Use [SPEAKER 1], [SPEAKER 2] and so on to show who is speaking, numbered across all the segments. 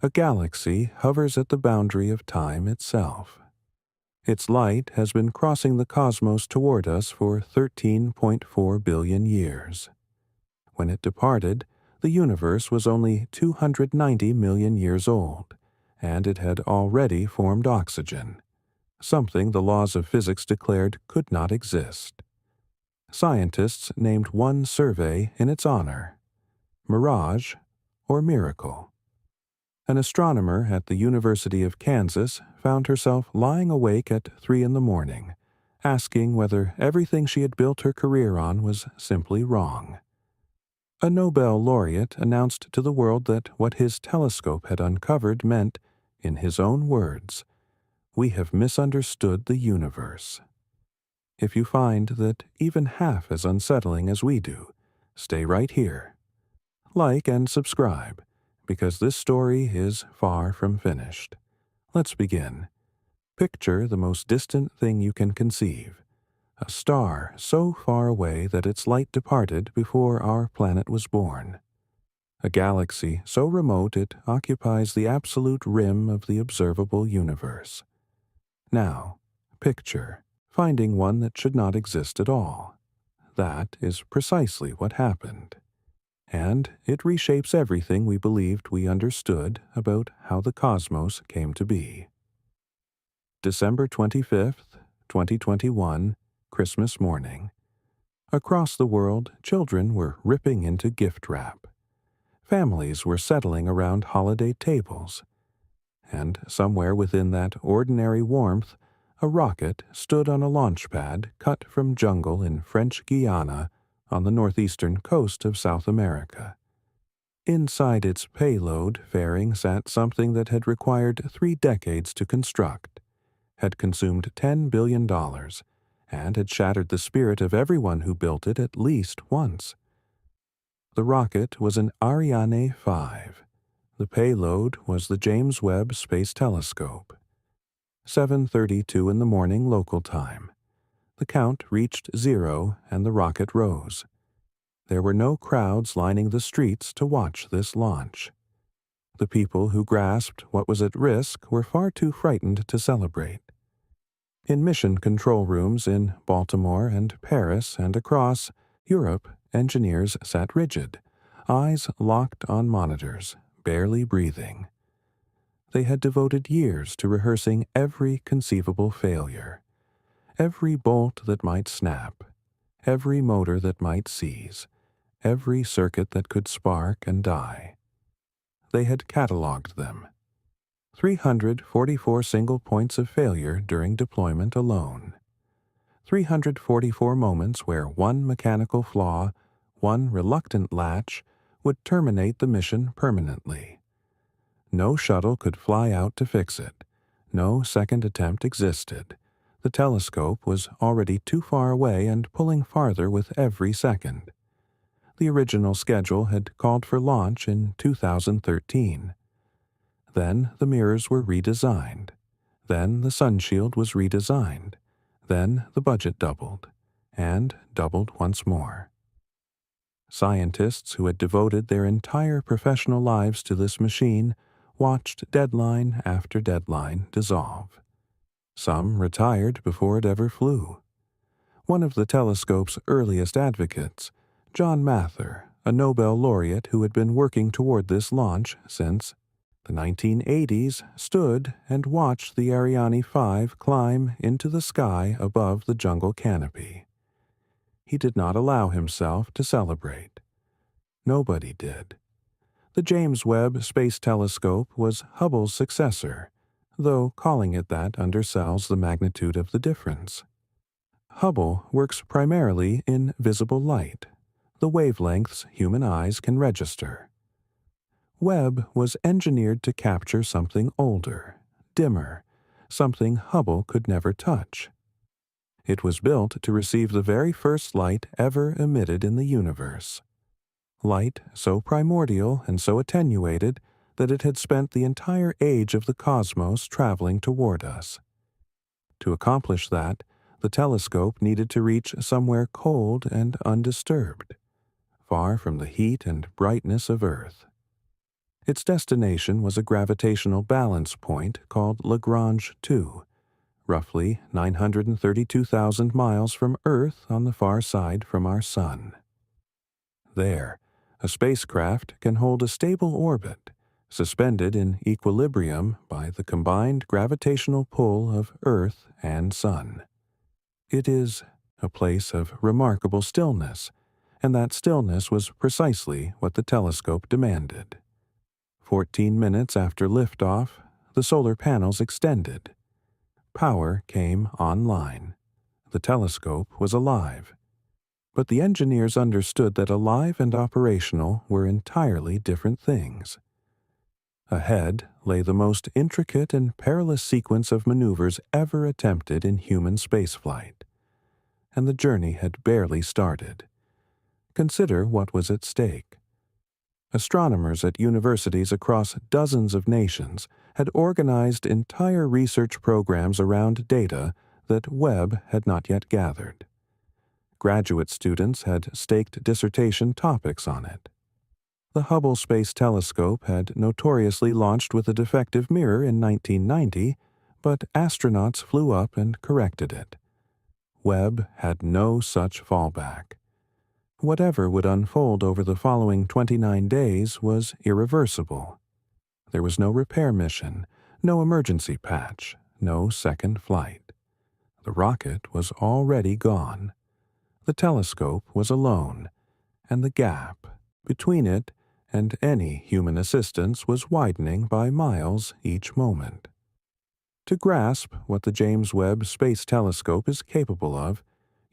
[SPEAKER 1] A galaxy hovers at the boundary of time itself. Its light has been crossing the cosmos toward us for 13.4 billion years. When it departed, the universe was only 290 million years old, and it had already formed oxygen, something the laws of physics declared could not exist. Scientists named one survey in its honor: Mirage or Miracle. An astronomer at the University of Kansas found herself lying awake at 3 in the morning, asking whether everything she had built her career on was simply wrong. A Nobel laureate announced to the world that what his telescope had uncovered meant, in his own words, "We have misunderstood the universe." If you find that even half as unsettling as we do, stay right here. Like and subscribe, because this story is far from finished. Let's begin. Picture the most distant thing you can conceive, a star so far away that its light departed before our planet was born. A galaxy so remote it occupies the absolute rim of the observable universe. Now, picture finding one that should not exist at all. That is precisely what happened. And it reshapes everything we believed we understood about how the cosmos came to be. December 25th, 2021, Christmas morning. Across the world, children were ripping into gift wrap. Families were settling around holiday tables. And somewhere within that ordinary warmth, a rocket stood on a launch pad cut from jungle in French Guiana on the northeastern coast of South America. Inside its payload fairing sat something that had required 3 decades to construct, had consumed $10 billion, and had shattered the spirit of everyone who built it at least once. The rocket was an Ariane 5. The payload was the James Webb Space Telescope. 7:32 in the morning local time. The count reached 0 and the rocket rose. There were no crowds lining the streets to watch this launch. The people who grasped what was at risk were far too frightened to celebrate. In mission control rooms in Baltimore and Paris and across Europe, engineers sat rigid, eyes locked on monitors, barely breathing. They had devoted years to rehearsing every conceivable failure, every bolt that might snap, every motor that might seize, every circuit that could spark and die. They had catalogued them. 344 single points of failure during deployment alone. 344 moments where one mechanical flaw, one reluctant latch, would terminate the mission permanently. No shuttle could fly out to fix it. No second attempt existed. The telescope was already too far away and pulling farther with every second. The original schedule had called for launch in 2013. Then the mirrors were redesigned. Then the sunshield was redesigned. Then the budget doubled, and doubled once more. Scientists who had devoted their entire professional lives to this machine watched deadline after deadline dissolve. Some retired before it ever flew. One of the telescope's earliest advocates, John Mather, a Nobel laureate who had been working toward this launch since the 1980s, stood and watched the Ariane 5 climb into the sky above the jungle canopy. He did not allow himself to celebrate. Nobody did. The James Webb Space Telescope was Hubble's successor, though calling it that undersells the magnitude of the difference. Hubble works primarily in visible light, the wavelengths human eyes can register. Webb was engineered to capture something older, dimmer, something Hubble could never touch. It was built to receive the very first light ever emitted in the universe. Light so primordial and so attenuated that it had spent the entire age of the cosmos traveling toward us. To accomplish that, the telescope needed to reach somewhere cold and undisturbed, far from the heat and brightness of Earth. Its destination was a gravitational balance point called Lagrange 2, roughly 932,000 miles from Earth on the far side from our Sun. There, a spacecraft can hold a stable orbit, suspended in equilibrium by the combined gravitational pull of Earth and Sun. It is a place of remarkable stillness, and that stillness was precisely what the telescope demanded. 14 minutes after liftoff, the solar panels extended. Power came online. The telescope was alive. But the engineers understood that alive and operational were entirely different things. Ahead lay the most intricate and perilous sequence of maneuvers ever attempted in human spaceflight, and the journey had barely started. Consider what was at stake. Astronomers at universities across dozens of nations had organized entire research programs around data that Webb had not yet gathered. Graduate students had staked dissertation topics on it. The Hubble Space Telescope had notoriously launched with a defective mirror in 1990, but astronauts flew up and corrected it. Webb had no such fallback. Whatever would unfold over the following 29 days was irreversible. There was no repair mission, no emergency patch, no second flight. The rocket was already gone. The telescope was alone, and the gap between it and any human assistance was widening by miles each moment. To grasp what the James Webb Space Telescope is capable of,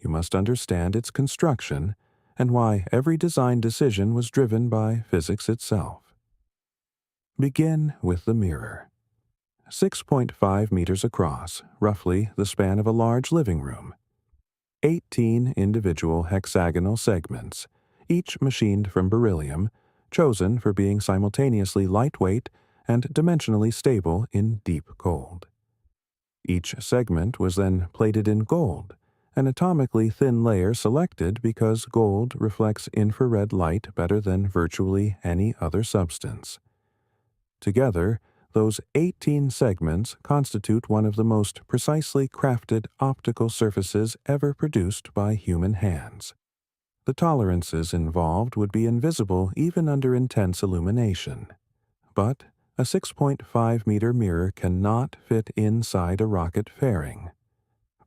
[SPEAKER 1] you must understand its construction and why every design decision was driven by physics itself. Begin with the mirror. 6.5 meters across, roughly the span of a large living room. 18 individual hexagonal segments, each machined from beryllium, chosen for being simultaneously lightweight and dimensionally stable in deep cold. Each segment was then plated in gold, an atomically thin layer selected because gold reflects infrared light better than virtually any other substance. Together, those 18 segments constitute one of the most precisely crafted optical surfaces ever produced by human hands. The tolerances involved would be invisible even under intense illumination. But a 6.5-meter mirror cannot fit inside a rocket fairing.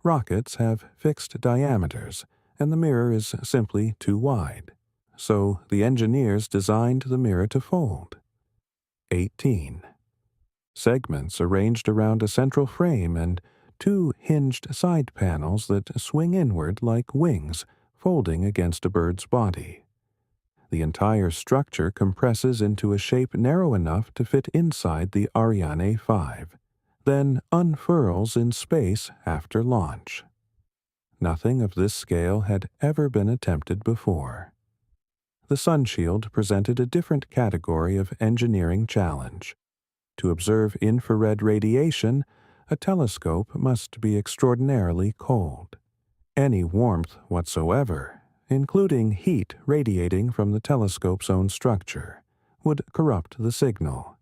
[SPEAKER 1] Rockets have fixed diameters, and the mirror is simply too wide. So the engineers designed the mirror to fold. 18. Segments arranged around a central frame and 2 hinged side panels that swing inward like wings folding against a bird's body. The entire structure compresses into a shape narrow enough to fit inside the Ariane 5, then unfurls in space after launch. Nothing of this scale had ever been attempted before. The sunshield presented a different category of engineering challenge. To observe infrared radiation, a telescope must be extraordinarily cold. Any warmth whatsoever, including heat radiating from the telescope's own structure, would corrupt the signal.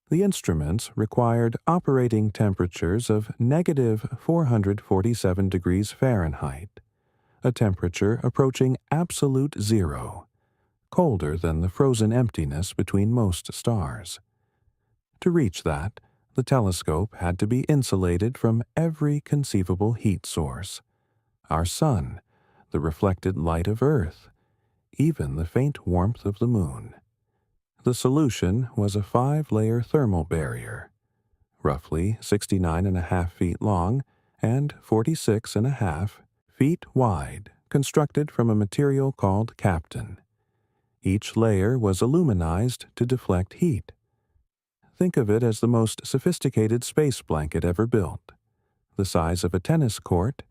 [SPEAKER 1] The instruments required operating temperatures of negative 447 degrees Fahrenheit, a temperature approaching absolute zero, colder than the frozen emptiness between most stars. To reach that, the telescope had to be insulated from every conceivable heat source. Our sun, the reflected light of Earth, even the faint warmth of the moon. The solution was a 5-layer thermal barrier, roughly 69.5 feet long and 46.5 feet wide, constructed from a material called capton. Each layer was aluminized to deflect heat. Think of it as the most sophisticated space blanket ever built, the size of a tennis court,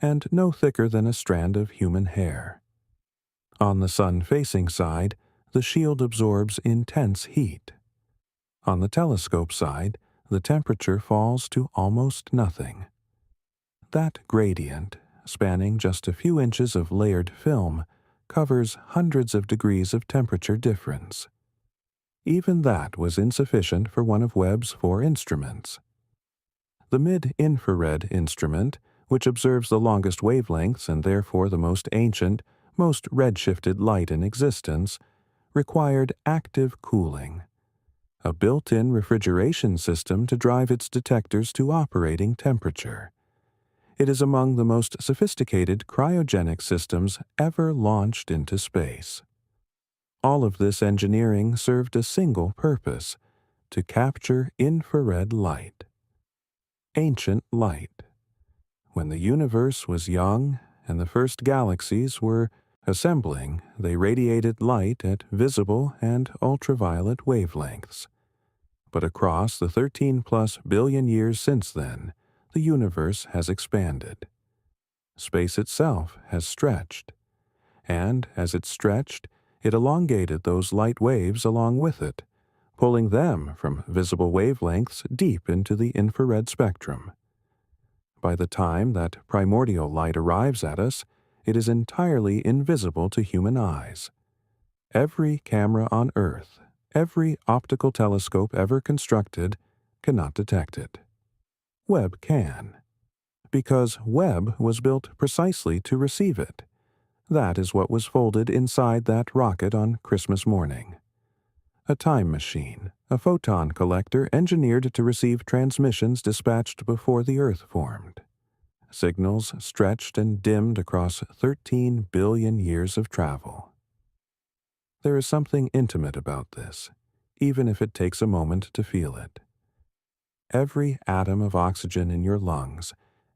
[SPEAKER 1] and no thicker than a strand of human hair. On the sun-facing side, the shield absorbs intense heat. On the telescope side, the temperature falls to almost nothing. That gradient, spanning just a few inches of layered film, covers hundreds of degrees of temperature difference. Even that was insufficient for one of Webb's 4 instruments. The mid-infrared instrument, which observes the longest wavelengths and therefore the most ancient, most redshifted light in existence, required active cooling, a built-in refrigeration system to drive its detectors to operating temperature. It is among the most sophisticated cryogenic systems ever launched into space. All of this engineering served a single purpose: to capture infrared light. Ancient light. When the universe was young and the first galaxies were assembling, they radiated light at visible and ultraviolet wavelengths. But across the 13+ billion years since then, the universe has expanded. Space itself has stretched, and as it stretched, it elongated those light waves along with it, pulling them from visible wavelengths deep into the infrared spectrum. By the time that primordial light arrives at us, it is entirely invisible to human eyes. Every camera on Earth, every optical telescope ever constructed, cannot detect it. Webb can, because Webb was built precisely to receive it. That is what was folded inside that rocket on Christmas morning. A time machine, a photon collector engineered to receive transmissions dispatched before the Earth formed. Signals stretched and dimmed across 13 billion years of travel. There is something intimate about this, even if it takes a moment to feel it. Every atom of oxygen in your lungs,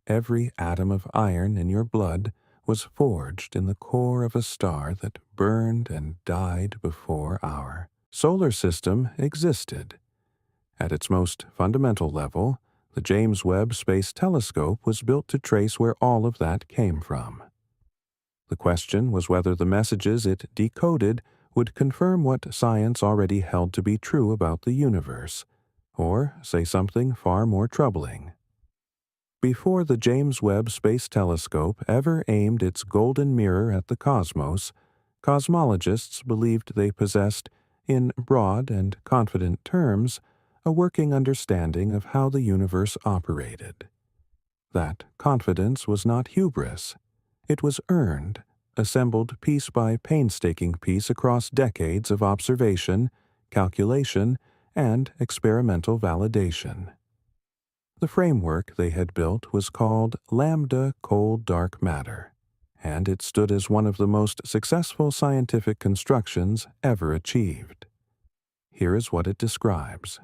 [SPEAKER 1] every atom of iron in your blood was forged in the core of a star that burned and died before our solar system existed. At its most fundamental level, the James Webb Space Telescope was built to trace where all of that came from. The question was whether the messages it decoded would confirm what science already held to be true about the universe, or say something far more troubling. Before the James Webb Space Telescope ever aimed its golden mirror at the cosmos, cosmologists believed they possessed, in broad and confident terms, a working understanding of how the universe operated. That confidence was not hubris. It was earned, assembled piece by painstaking piece across decades of observation, calculation, and experimental validation. The framework they had built was called lambda cold dark matter, and it stood as one of the most successful scientific constructions ever achieved. Here is what it describes.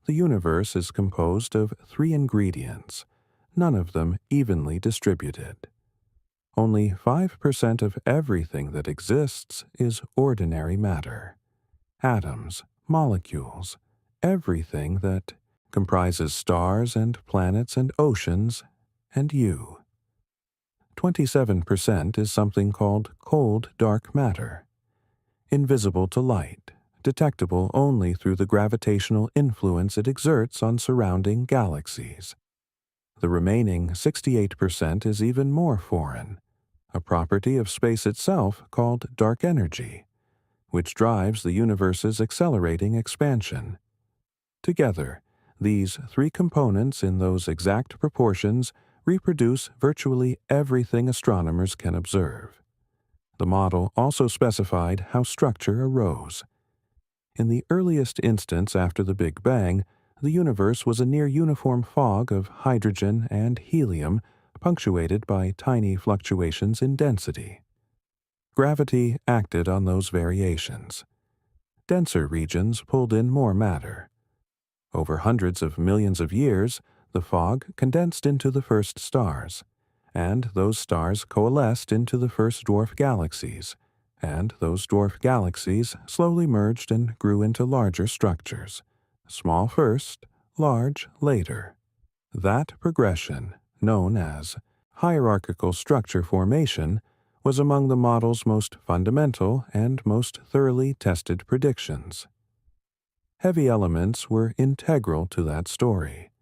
[SPEAKER 1] The universe is composed of 3 ingredients, none of them evenly distributed. Only 5% of everything that exists is ordinary matter. Atoms, molecules, everything that comprises stars and planets and oceans, and you. 27% is something called cold dark matter, invisible to light, detectable only through the gravitational influence it exerts on surrounding galaxies. The remaining 68% is even more foreign, a property of space itself called dark energy, which drives the universe's accelerating expansion. Together, these 3 components in those exact proportions reproduce virtually everything astronomers can observe. The model also specified how structure arose. In the earliest instance after the Big Bang, the universe was a near-uniform fog of hydrogen and helium punctuated by tiny fluctuations in density. Gravity acted on those variations. Denser regions pulled in more matter. Over hundreds of millions of years, the fog condensed into the first stars, and those stars coalesced into the first dwarf galaxies, and those dwarf galaxies slowly merged and grew into larger structures, small first, large later. That progression, known as hierarchical structure formation, was among the model's most fundamental and most thoroughly tested predictions. Heavy elements were integral to that story.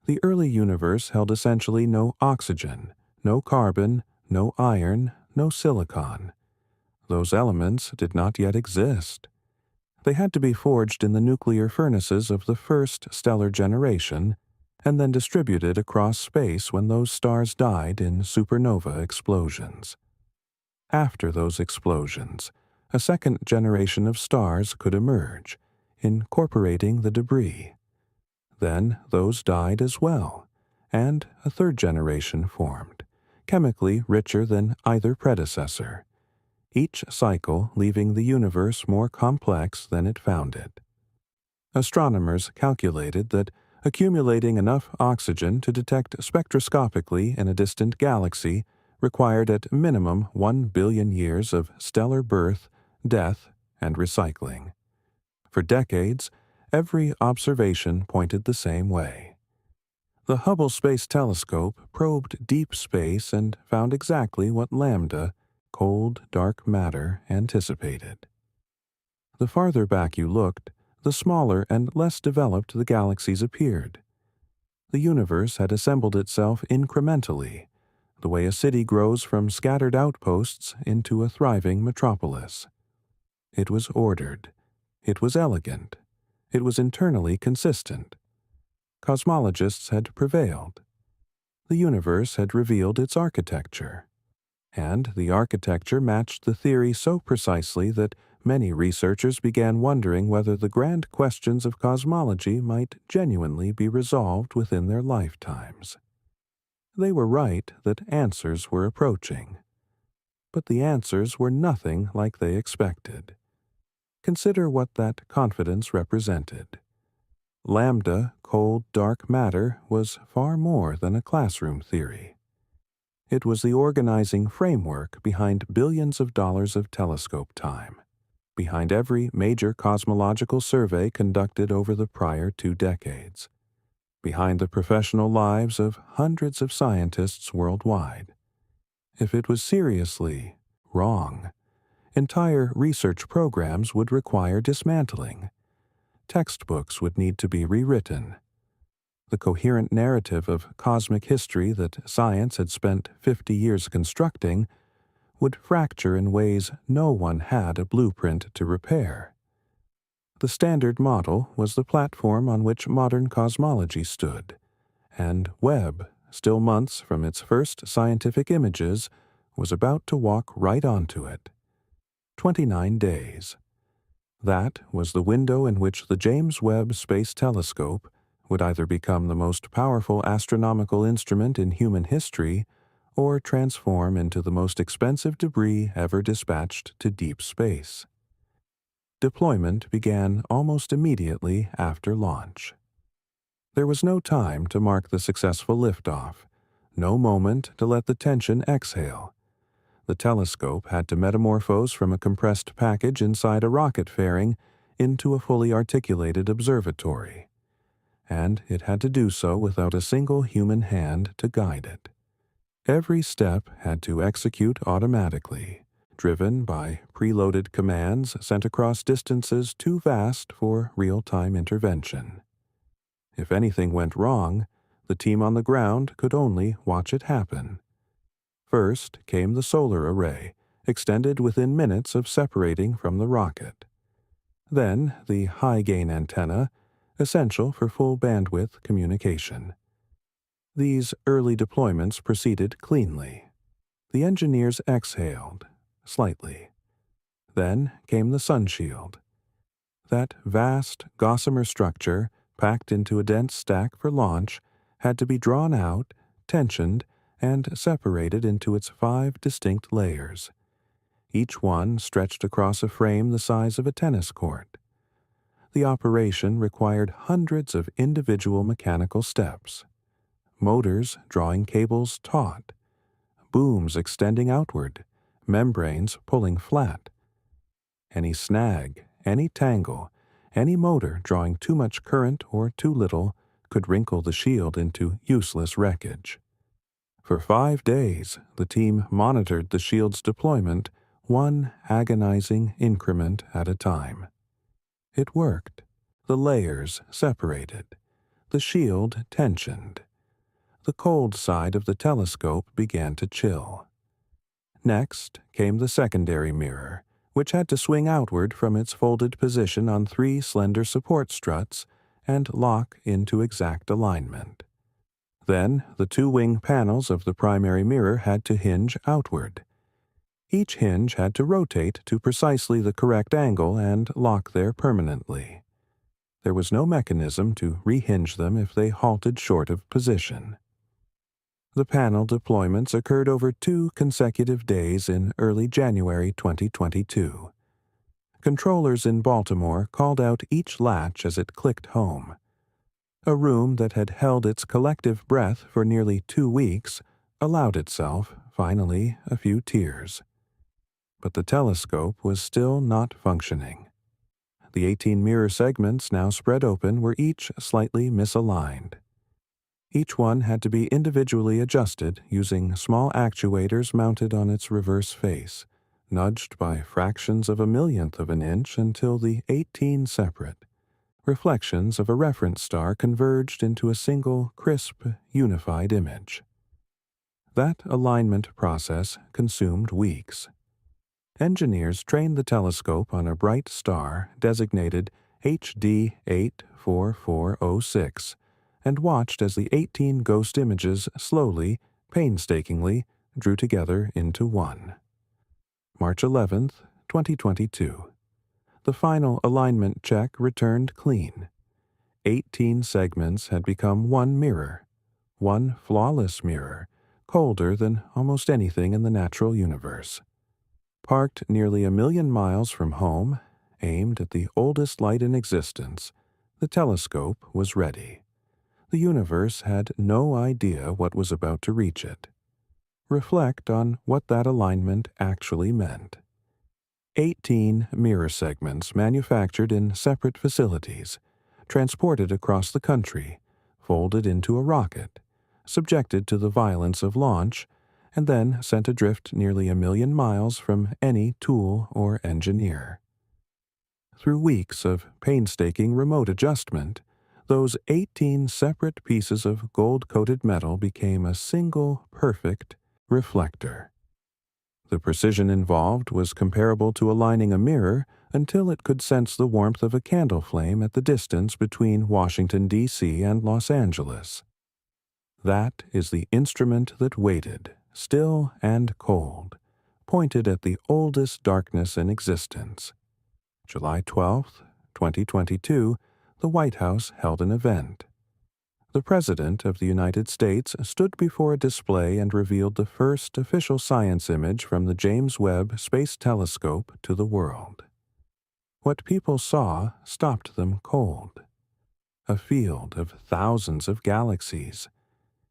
[SPEAKER 1] The early universe held essentially no oxygen, no carbon, no iron, no silicon. Those elements did not yet exist. They had to be forged in the nuclear furnaces of the first stellar generation and then distributed across space when those stars died in supernova explosions. After those explosions, a second generation of stars could emerge, incorporating the debris. Then those died as well, and a third generation formed, chemically richer than either predecessor, each cycle leaving the universe more complex than it found it. Astronomers calculated that accumulating enough oxygen to detect spectroscopically in a distant galaxy required at minimum 1 billion years of stellar birth, death, and recycling. For decades, every observation pointed the same way. The Hubble Space Telescope probed deep space and found exactly what lambda, cold, dark matter, anticipated. The farther back you looked, the smaller and less developed the galaxies appeared. The universe had assembled itself incrementally, the way a city grows from scattered outposts into a thriving metropolis. It was ordered. It was elegant. It was internally consistent. Cosmologists had prevailed. The universe had revealed its architecture. And the architecture matched the theory so precisely that many researchers began wondering whether the grand questions of cosmology might genuinely be resolved within their lifetimes. They were right that answers were approaching. But the answers were nothing like they expected. Consider what that confidence represented. Lambda, cold, dark matter was far more than a classroom theory. It was the organizing framework behind billions of dollars of telescope time, behind every major cosmological survey conducted over the prior 2 decades, behind the professional lives of hundreds of scientists worldwide. If it was seriously wrong, entire research programs would require dismantling. Textbooks would need to be rewritten. The coherent narrative of cosmic history that science had spent 50 years constructing would fracture in ways no one had a blueprint to repair. The Standard Model was the platform on which modern cosmology stood, and Webb, still months from its first scientific images, was about to walk right onto it. 29 days. That was the window in which the James Webb Space Telescope would either become the most powerful astronomical instrument in human history or transform into the most expensive debris ever dispatched to deep space. Deployment began almost immediately after launch. There was no time to mark the successful liftoff, no moment to let the tension exhale. The telescope had to metamorphose from a compressed package inside a rocket fairing into a fully articulated observatory, and it had to do so without a single human hand to guide it. Every step had to execute automatically, driven by preloaded commands sent across distances too vast for real-time intervention. If anything went wrong, the team on the ground could only watch it happen. First came the solar array, extended within minutes of separating from the rocket. Then the high-gain antenna, essential for full bandwidth communication. These early deployments proceeded cleanly. The engineers exhaled, slightly. Then came the sunshield. That vast, gossamer structure, packed into a dense stack for launch, had to be drawn out, tensioned, and separated into its 5 distinct layers, each one stretched across a frame the size of a tennis court. The operation required hundreds of individual mechanical steps, motors drawing cables taut, booms extending outward, membranes pulling flat. Any snag, any tangle, any motor drawing too much current or too little could wrinkle the shield into useless wreckage. For 5 days, the team monitored the shield's deployment, one agonizing increment at a time. It worked. The layers separated. The shield tensioned. The cold side of the telescope began to chill. Next came the secondary mirror, which had to swing outward from its folded position on 3 slender support struts and lock into exact alignment. Then, the 2 wing panels of the primary mirror had to hinge outward. Each hinge had to rotate to precisely the correct angle and lock there permanently. There was no mechanism to rehinge them if they halted short of position. The panel deployments occurred over 2 consecutive days in early January 2022. Controllers in Baltimore called out each latch as it clicked home. A room that had held its collective breath for nearly 2 weeks allowed itself, finally, a few tears. But the telescope was still not functioning. The 18 mirror segments now spread open were each slightly misaligned. Each one had to be individually adjusted using small actuators mounted on its reverse face, nudged by fractions of a millionth of an inch until the 18 separate reflections of a reference star converged into a single, crisp, unified image. That alignment process consumed weeks. Engineers trained the telescope on a bright star designated HD 84406 and watched as the 18 ghost images slowly, painstakingly, drew together into one. March 11, 2022. The final alignment check returned clean. 18 segments had become one mirror, one flawless mirror, colder than almost anything in the natural universe. Parked nearly 1 million miles from home, aimed at the oldest light in existence, the telescope was ready. The universe had no idea what was about to reach it. Reflect on what that alignment actually meant. 18 mirror segments manufactured in separate facilities, transported across the country, folded into a rocket, subjected to the violence of launch, and then sent adrift nearly 1 million miles from any tool or engineer. Through weeks of painstaking remote adjustment, those 18 separate pieces of gold-coated metal became a single, perfect reflector. The precision involved was comparable to aligning a mirror until it could sense the warmth of a candle flame at the distance between Washington, D.C. and Los Angeles. That is the instrument that waited, still and cold, pointed at the oldest darkness in existence. July 12, 2022, the White House held an event. The President of the United States stood before a display and revealed the first official science image from the James Webb Space Telescope to the world. What people saw stopped them cold. A field of thousands of galaxies,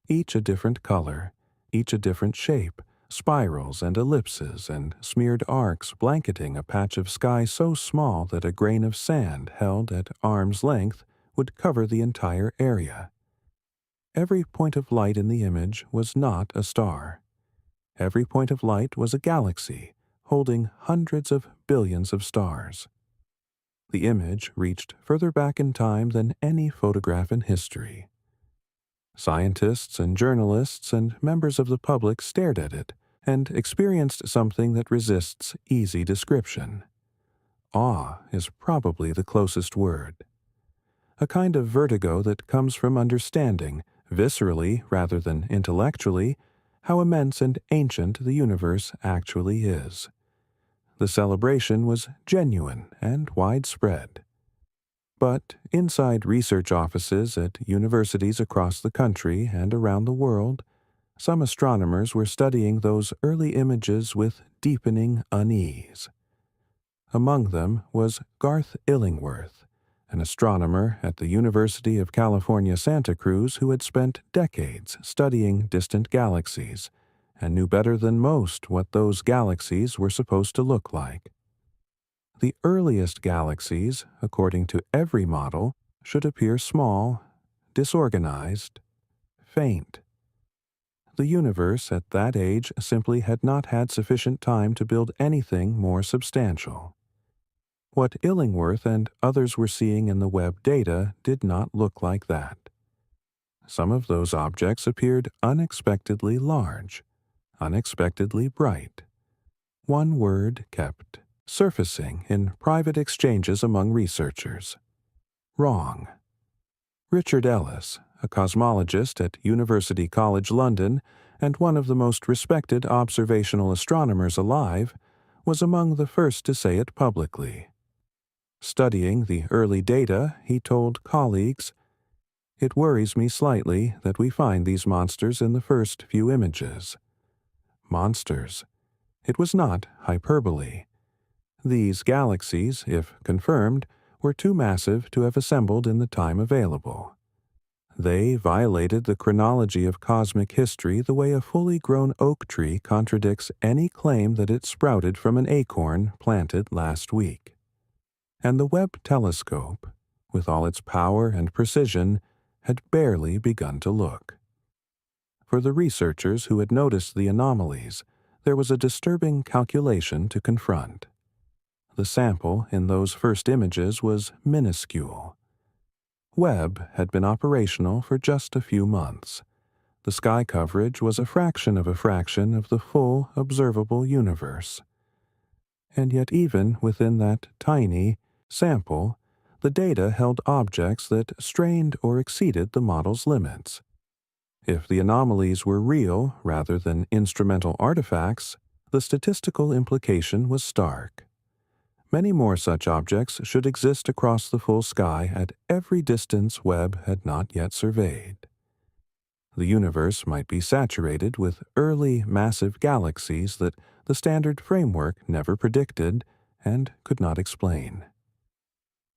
[SPEAKER 1] each a different color, each a different shape, spirals and ellipses and smeared arcs blanketing a patch of sky so small that a grain of sand held at arm's length would cover the entire area. Every point of light in the image was not a star. Every point of light was a galaxy, holding hundreds of billions of stars. The image reached further back in time than any photograph in history. Scientists and journalists and members of the public stared at it and experienced something that resists easy description. Awe is probably the closest word. A kind of vertigo that comes from understanding, viscerally rather than intellectually, how immense and ancient the universe actually is. The celebration was genuine and widespread. But inside research offices at universities across the country and around the world, some astronomers were studying those early images with deepening unease. Among them was Garth Illingworth, an astronomer at the University of California, Santa Cruz who had spent decades studying distant galaxies and knew better than most what those galaxies were supposed to look like. The earliest galaxies, according to every model, should appear small, disorganized, faint. The universe at that age simply had not had sufficient time to build anything more substantial. What Illingworth and others were seeing in the Webb data did not look like that. Some of those objects appeared unexpectedly large, unexpectedly bright. One word kept surfacing in private exchanges among researchers. Wrong. Richard Ellis, a cosmologist at University College London and one of the most respected observational astronomers alive, was among the first to say it publicly. Studying the early data, he told colleagues, "It worries me slightly that we find these monsters in the first few images." Monsters. It was not hyperbole. These galaxies, if confirmed, were too massive to have assembled in the time available. They violated the chronology of cosmic history the way a fully grown oak tree contradicts any claim that it sprouted from an acorn planted last week. And the Webb telescope, with all its power and precision, had barely begun to look. For the researchers who had noticed the anomalies, there was a disturbing calculation to confront. The sample in those first images was minuscule. Webb had been operational for just a few months. The sky coverage was a fraction of the full observable universe. And yet even within that tiny sample, the data held objects that strained or exceeded the model's limits. If the anomalies were real rather than instrumental artifacts, the statistical implication was stark. Many more such objects should exist across the full sky at every distance Webb had not yet surveyed. The universe might be saturated with early massive galaxies that the standard framework never predicted and could not explain.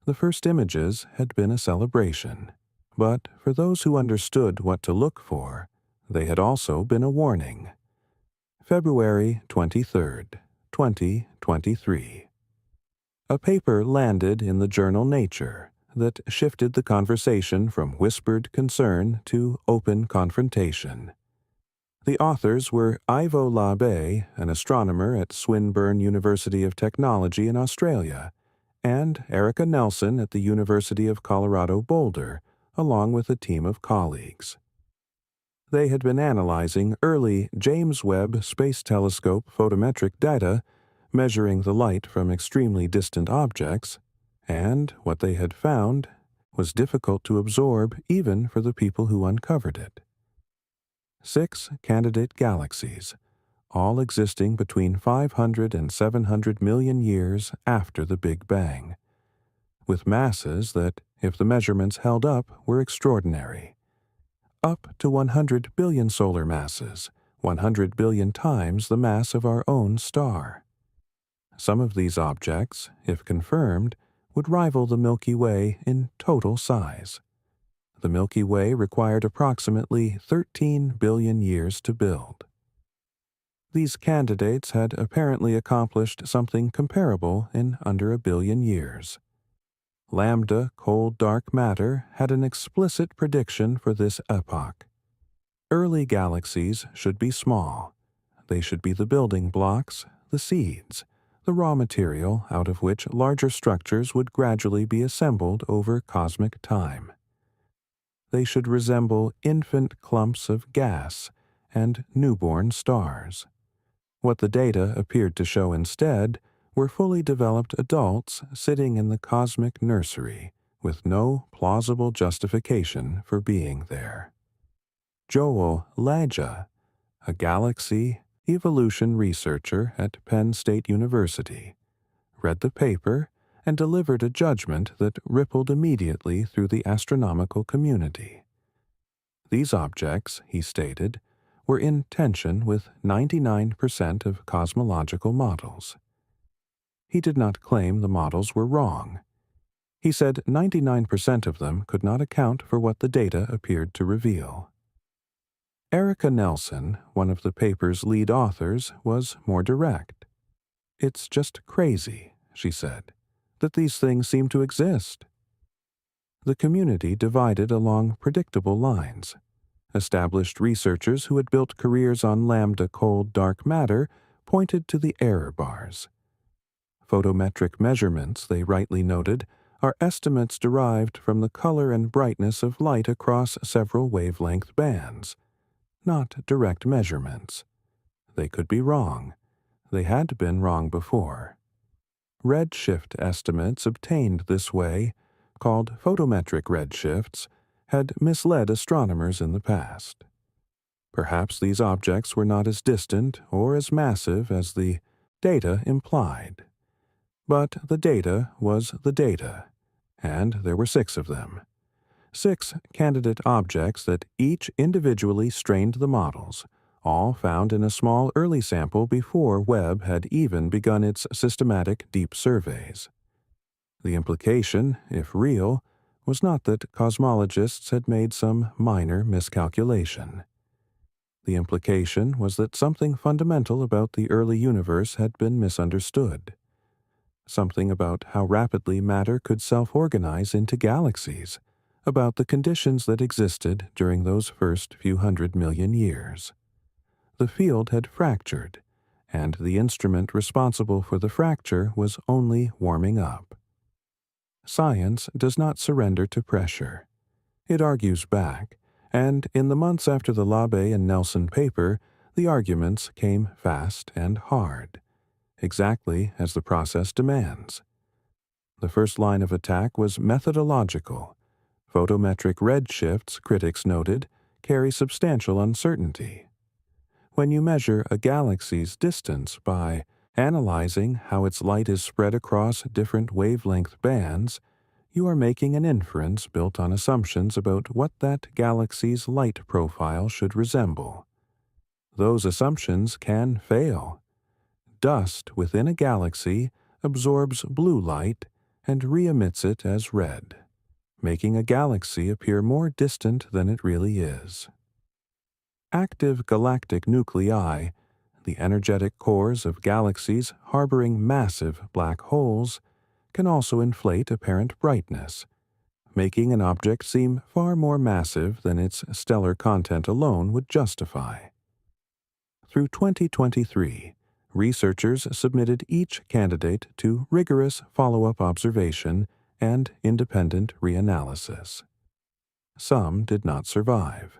[SPEAKER 1] The first images had been a celebration, but for those who understood what to look for, they had also been a warning. February 23, 2023. A paper landed in the journal Nature that shifted the conversation from whispered concern to open confrontation. The authors were Ivo Labe, an astronomer at Swinburne University of Technology in Australia, and Erica Nelson at the University of Colorado Boulder, along with a team of colleagues. They had been analyzing early James Webb Space Telescope photometric data, measuring the light from extremely distant objects, and what they had found was difficult to absorb even for the people who uncovered it. 6 candidate galaxies, all existing between 500 and 700 million years after the Big Bang, with masses that, if the measurements held up, were extraordinary. Up to 100 billion solar masses, 100 billion times the mass of our own star. Some of these objects, if confirmed, would rival the Milky Way in total size. The Milky Way required approximately 13 billion years to build. These candidates had apparently accomplished something comparable in under a billion years. Lambda cold dark matter had an explicit prediction for this epoch. Early galaxies should be small. They should be the building blocks, the seeds, the raw material out of which larger structures would gradually be assembled over cosmic time. They should resemble infant clumps of gas and newborn stars. What the data appeared to show instead were fully developed adults sitting in the cosmic nursery with no plausible justification for being there. Joel Laja, a galaxy evolution researcher at Penn State University, read the paper and delivered a judgment that rippled immediately through the astronomical community. These objects, he stated, were in tension with 99% of cosmological models. He did not claim the models were wrong. He said 99% of them could not account for what the data appeared to reveal. Erica Nelson, one of the paper's lead authors, was more direct. "It's just crazy," she said, "that these things seem to exist." The community divided along predictable lines. Established researchers who had built careers on lambda cold dark matter pointed to the error bars. Photometric measurements, they rightly noted, are estimates derived from the color and brightness of light across several wavelength bands, not direct measurements. They could be wrong. They had been wrong before. Redshift estimates obtained this way, called photometric redshifts, had misled astronomers in the past. Perhaps these objects were not as distant or as massive as the data implied. But the data was the data, and there were 6 of them. 6 candidate objects that each individually strained the models, all found in a small early sample before Webb had even begun its systematic deep surveys. The implication, if real, was not that cosmologists had made some minor miscalculation. The implication was that something fundamental about the early universe had been misunderstood. Something about how rapidly matter could self-organize into galaxies, about the conditions that existed during those first few 100 million years. The field had fractured, and the instrument responsible for the fracture was only warming up. Science does not surrender to pressure. It argues back, and in the months after the Labe and Nelson paper, the arguments came fast and hard, exactly as the process demands. The first line of attack was methodological. Photometric redshifts, critics noted, carry substantial uncertainty. When you measure a galaxy's distance by analyzing how its light is spread across different wavelength bands, you are making an inference built on assumptions about what that galaxy's light profile should resemble. Those assumptions can fail. Dust within a galaxy absorbs blue light and re-emits it as red, making a galaxy appear more distant than it really is. Active galactic nuclei, the energetic cores of galaxies harboring massive black holes, can also inflate apparent brightness, making an object seem far more massive than its stellar content alone would justify. Through 2023, researchers submitted each candidate to rigorous follow-up observation and independent reanalysis. Some did not survive.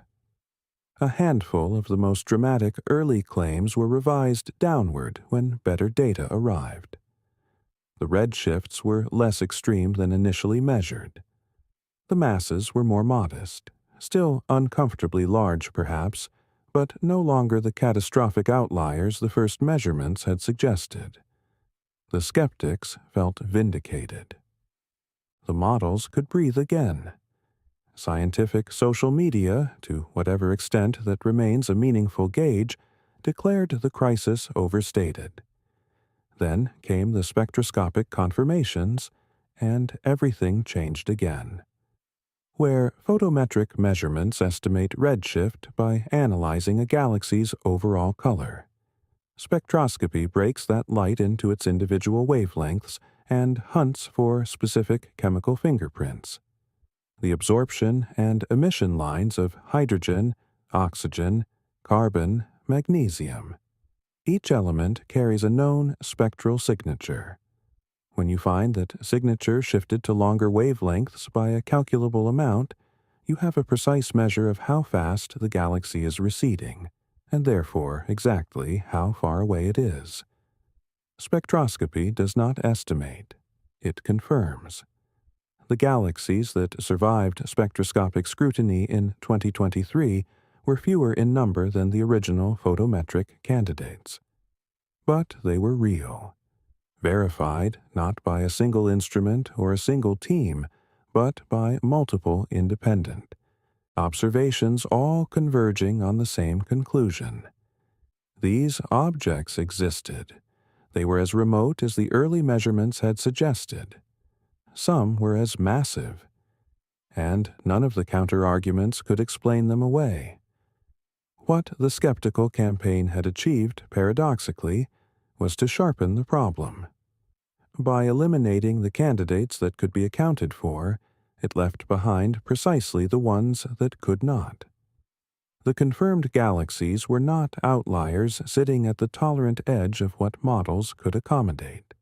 [SPEAKER 1] A handful of the most dramatic early claims were revised downward when better data arrived. The redshifts were less extreme than initially measured. The masses were more modest, still uncomfortably large perhaps, but no longer the catastrophic outliers the first measurements had suggested. The skeptics felt vindicated. The models could breathe again. Scientific social media, to whatever extent that remains a meaningful gauge, declared the crisis overstated. Then came the spectroscopic confirmations, and everything changed again. Where photometric measurements estimate redshift by analyzing a galaxy's overall color, spectroscopy breaks that light into its individual wavelengths and hunts for specific chemical fingerprints. The absorption and emission lines of hydrogen, oxygen, carbon, magnesium. Each element carries a known spectral signature. When you find that signature shifted to longer wavelengths by a calculable amount, you have a precise measure of how fast the galaxy is receding, and therefore exactly how far away it is. Spectroscopy does not estimate. It confirms. The galaxies that survived spectroscopic scrutiny in 2023 were fewer in number than the original photometric candidates. But they were real. Verified not by a single instrument or a single team, but by multiple independent observations, all converging on the same conclusion. These objects existed. They were as remote as the early measurements had suggested. Some were as massive, and none of the counter-arguments could explain them away. What the skeptical campaign had achieved, paradoxically, was to sharpen the problem. By eliminating the candidates that could be accounted for, it left behind precisely the ones that could not. The confirmed galaxies were not outliers sitting at the tolerant edge of what models could accommodate.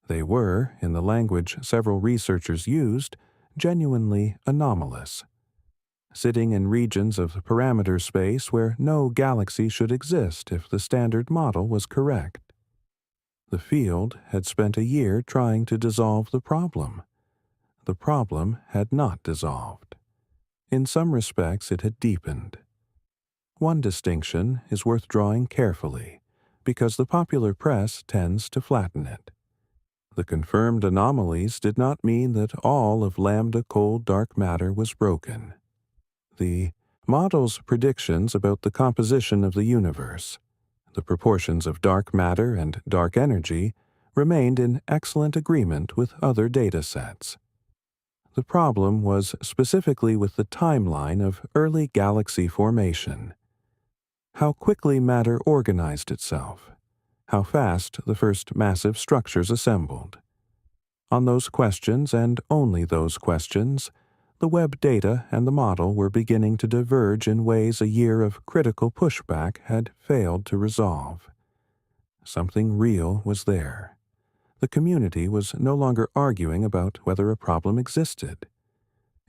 [SPEAKER 1] They were, in the language several researchers used, genuinely anomalous, sitting in regions of parameter space where no galaxy should exist if the standard model was correct. The field had spent a year trying to dissolve the problem. The problem had not dissolved. In some respects, it had deepened. One distinction is worth drawing carefully, because the popular press tends to flatten it. The confirmed anomalies did not mean that all of lambda cold dark matter was broken. The model's predictions about the composition of the universe, the proportions of dark matter and dark energy, remained in excellent agreement with other data sets. The problem was specifically with the timeline of early galaxy formation. How quickly matter organized itself, how fast the first massive structures assembled. On those questions, and only those questions, the Webb data and the model were beginning to diverge in ways a year of critical pushback had failed to resolve. Something real was there. The community was no longer arguing about whether a problem existed.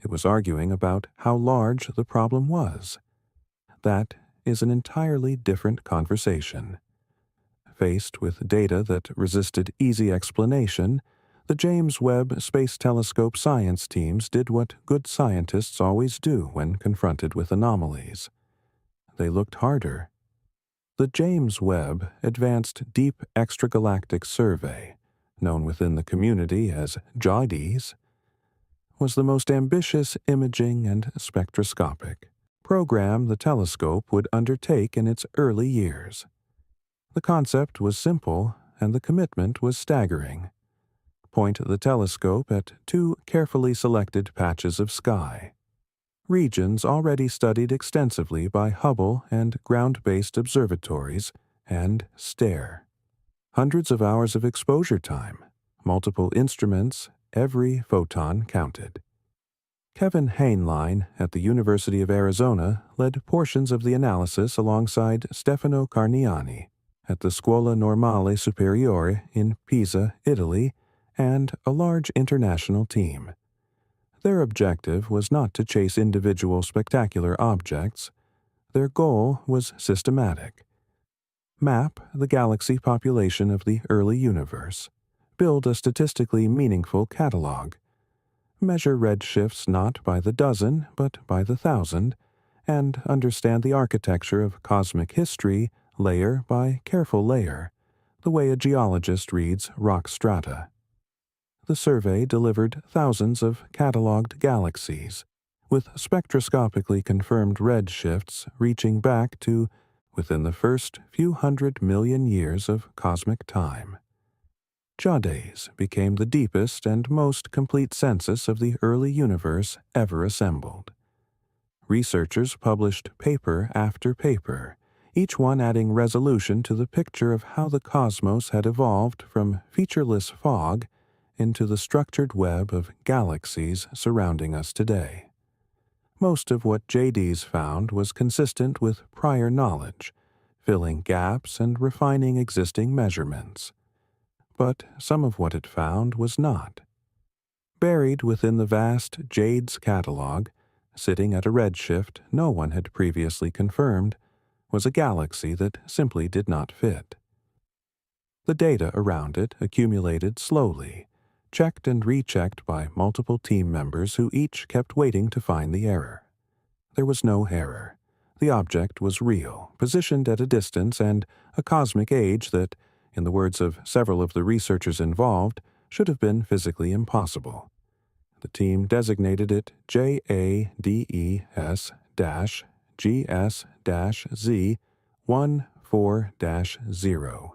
[SPEAKER 1] It was arguing about how large the problem was. That is an entirely different conversation. Faced with data that resisted easy explanation, the James Webb Space Telescope science teams did what good scientists always do when confronted with anomalies. They looked harder. The James Webb Advanced Deep Extragalactic Survey, known within the community as JWST, was the most ambitious imaging and spectroscopic program the telescope would undertake in its early years. The concept was simple, and the commitment was staggering. Point the telescope at two carefully selected patches of sky, regions already studied extensively by Hubble and ground-based observatories, and stare. Hundreds of hours of exposure time, multiple instruments, every photon counted. Kevin Hainline at the University of Arizona led portions of the analysis alongside Stefano Carniani at the Scuola Normale Superiore in Pisa, Italy, and a large international team. Their objective was not to chase individual spectacular objects. Their goal was systematic. Map the galaxy population of the early universe. Build a statistically meaningful catalog. Measure redshifts not by the dozen, but by the thousand, and understand the architecture of cosmic history layer by careful layer, the way a geologist reads rock strata. The survey delivered thousands of catalogued galaxies, with spectroscopically confirmed redshifts reaching back to within the first few 100 million years of cosmic time. JWST became the deepest and most complete census of the early universe ever assembled. Researchers published paper after paper, each one adding resolution to the picture of how the cosmos had evolved from featureless fog into the structured web of galaxies surrounding us today. Most of what JD's found was consistent with prior knowledge, filling gaps and refining existing measurements. But some of what it found was not. Buried within the vast JD's catalog, sitting at a redshift no one had previously confirmed, was a galaxy that simply did not fit. The data around it accumulated slowly, checked and rechecked by multiple team members who each kept waiting to find the error. There was no error. The object was real, positioned at a distance and a cosmic age that, in the words of several of the researchers involved, should have been physically impossible. The team designated it JADES-GS-Z14-0,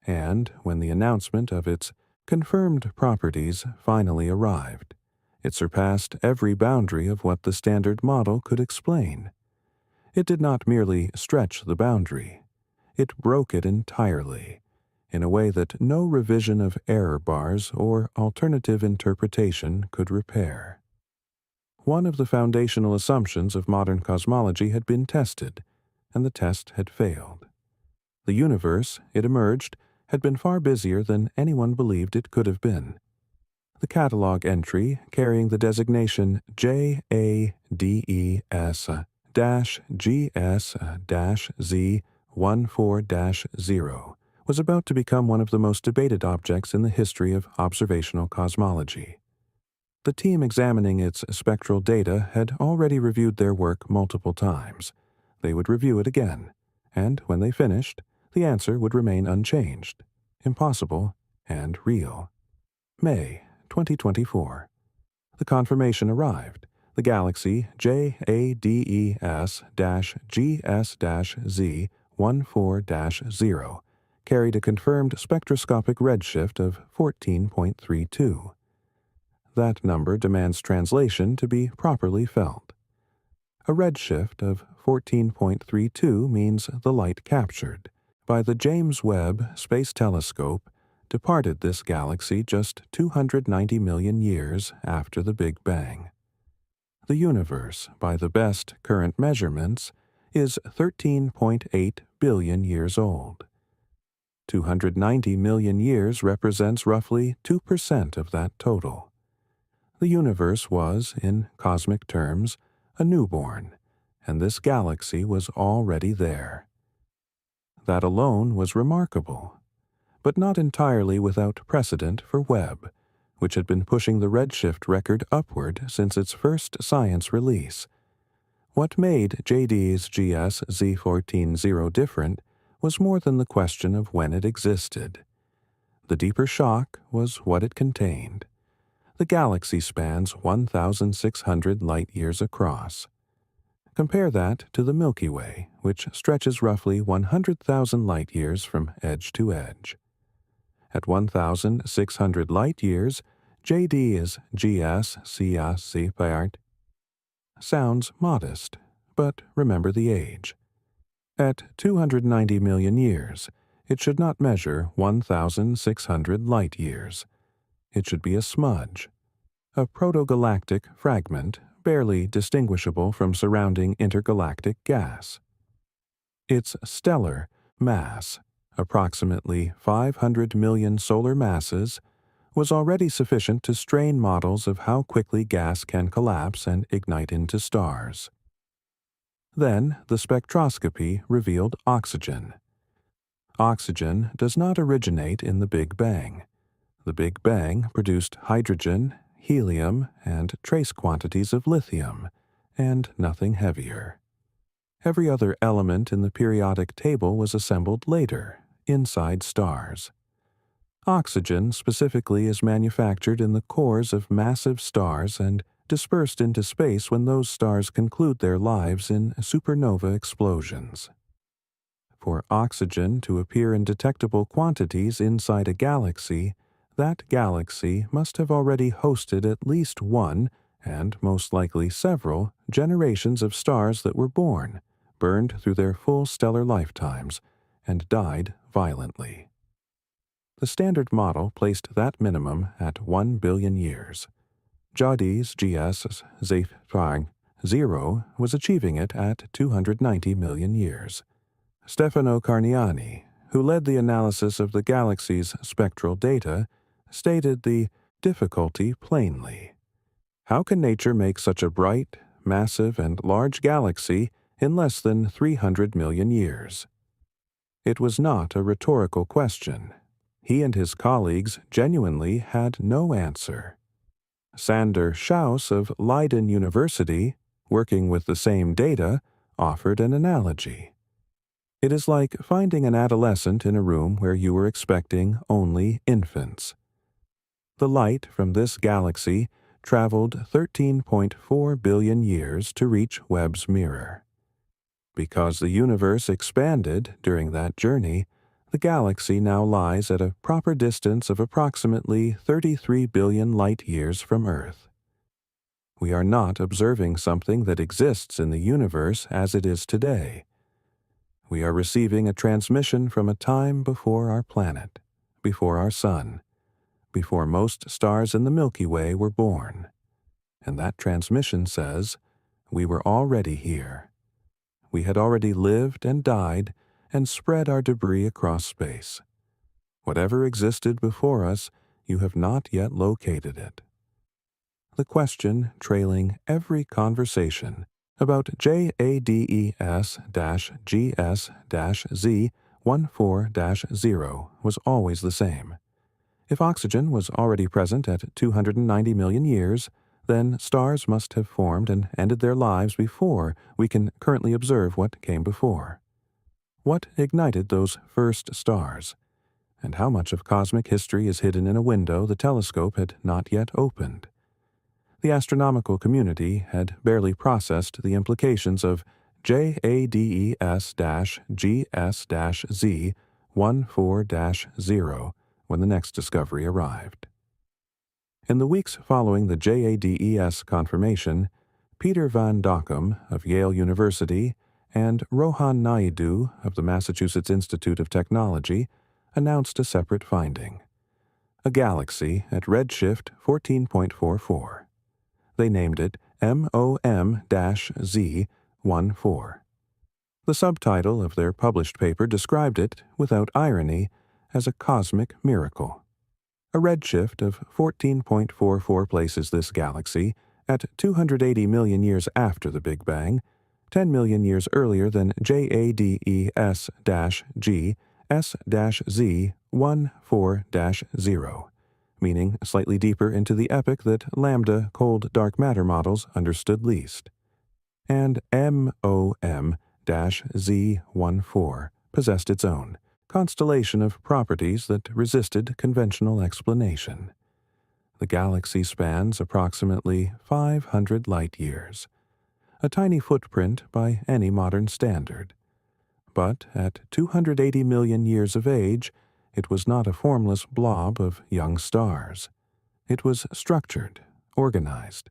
[SPEAKER 1] and when the announcement of its confirmed properties finally arrived, it surpassed every boundary of what the standard model could explain. It did not merely stretch the boundary, it broke it entirely, in a way that no revision of error bars or alternative interpretation could repair. One of the foundational assumptions of modern cosmology had been tested, and the test had failed. The universe, it emerged, had been far busier than anyone believed it could have been. The catalog entry carrying the designation JADES-GS-Z14-0 was about to become one of the most debated objects in the history of observational cosmology. The team examining its spectral data had already reviewed their work multiple times. They would review it again, and when they finished, the answer would remain unchanged, impossible, and real. May 2024. The confirmation arrived. The galaxy JADES-GS-Z 14-0 carried a confirmed spectroscopic redshift of 14.32. That number demands translation to be properly felt. A redshift of 14.32 means the light captured by the James Webb Space Telescope departed this galaxy just 290 million years after the Big Bang. The universe, by the best current measurements, is 13.8 billion years old. 290 million years represents roughly 2% of that total. The universe was, in cosmic terms, a newborn, and this galaxy was already there. That alone was remarkable, but not entirely without precedent for Webb, which had been pushing the redshift record upward since its first science release. What made JD's GS Z14-0 different was more than the question of when it existed. The deeper shock was what it contained. The galaxy spans 1,600 light-years across. Compare that to the Milky Way, which stretches roughly 100,000 light-years from edge to edge. At 1,600 light-years, JD's GS sounds modest, but remember the age. At 290 million years, it should not measure 1,600 light-years. It should be a smudge, a protogalactic fragment barely distinguishable from surrounding intergalactic gas. Its stellar mass, approximately 500 million solar masses, was already sufficient to strain models of how quickly gas can collapse and ignite into stars. Then the spectroscopy revealed oxygen. Oxygen does not originate in the Big Bang. The Big Bang produced hydrogen, helium, and trace quantities of lithium, and nothing heavier. Every other element in the periodic table was assembled later, inside stars. Oxygen specifically is manufactured in the cores of massive stars and dispersed into space when those stars conclude their lives in supernova explosions. For oxygen to appear in detectable quantities inside a galaxy, that galaxy must have already hosted at least one, and most likely several, generations of stars that were born, burned through their full stellar lifetimes, and died violently. The Standard Model placed that minimum at 1 billion years. JD's GS Z0 was achieving it at 290 million years. Stefano Carniani, who led the analysis of the galaxy's spectral data, stated the difficulty plainly. How can nature make such a bright, massive, and large galaxy in less than 300 million years? It was not a rhetorical question. He and his colleagues genuinely had no answer. Sander Schaus of Leiden University, working with the same data, offered an analogy. It is like finding an adolescent in a room where you were expecting only infants. The light from this galaxy traveled 13.4 billion years to reach Webb's mirror. Because the universe expanded during that journey, the galaxy now lies at a proper distance of approximately 33 billion light-years from Earth. We are not observing something that exists in the universe as it is today. We are receiving a transmission from a time before our planet, before our sun, before most stars in the Milky Way were born. And that transmission says, we were already here. We had already lived and died and spread our debris across space. Whatever existed before us, you have not yet located it. The question trailing every conversation about JADES-GS-Z 14-0 was always the same. If oxygen was already present at 290 million years, then stars must have formed and ended their lives before we can currently observe what came before. What ignited those first stars? And how much of cosmic history is hidden in a window the telescope had not yet opened? The astronomical community had barely processed the implications of JWST-GS-Z 14-0 when the next discovery arrived. In the weeks following the JADES confirmation, Peter van Dokkum of Yale University and Rohan Naidu of the Massachusetts Institute of Technology announced a separate finding: a galaxy at redshift 14.44. They named it MOM-Z14. The subtitle of their published paper described it, without irony, as a cosmic miracle. A redshift of 14.44 places this galaxy at 280 million years after the Big Bang, 10 million years earlier than JADES-G-S-Z14-0, meaning slightly deeper into the epoch that lambda cold dark matter models understood least. And MOM-Z14 possessed its own constellation of properties that resisted conventional explanation. The galaxy spans approximately 500 light-years, a tiny footprint by any modern standard. But at 280 million years of age, it was not a formless blob of young stars. It was structured, organized.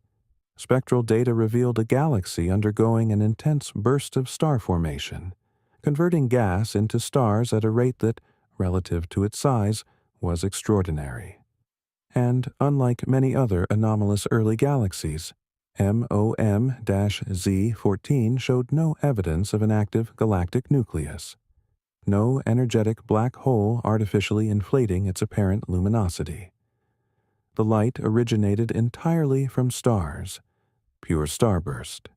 [SPEAKER 1] Spectral data revealed a galaxy undergoing an intense burst of star formation, converting gas into stars at a rate that, relative to its size, was extraordinary. And unlike many other anomalous early galaxies, MOM-Z14 showed no evidence of an active galactic nucleus, no energetic black hole artificially inflating its apparent luminosity. The light originated entirely from stars, pure starburst.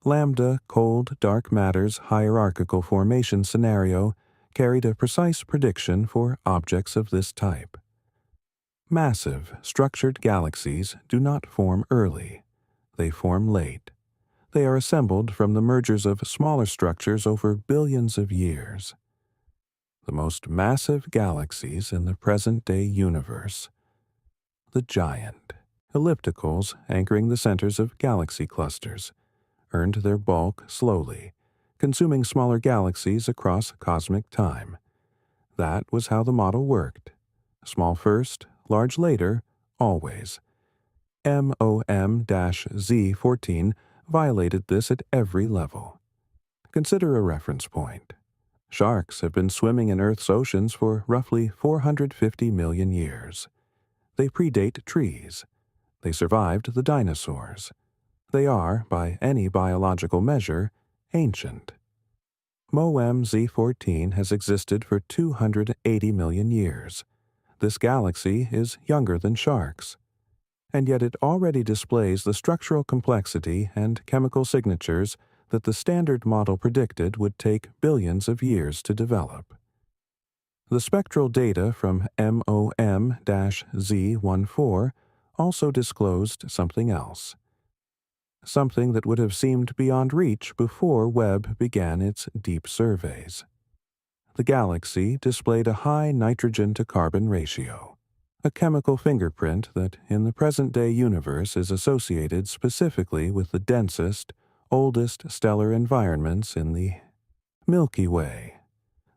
[SPEAKER 1] Lambda cold dark matter's hierarchical formation scenario carried a precise prediction for objects of this type. Massive, structured galaxies do not form early. They form late. They are assembled from the mergers of smaller structures over billions of years. The most massive galaxies in the present-day universe, the giant ellipticals anchoring the centers of galaxy clusters, earned their bulk slowly, consuming smaller galaxies across cosmic time. That was how the model worked. Small first, large later, always. MOM-Z14 violated this at every level. Consider a reference point. Sharks have been swimming in Earth's oceans for roughly 450 million years. They predate trees. They survived the dinosaurs. They are, by any biological measure, ancient. MOM-Z14 has existed for 280 million years. This galaxy is younger than sharks. And yet it already displays the structural complexity and chemical signatures that the standard model predicted would take billions of years to develop. The spectral data from MOM-Z14 also disclosed something else. Something that would have seemed beyond reach before Webb began its deep surveys. The galaxy displayed a high nitrogen-to-carbon ratio, a chemical fingerprint that in the present-day universe is associated specifically with the densest, oldest stellar environments in the Milky Way,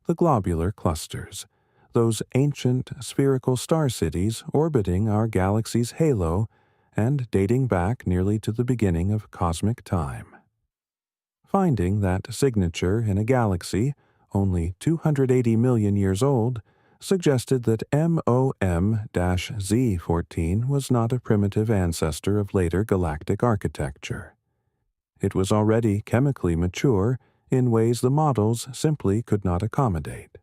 [SPEAKER 1] the globular clusters, those ancient spherical star cities orbiting our galaxy's halo and dating back nearly to the beginning of cosmic time. Finding that signature in a galaxy only 280 million years old suggested that MOM-Z14 was not a primitive ancestor of later galactic architecture. It was already chemically mature in ways the models simply could not accommodate.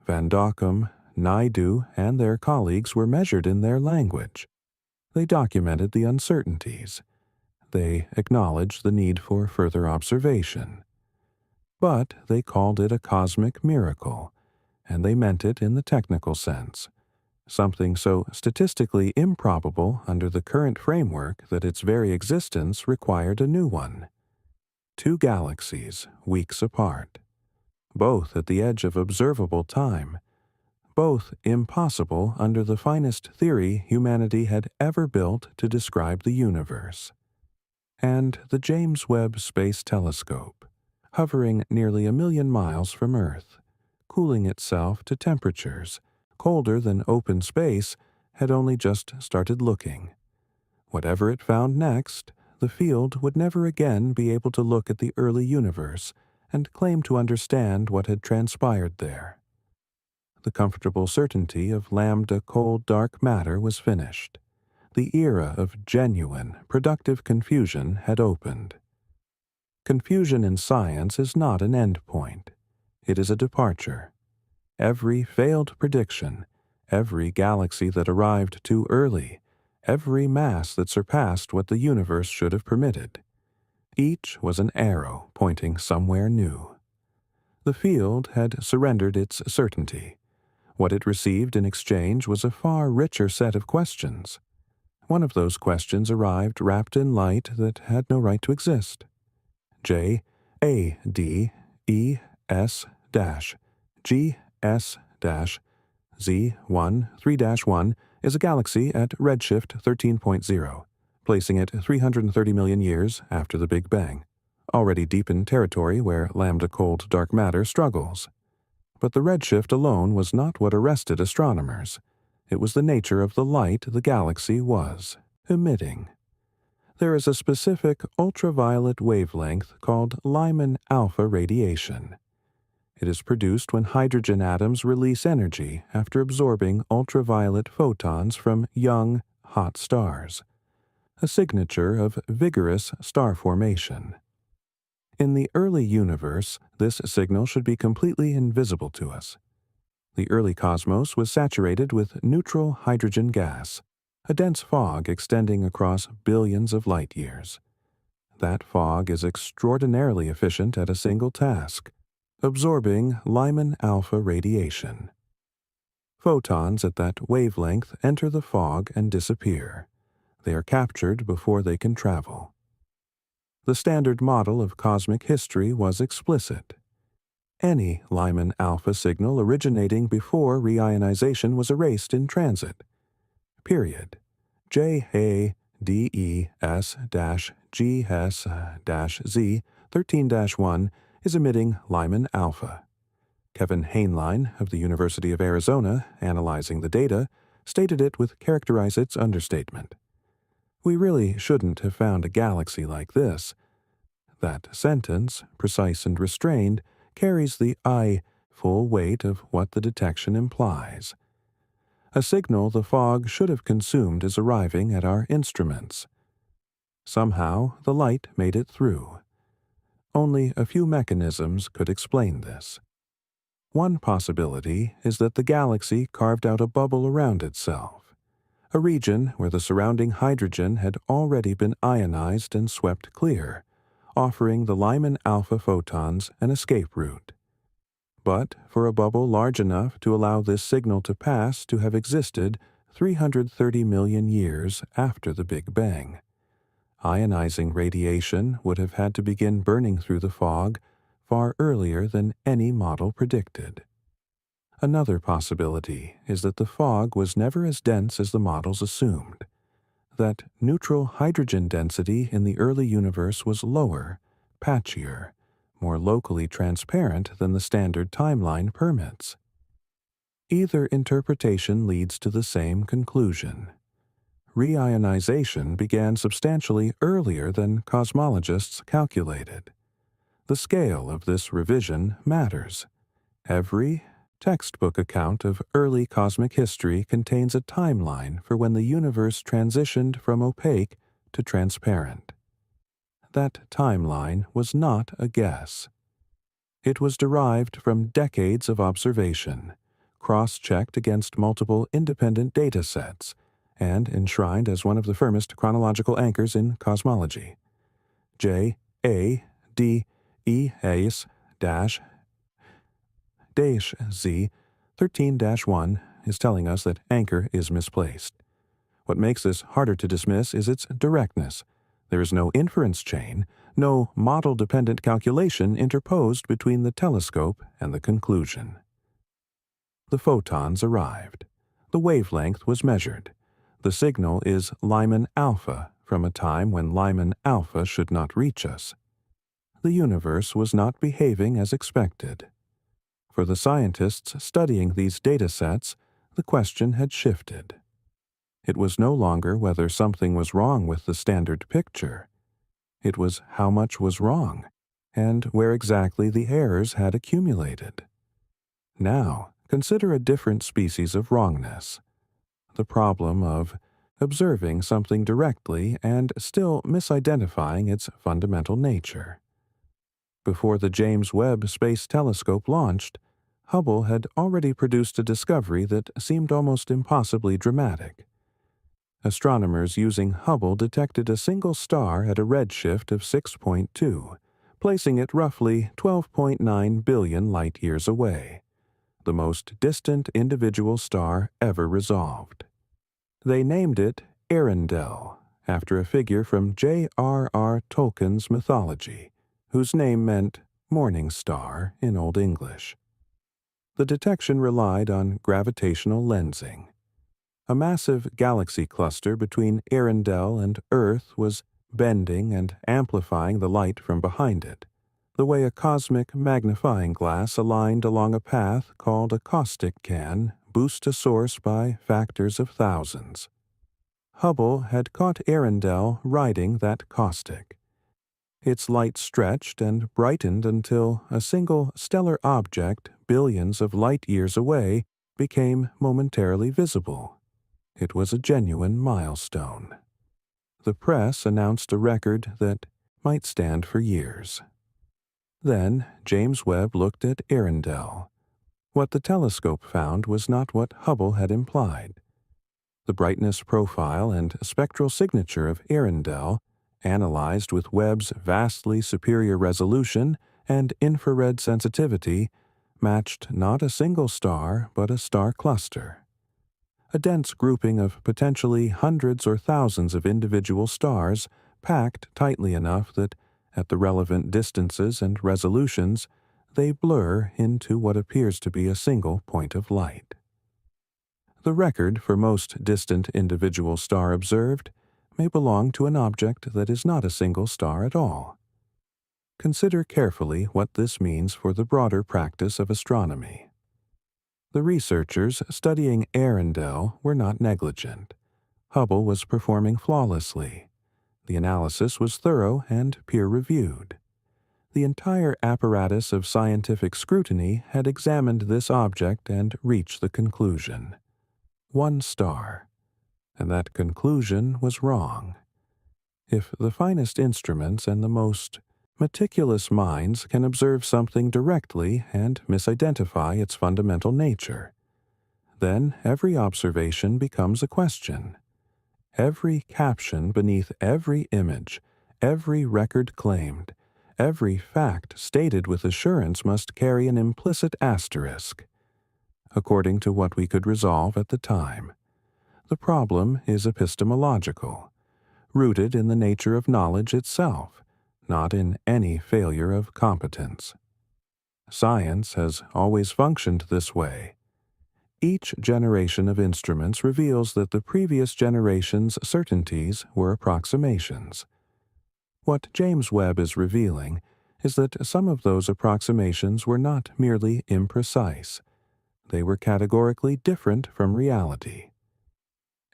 [SPEAKER 1] Van Dokkum, Naidu, and their colleagues were measured in their language. They documented the uncertainties. They acknowledged the need for further observation. but they called it a cosmic miracle, and they meant it in the technical sense, something so statistically improbable under the current framework that its very existence required a new one. Two galaxies, weeks apart, both at the edge of observable time, both impossible under the finest theory humanity had ever built to describe the universe. And the James Webb Space Telescope, hovering nearly 1,000,000 miles from Earth, cooling itself to temperatures colder than open space, had only just started looking. Whatever it found next, the field would never again be able to look at the early universe and claim to understand what had transpired there. The comfortable certainty of lambda cold dark matter was finished. The era of genuine, productive confusion had opened. Confusion in science is not an end point. It is a departure. Every failed prediction, every galaxy that arrived too early, every mass that surpassed what the universe should have permitted, each was an arrow pointing somewhere new. The field had surrendered its certainty. What it received in exchange was a far richer set of questions. One of those questions arrived wrapped in light that had no right to exist. JADES-G-S-Z1-3-1 is a galaxy at redshift 13.0, placing it 330 million years after the Big Bang, already deep in territory where lambda-cold dark matter struggles. But the redshift alone was not what arrested astronomers. It was the nature of the light the galaxy was emitting. There is a specific ultraviolet wavelength called Lyman alpha radiation. It is produced when hydrogen atoms release energy after absorbing ultraviolet photons from young, hot stars, a signature of vigorous star formation. In the early universe, this signal should be completely invisible to us. The early cosmos was saturated with neutral hydrogen gas, a dense fog extending across billions of light years. That fog is extraordinarily efficient at a single task, absorbing Lyman alpha radiation. Photons at that wavelength enter the fog and disappear. They are captured before they can travel. The standard model of cosmic history was explicit. Any Lyman alpha signal originating before reionization was erased in transit. Period. JADES-GS-Z 13-1 is emitting Lyman alpha. Kevin Hainline of the University of Arizona, analyzing the data, stated it with characterize its understatement. We really shouldn't have found a galaxy like this. That sentence, precise and restrained, carries the full weight of what the detection implies. A signal the fog should have consumed is arriving at our instruments. Somehow the light made it through. Only a few mechanisms could explain this. One possibility is that the galaxy carved out a bubble around itself, a region where the surrounding hydrogen had already been ionized and swept clear, offering the Lyman alpha photons an escape route. But for a bubble large enough to allow this signal to pass to have existed 330 million years after the Big Bang, ionizing radiation would have had to begin burning through the fog far earlier than any model predicted. Another possibility is that the fog was never as dense as the models assumed, that neutral hydrogen density in the early universe was lower, patchier, more locally transparent than the standard timeline permits. Either interpretation leads to the same conclusion. Reionization began substantially earlier than cosmologists calculated. The scale of this revision matters. Every textbook account of early cosmic history contains a timeline for when the universe transitioned from opaque to transparent. That timeline was not a guess. It was derived from decades of observation, cross-checked against multiple independent data sets, and enshrined as one of the firmest chronological anchors in cosmology. JADES- Z 13-1 is telling us that anchor is misplaced. What makes this harder to dismiss is its directness. There is no inference chain, no model-dependent calculation interposed between the telescope and the conclusion. The photons arrived. The wavelength was measured. The signal is Lyman alpha from a time when Lyman alpha should not reach us. The universe was not behaving as expected. For the scientists studying these data sets, the question had shifted. It was no longer whether something was wrong with the standard picture. It was how much was wrong, and where exactly the errors had accumulated. Now, consider a different species of wrongness. The problem of observing something directly and still misidentifying its fundamental nature. Before the James Webb Space Telescope launched, Hubble had already produced a discovery that seemed almost impossibly dramatic. Astronomers using Hubble detected a single star at a redshift of 6.2, placing it roughly 12.9 billion light-years away, the most distant individual star ever resolved. They named it Earendel, after a figure from J.R.R. Tolkien's mythology, whose name meant morning star in Old English. The detection relied on gravitational lensing. A massive galaxy cluster between Earendel and Earth was bending and amplifying the light from behind it, the way a cosmic magnifying glass aligned along a path called a caustic can boost a source by factors of thousands. Hubble had caught Earendel riding that caustic. Its light stretched and brightened until a single stellar object billions of light-years away became momentarily visible. It was a genuine milestone. The press announced a record that might stand for years. Then James Webb looked at Earendel. What the telescope found was not what Hubble had implied. The brightness profile and spectral signature of Earendel, analyzed with Webb's vastly superior resolution and infrared sensitivity, matched not a single star but a star cluster. A dense grouping of potentially hundreds or thousands of individual stars packed tightly enough that, at the relevant distances and resolutions, they blur into what appears to be a single point of light. The record for most distant individual star observed may belong to an object that is not a single star at all. Consider carefully what this means for the broader practice of astronomy. The researchers studying Earendel were not negligent. Hubble was performing flawlessly. The analysis was thorough and peer-reviewed. The entire apparatus of scientific scrutiny had examined this object and reached the conclusion. One star. And that conclusion was wrong. If the finest instruments and the most meticulous minds can observe something directly and misidentify its fundamental nature, then every observation becomes a question. Every caption beneath every image, every record claimed, every fact stated with assurance must carry an implicit asterisk. According to what we could resolve at the time, the problem is epistemological, rooted in the nature of knowledge itself, not in any failure of competence. Science has always functioned this way. Each generation of instruments reveals that the previous generation's certainties were approximations. What James Webb is revealing is that some of those approximations were not merely imprecise. They were categorically different from reality.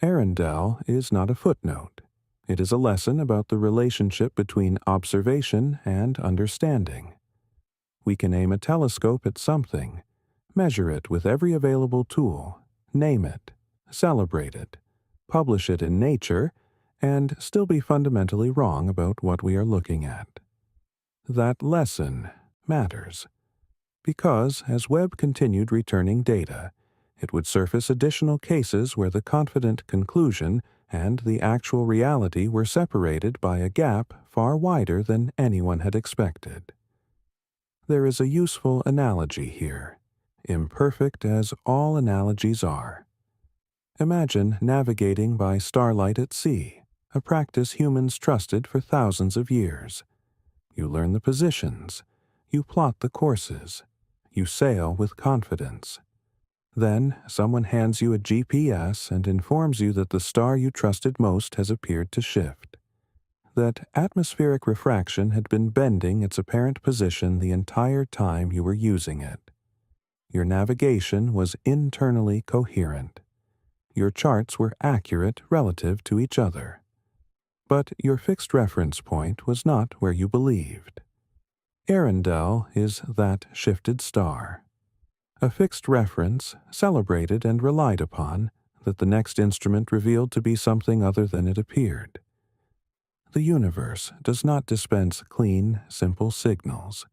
[SPEAKER 1] Earendel is not a footnote. It is a lesson about the relationship between observation and understanding. We can aim a telescope at something, measure it with every available tool, name it, celebrate it, publish it in Nature, and still be fundamentally wrong about what we are looking at. That lesson matters, because as Webb continued returning data, it would surface additional cases where the confident conclusion and the actual reality were separated by a gap far wider than anyone had expected. There is a useful analogy here, imperfect as all analogies are. Imagine navigating by starlight at sea, a practice humans trusted for thousands of years. You learn the positions, you plot the courses, you sail with confidence. Then someone hands you a GPS and informs you that the star you trusted most has appeared to shift. That atmospheric refraction had been bending its apparent position the entire time you were using it. Your navigation was internally coherent. Your charts were accurate relative to each other. But your fixed reference point was not where you believed. Arundel is that shifted star. A fixed reference, celebrated and relied upon, that the next instrument revealed to be something other than it appeared. The universe does not dispense clean, simple signals.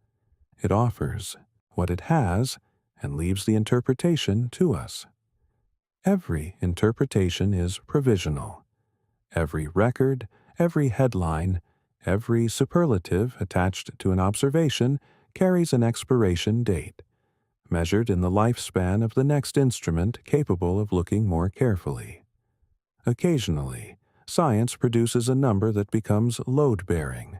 [SPEAKER 1] It offers what it has and leaves the interpretation to us. Every interpretation is provisional. Every record, every headline, every superlative attached to an observation carries an expiration date, measured in the lifespan of the next instrument capable of looking more carefully. Occasionally, science produces a number that becomes load-bearing,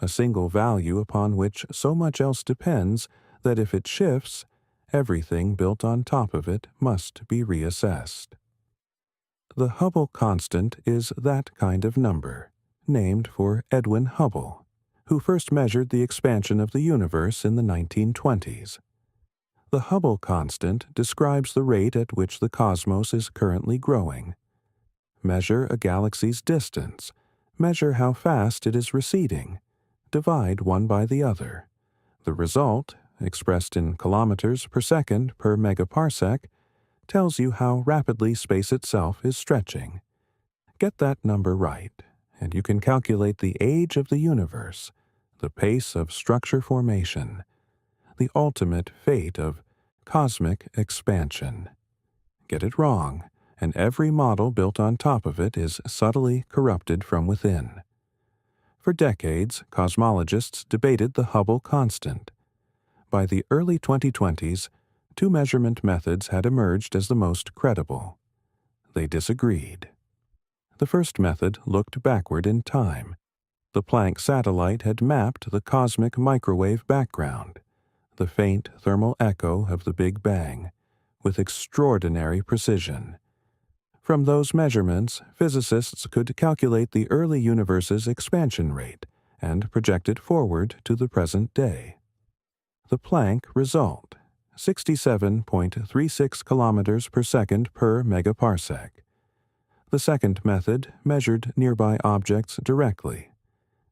[SPEAKER 1] a single value upon which so much else depends that if it shifts, everything built on top of it must be reassessed. The Hubble constant is that kind of number, named for Edwin Hubble, who first measured the expansion of the universe in the 1920s. The Hubble constant describes the rate at which the cosmos is currently growing. Measure a galaxy's distance, measure how fast it is receding, divide one by the other. The result, expressed in kilometers per second per megaparsec, tells you how rapidly space itself is stretching. Get that number right, and you can calculate the age of the universe, the pace of structure formation, the ultimate fate of cosmic expansion. Get it wrong, and every model built on top of it is subtly corrupted from within. For decades, cosmologists debated the Hubble constant. By the early 2020s, two measurement methods had emerged as the most credible. They disagreed. The first method looked backward in time. The Planck satellite had mapped the cosmic microwave background, the faint thermal echo of the Big Bang, with extraordinary precision. From those measurements, physicists could calculate the early universe's expansion rate and project it forward to the present day. The Planck result, 67.36 kilometers per second per megaparsec. The second method measured nearby objects directly.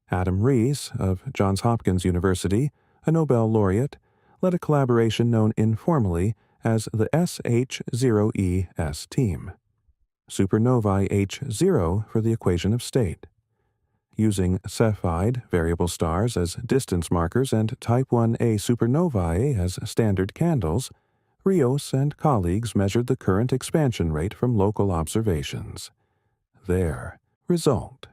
[SPEAKER 1] Adam Rees of Johns Hopkins University, a Nobel laureate, led a collaboration known informally as the SH0ES team. Supernovae H0 for the equation of state. Using Cepheid variable stars as distance markers and Type 1a supernovae as standard candles, Rios and colleagues measured the current expansion rate from local observations. Their result,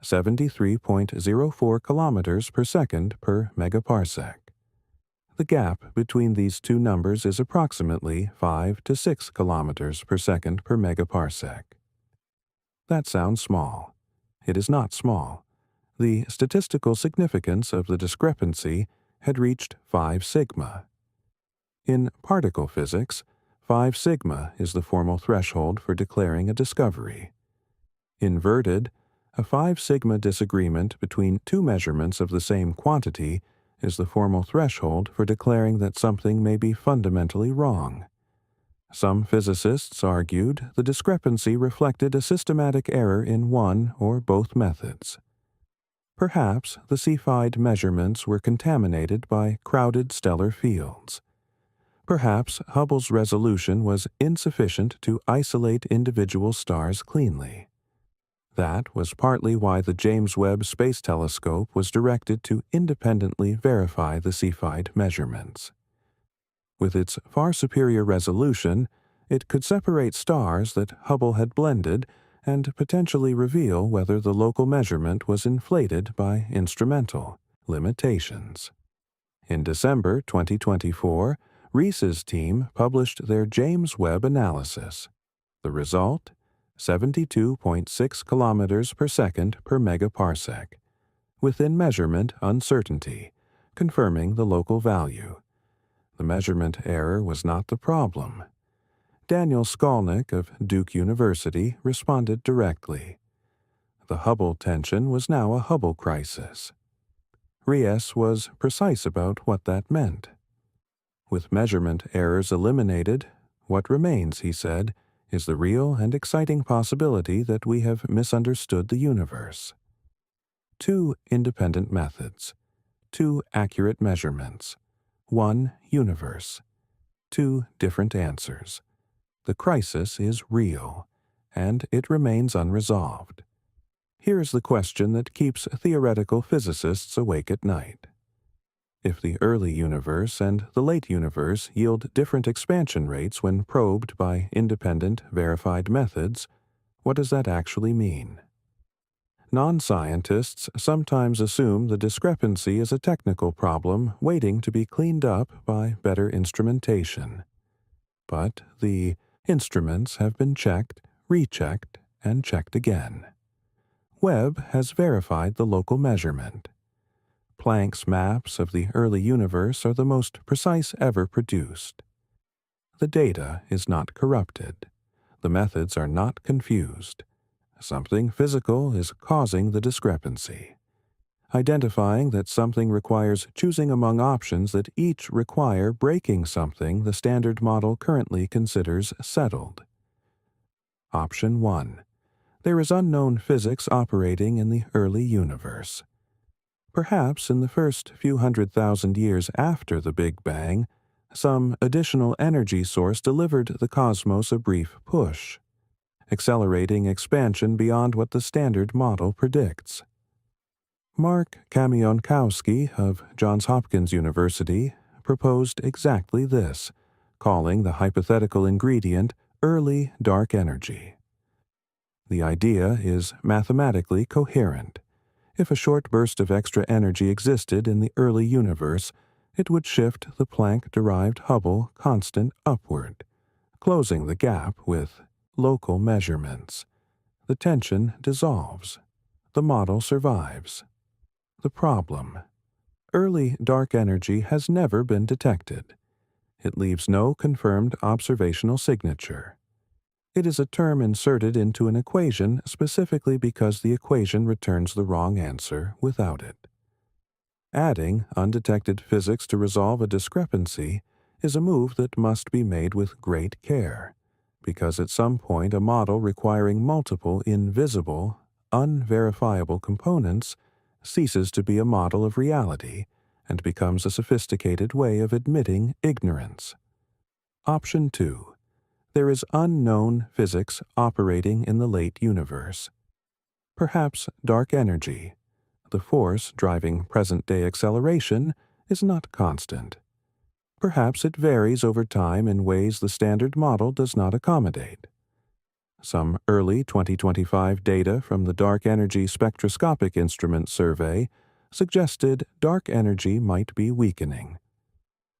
[SPEAKER 1] 73.04 kilometers per second per megaparsec. The gap between these two numbers is approximately 5 to 6 kilometers per second per megaparsec. That sounds small. It is not small. The statistical significance of the discrepancy had reached 5 sigma. In particle physics, 5 sigma is the formal threshold for declaring a discovery. Inverted, a 5 sigma disagreement between two measurements of the same quantity is the formal threshold for declaring that something may be fundamentally wrong. Some physicists argued the discrepancy reflected a systematic error in one or both methods. Perhaps the Cepheid measurements were contaminated by crowded stellar fields. Perhaps Hubble's resolution was insufficient to isolate individual stars cleanly. That was partly why the James Webb Space Telescope was directed to independently verify the Cepheid measurements. With its far superior resolution, it could separate stars that Hubble had blended and potentially reveal whether the local measurement was inflated by instrumental limitations. In December 2024, Rees's team published their James Webb analysis. The result? 72.6 kilometers per second per megaparsec, within measurement uncertainty, confirming the local value. The measurement error was not the problem. Daniel Skolnick of Duke University responded directly. The Hubble tension was now a Hubble crisis. Ries was precise about what that meant. With measurement errors eliminated, what remains, he said, is the real and exciting possibility that we have misunderstood the universe. Two independent methods, two accurate measurements, one universe, two different answers. The crisis is real, and it remains unresolved. Here is the question that keeps theoretical physicists awake at night. If the early universe and the late universe yield different expansion rates when probed by independent, verified methods, what does that actually mean? Non-scientists sometimes assume the discrepancy is a technical problem waiting to be cleaned up by better instrumentation. But the instruments have been checked, rechecked, and checked again. Webb has verified the local measurement. Planck's maps of the early universe are the most precise ever produced. The data is not corrupted. The methods are not confused. Something physical is causing the discrepancy. Identifying that something requires choosing among options that each require breaking something the standard model currently considers settled. Option 1. There is unknown physics operating in the early universe. Perhaps in the first few 100,000 years after the Big Bang, some additional energy source delivered the cosmos a brief push, accelerating expansion beyond what the standard model predicts. Mark Kamionkowski of Johns Hopkins University proposed exactly this, calling the hypothetical ingredient early dark energy. The idea is mathematically coherent. If a short burst of extra energy existed in the early universe, it would shift the Planck-derived Hubble constant upward, closing the gap with local measurements. The tension dissolves. The model survives. The problem: early dark energy has never been detected. It leaves no confirmed observational signature. It is a term inserted into an equation specifically because the equation returns the wrong answer without it. Adding undetected physics to resolve a discrepancy is a move that must be made with great care, because at some point a model requiring multiple invisible, unverifiable components ceases to be a model of reality and becomes a sophisticated way of admitting ignorance. Option 2. There is unknown physics operating in the late universe. Perhaps dark energy, the force driving present-day acceleration, is not constant. Perhaps it varies over time in ways the standard model does not accommodate. Some early 2025 data from the Dark Energy Spectroscopic Instrument Survey suggested dark energy might be weakening.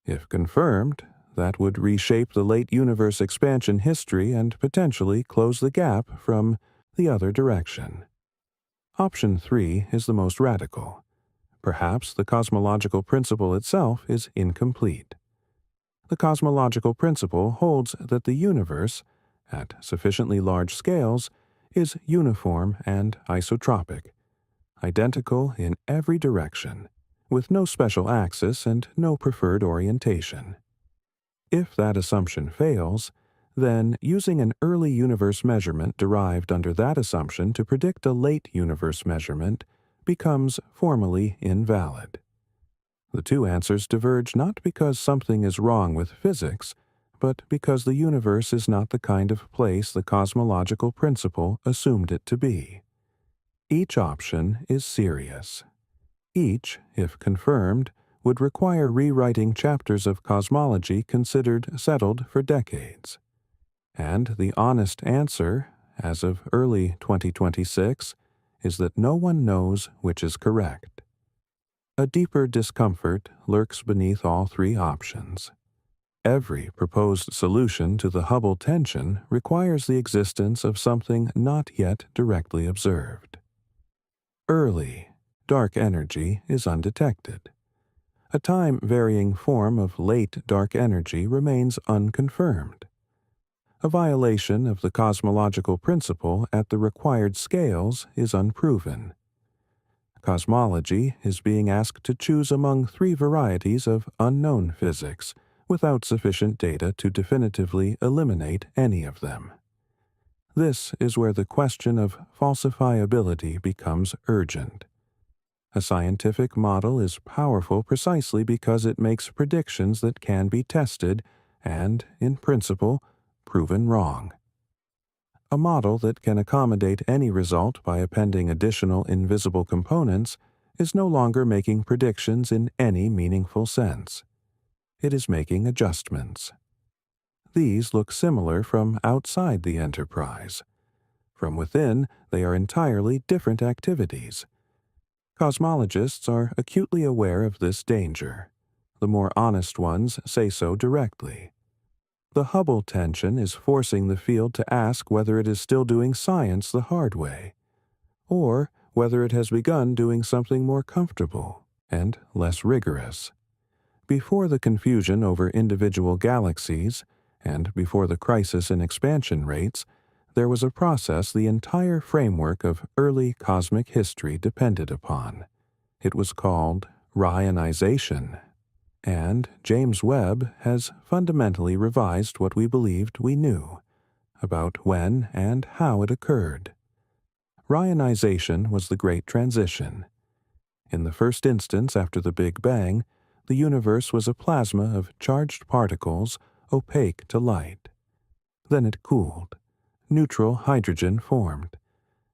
[SPEAKER 1] If confirmed, that would reshape the late universe expansion history and potentially close the gap from the other direction. Option 3 is the most radical. Perhaps the cosmological principle itself is incomplete. The cosmological principle holds that the universe, at sufficiently large scales, is uniform and isotropic, identical in every direction, with no special axis and no preferred orientation. If that assumption fails, then using an early universe measurement derived under that assumption to predict a late universe measurement becomes formally invalid. The two answers diverge not because something is wrong with physics, but because the universe is not the kind of place the cosmological principle assumed it to be. Each option is serious. Each, if confirmed, would require rewriting chapters of cosmology considered settled for decades. And the honest answer, as of early 2026, is that no one knows which is correct. A deeper discomfort lurks beneath all three options. Every proposed solution to the Hubble tension requires the existence of something not yet directly observed. Early, dark energy is undetected. A time-varying form of late dark energy remains unconfirmed. A violation of the cosmological principle at the required scales is unproven. Cosmology is being asked to choose among three varieties of unknown physics, without sufficient data to definitively eliminate any of them. This is where the question of falsifiability becomes urgent. A scientific model is powerful precisely because it makes predictions that can be tested and, in principle, proven wrong. A model that can accommodate any result by appending additional invisible components is no longer making predictions in any meaningful sense. It is making adjustments. These look similar from outside the enterprise. From within, they are entirely different activities. Cosmologists are acutely aware of this danger. The more honest ones say so directly. The Hubble tension is forcing the field to ask whether it is still doing science the hard way, or whether it has begun doing something more comfortable and less rigorous. Before the confusion over individual galaxies, and before the crisis in expansion rates, there was a process the entire framework of early cosmic history depended upon. It was called Ryanization, and James Webb has fundamentally revised what we believed we knew about when and how it occurred. Ryanization was the Great Transition. In the first instance after the Big Bang, the universe was a plasma of charged particles opaque to light. Then it cooled. Neutral hydrogen formed.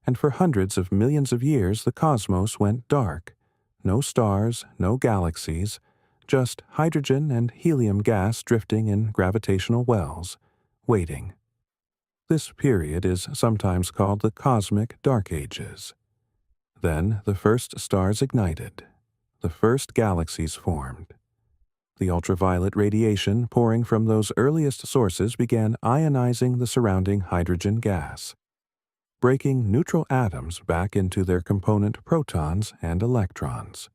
[SPEAKER 1] And for hundreds of millions of years the cosmos went dark. No stars, no galaxies, just hydrogen and helium gas drifting in gravitational wells, waiting. This period is sometimes called the Cosmic Dark Ages. Then the first stars ignited. The first galaxies formed. The ultraviolet radiation pouring from those earliest sources began ionizing the surrounding hydrogen gas, breaking neutral atoms back into their component protons and electrons.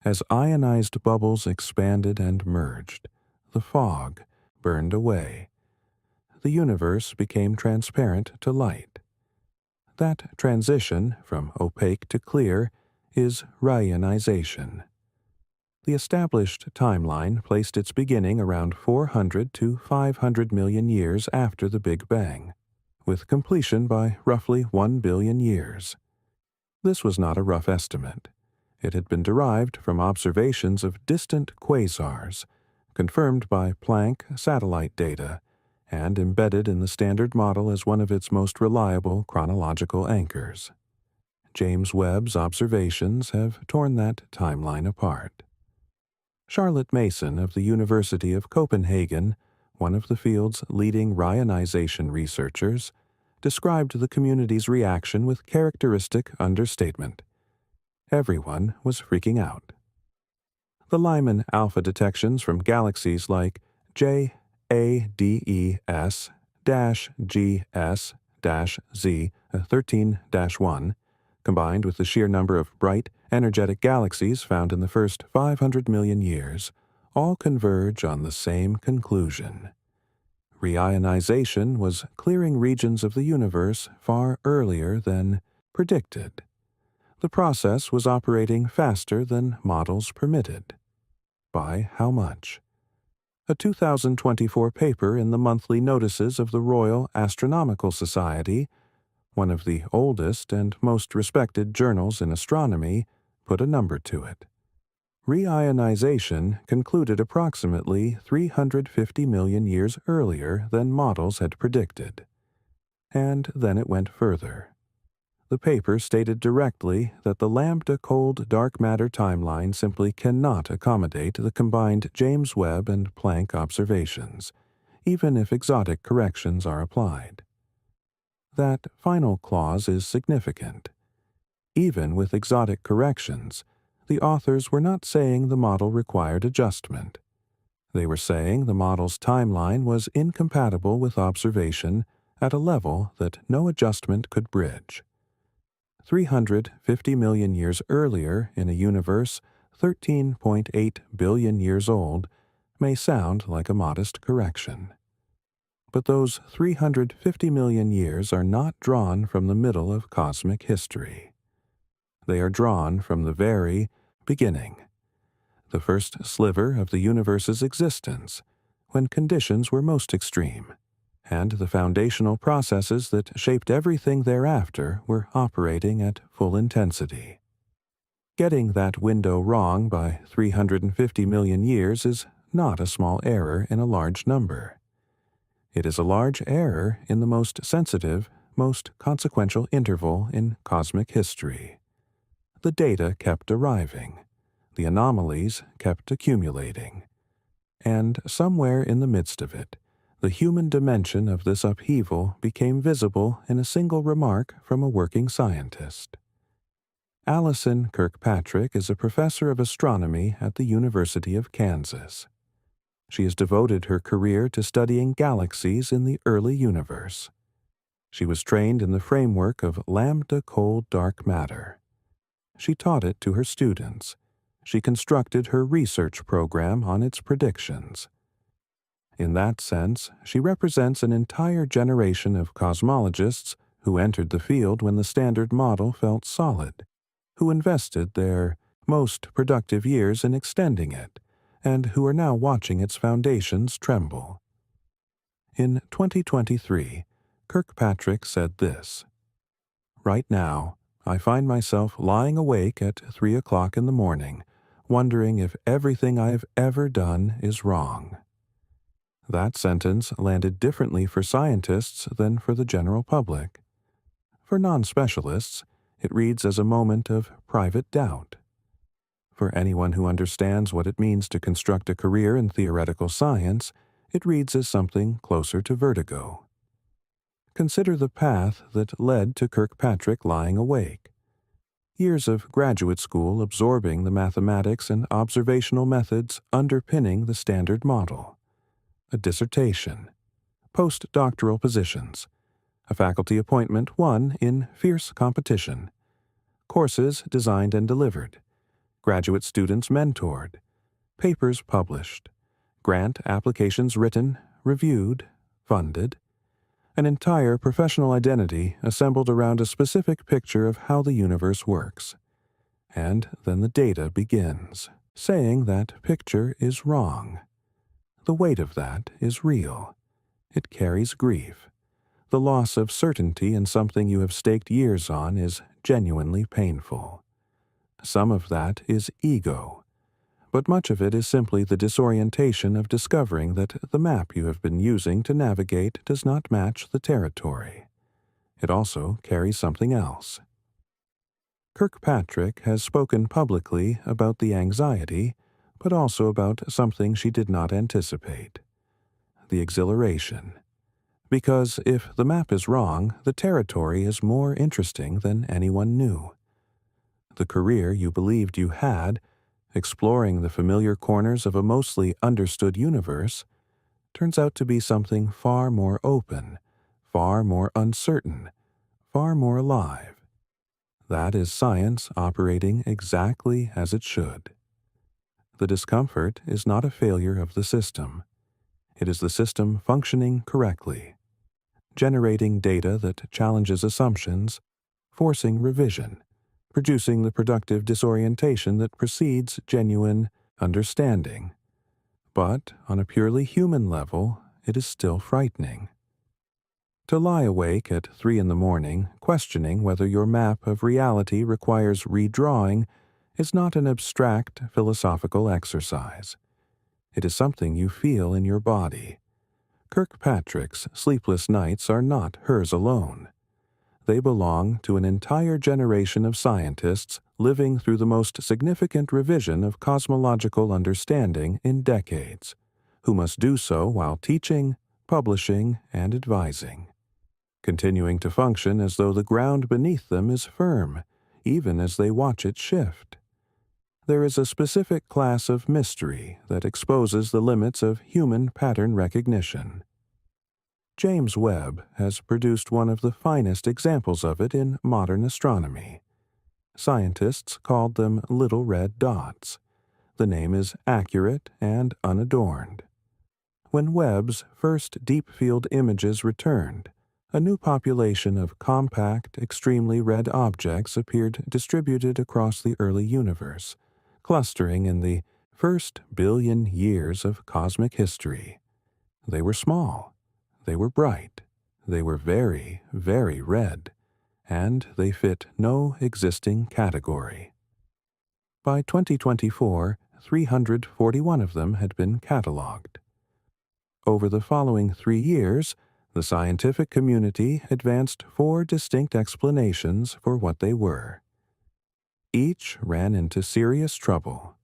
[SPEAKER 1] As ionized bubbles expanded and merged, the fog burned away. The universe became transparent to light. That transition from opaque to clear is Ryanization. The established timeline placed its beginning around 400 to 500 million years after the Big Bang, with completion by roughly 1 billion years. This was not a rough estimate. It had been derived from observations of distant quasars, confirmed by Planck satellite data, and embedded in the Standard Model as one of its most reliable chronological anchors. James Webb's observations have torn that timeline apart. Charlotte Mason of the University of Copenhagen, one of the field's leading Ryanization researchers, described the community's reaction with characteristic understatement. Everyone was freaking out. The Lyman alpha detections from galaxies like JADES-GS-Z 13-1, combined with the sheer number of bright, energetic galaxies found in the first 500 million years, all converge on the same conclusion. Reionization was clearing regions of the universe far earlier than predicted. The process was operating faster than models permitted. By how much? A 2024 paper in the monthly notices of the Royal Astronomical Society, one of the oldest and most respected journals in astronomy, put a number to it. Reionization concluded approximately 350 million years earlier than models had predicted. And then it went further. The paper stated directly that the lambda-cold dark matter timeline simply cannot accommodate the combined James Webb and Planck observations, even if exotic corrections are applied. That final clause is significant. Even with exotic corrections, the authors were not saying the model required adjustment. They were saying the model's timeline was incompatible with observation at a level that no adjustment could bridge. 350 million years earlier in a universe 13.8 billion years old may sound like a modest correction. But those 350 million years are not drawn from the middle of cosmic history. They are drawn from the very beginning, the first sliver of the universe's existence, when conditions were most extreme, and the foundational processes that shaped everything thereafter were operating at full intensity. Getting that window wrong by 350 million years is not a small error in a large number. It is a large error in the most sensitive, most consequential interval in cosmic history. The data kept arriving. The anomalies kept accumulating. And somewhere in the midst of it, the human dimension of this upheaval became visible in a single remark from a working scientist. Alison Kirkpatrick is a professor of astronomy at the University of Kansas. She has devoted her career to studying galaxies in the early universe. She was trained in the framework of lambda cold dark matter. She taught it to her students. She constructed her research program on its predictions. In that sense, she represents an entire generation of cosmologists who entered the field when the Standard Model felt solid, who invested their most productive years in extending it, and who are now watching its foundations tremble. In 2023, Kirkpatrick said this: "Right now, I find myself lying awake at 3 o'clock in the morning, wondering if everything I have ever done is wrong." That sentence landed differently for scientists than for the general public. For non-specialists, it reads as a moment of private doubt. For anyone who understands what it means to construct a career in theoretical science, it reads as something closer to vertigo. Consider the path that led to Kirkpatrick lying awake. Years of graduate school absorbing the mathematics and observational methods underpinning the Standard Model. A dissertation. Postdoctoral positions. A faculty appointment won in fierce competition. Courses designed and delivered. Graduate students mentored. Papers published. Grant applications written, reviewed, funded. An entire professional identity assembled around a specific picture of how the universe works. And then the data begins, saying that picture is wrong. The weight of that is real. It carries grief. The loss of certainty in something you have staked years on is genuinely painful. Some of that is ego, but much of it is simply the disorientation of discovering that the map you have been using to navigate does not match the territory. It also carries something else. Kirkpatrick has spoken publicly about the anxiety, but also about something she did not anticipate: the exhilaration. Because if the map is wrong, the territory is more interesting than anyone knew. The career you believed you had, exploring the familiar corners of a mostly understood universe, turns out to be something far more open, far more uncertain, far more alive. That is science operating exactly as it should. The discomfort is not a failure of the system. It is the system functioning correctly, generating data that challenges assumptions, forcing revision, producing the productive disorientation that precedes genuine understanding. But on a purely human level, it is still frightening. To lie awake at 3 in the morning, questioning whether your map of reality requires redrawing, is not an abstract philosophical exercise. It is something you feel in your body. Kirkpatrick's sleepless nights are not hers alone. They belong to an entire generation of scientists living through the most significant revision of cosmological understanding in decades, who must do so while teaching, publishing, and advising, continuing to function as though the ground beneath them is firm, even as they watch it shift. there is a specific class of mystery that exposes the limits of human pattern recognition. James Webb has produced one of the finest examples of it in modern astronomy. Scientists called them little red dots. The name is accurate and unadorned. When Webb's first deep-field images returned, a new population of compact, extremely red objects appeared distributed across the early universe, clustering in the first billion years of cosmic history. They were small, they were bright, they were very, very red, and they fit no existing category. By 2024, 341 of them had been catalogued. Over the following 3 years, the scientific community advanced 4 distinct explanations for what they were. Each ran into serious trouble.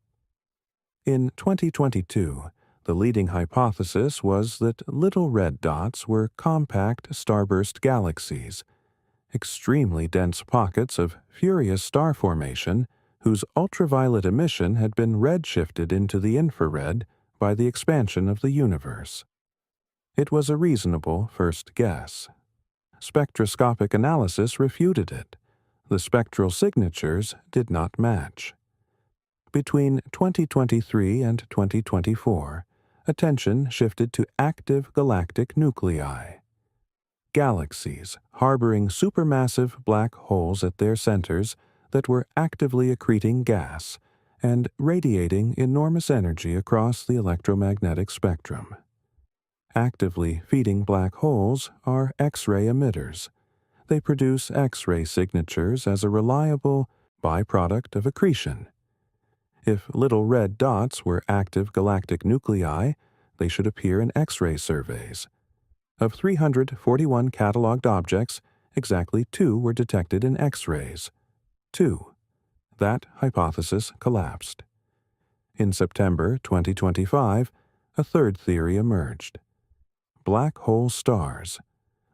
[SPEAKER 1] In 2022, the leading hypothesis was that little red dots were compact starburst galaxies, extremely dense pockets of furious star formation whose ultraviolet emission had been redshifted into the infrared by the expansion of the universe. It was a reasonable first guess. Spectroscopic analysis refuted it. The spectral signatures did not match. Between 2023 and 2024, attention shifted to active galactic nuclei. Galaxies harboring supermassive black holes at their centers that were actively accreting gas and radiating enormous energy across the electromagnetic spectrum. Actively feeding black holes are X-ray emitters. They produce X-ray signatures as a reliable byproduct of accretion. If little red dots were active galactic nuclei, they should appear in X-ray surveys. Of 341 catalogued objects, exactly 2 were detected in X-rays. 2. That hypothesis collapsed. In September 2025, a third theory emerged. Black hole stars,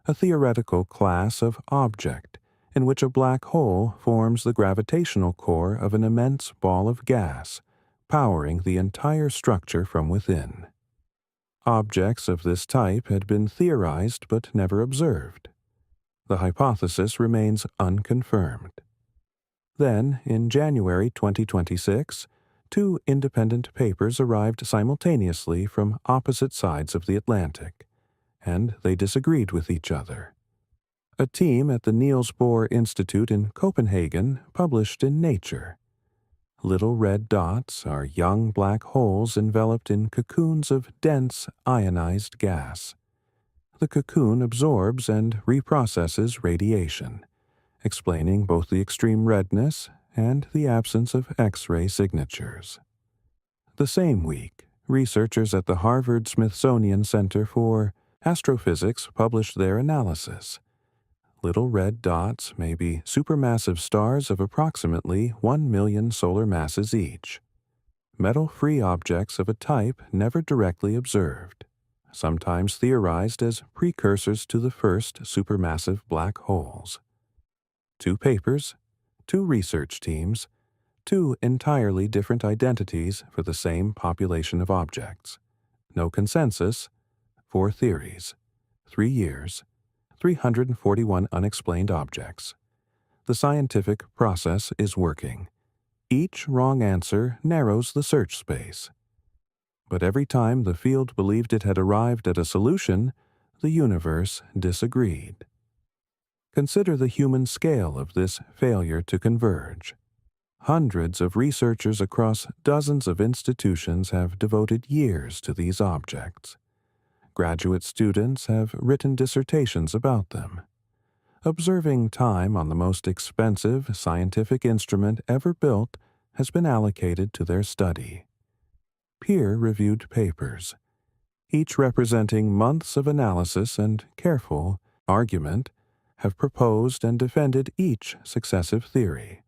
[SPEAKER 1] a theoretical class of object in which a black hole forms the gravitational core of an immense ball of gas, powering the entire structure from within. Objects of this type had been theorized but never observed. The hypothesis remains unconfirmed. Then, in January 2026, 2 independent papers arrived simultaneously from opposite sides of the Atlantic, and they disagreed with each other. A team at the Niels Bohr Institute in Copenhagen published in Nature. Little red dots are young black holes enveloped in cocoons of dense ionized gas. The cocoon absorbs and reprocesses radiation, explaining both the extreme redness and the absence of X-ray signatures. The same week, researchers at the Harvard-Smithsonian Center for Astrophysics published their analysis. Little red dots may be supermassive stars of approximately 1 million solar masses each. Metal-free objects of a type never directly observed, sometimes theorized as precursors to the first supermassive black holes. 2 papers, 2 research teams, 2 entirely different identities for the same population of objects. No consensus, 4 theories, 3 years, 341 unexplained objects. The scientific process is working. Each wrong answer narrows the search space. But every time the field believed it had arrived at a solution, the universe disagreed. Consider the human scale of this failure to converge. Hundreds of researchers across dozens of institutions have devoted years to these objects. Graduate students have written dissertations about them. Observing time on the most expensive scientific instrument ever built has been allocated to their study. Peer-reviewed papers, each representing months of analysis and careful argument, have proposed and defended each successive theory.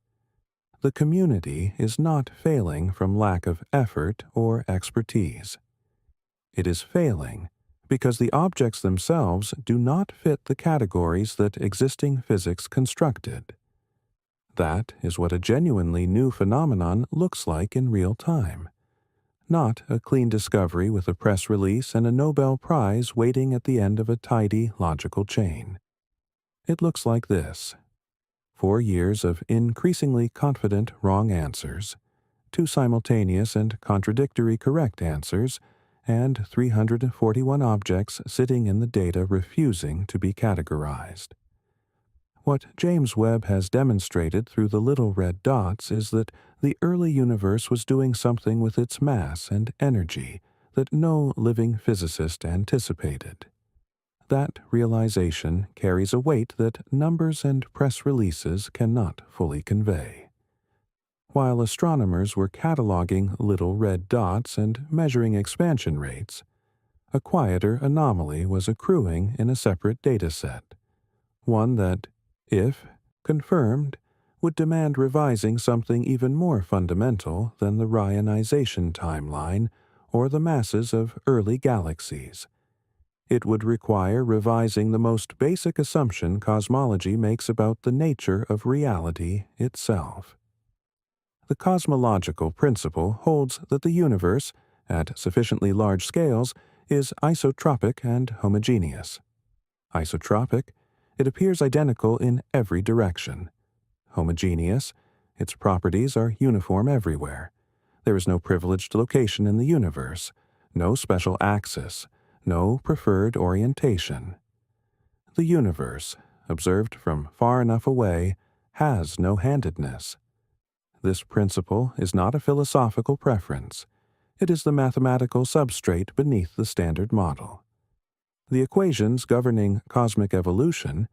[SPEAKER 1] The community is not failing from lack of effort or expertise. It is failing because the objects themselves do not fit the categories that existing physics constructed. That is what a genuinely new phenomenon looks like in real time. Not a clean discovery with a press release and a Nobel Prize waiting at the end of a tidy, logical chain. It looks like this: 4 years of increasingly confident wrong answers, 2 simultaneous and contradictory correct answers, and 341 objects sitting in the data refusing to be categorized. What James Webb has demonstrated through the little red dots is that the early universe was doing something with its mass and energy that no living physicist anticipated. That realization carries a weight that numbers and press releases cannot fully convey. While astronomers were cataloging little red dots and measuring expansion rates, a quieter anomaly was accruing in a separate dataset, one that, if confirmed, would demand revising something even more fundamental than the Ryanization timeline or the masses of early galaxies. It would require revising the most basic assumption cosmology makes about the nature of reality itself. The cosmological principle holds that the universe, at sufficiently large scales, is isotropic and homogeneous. Isotropic, it appears identical in every direction. Homogeneous, its properties are uniform everywhere. There is no privileged location in the universe, no special axis, no preferred orientation. The universe, observed from far enough away, has no handedness. This principle is not a philosophical preference. It is the mathematical substrate beneath the Standard Model. The equations governing cosmic evolution,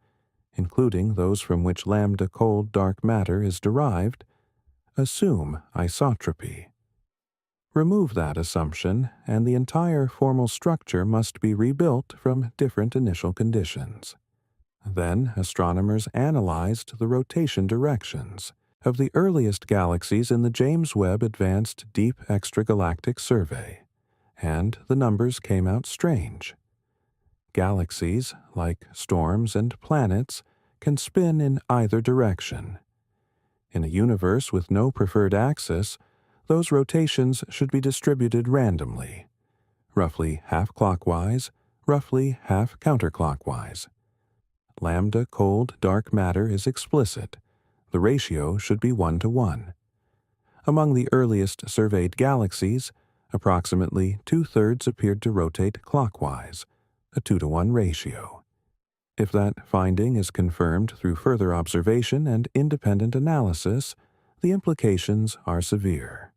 [SPEAKER 1] including those from which lambda cold dark matter is derived, assume isotropy. Remove that assumption, and the entire formal structure must be rebuilt from different initial conditions. Then astronomers analyzed the rotation directions of the earliest galaxies in the James Webb Advanced Deep Extragalactic Survey, and the numbers came out strange. Galaxies, like storms and planets, can spin in either direction. In a universe with no preferred axis, those rotations should be distributed randomly, roughly half clockwise, roughly half counterclockwise. Lambda cold dark matter is explicit. The ratio should be 1:1. Among the earliest surveyed galaxies, approximately 2/3 appeared to rotate clockwise, a 2:1 ratio. If that finding is confirmed through further observation and independent analysis, the implications are severe.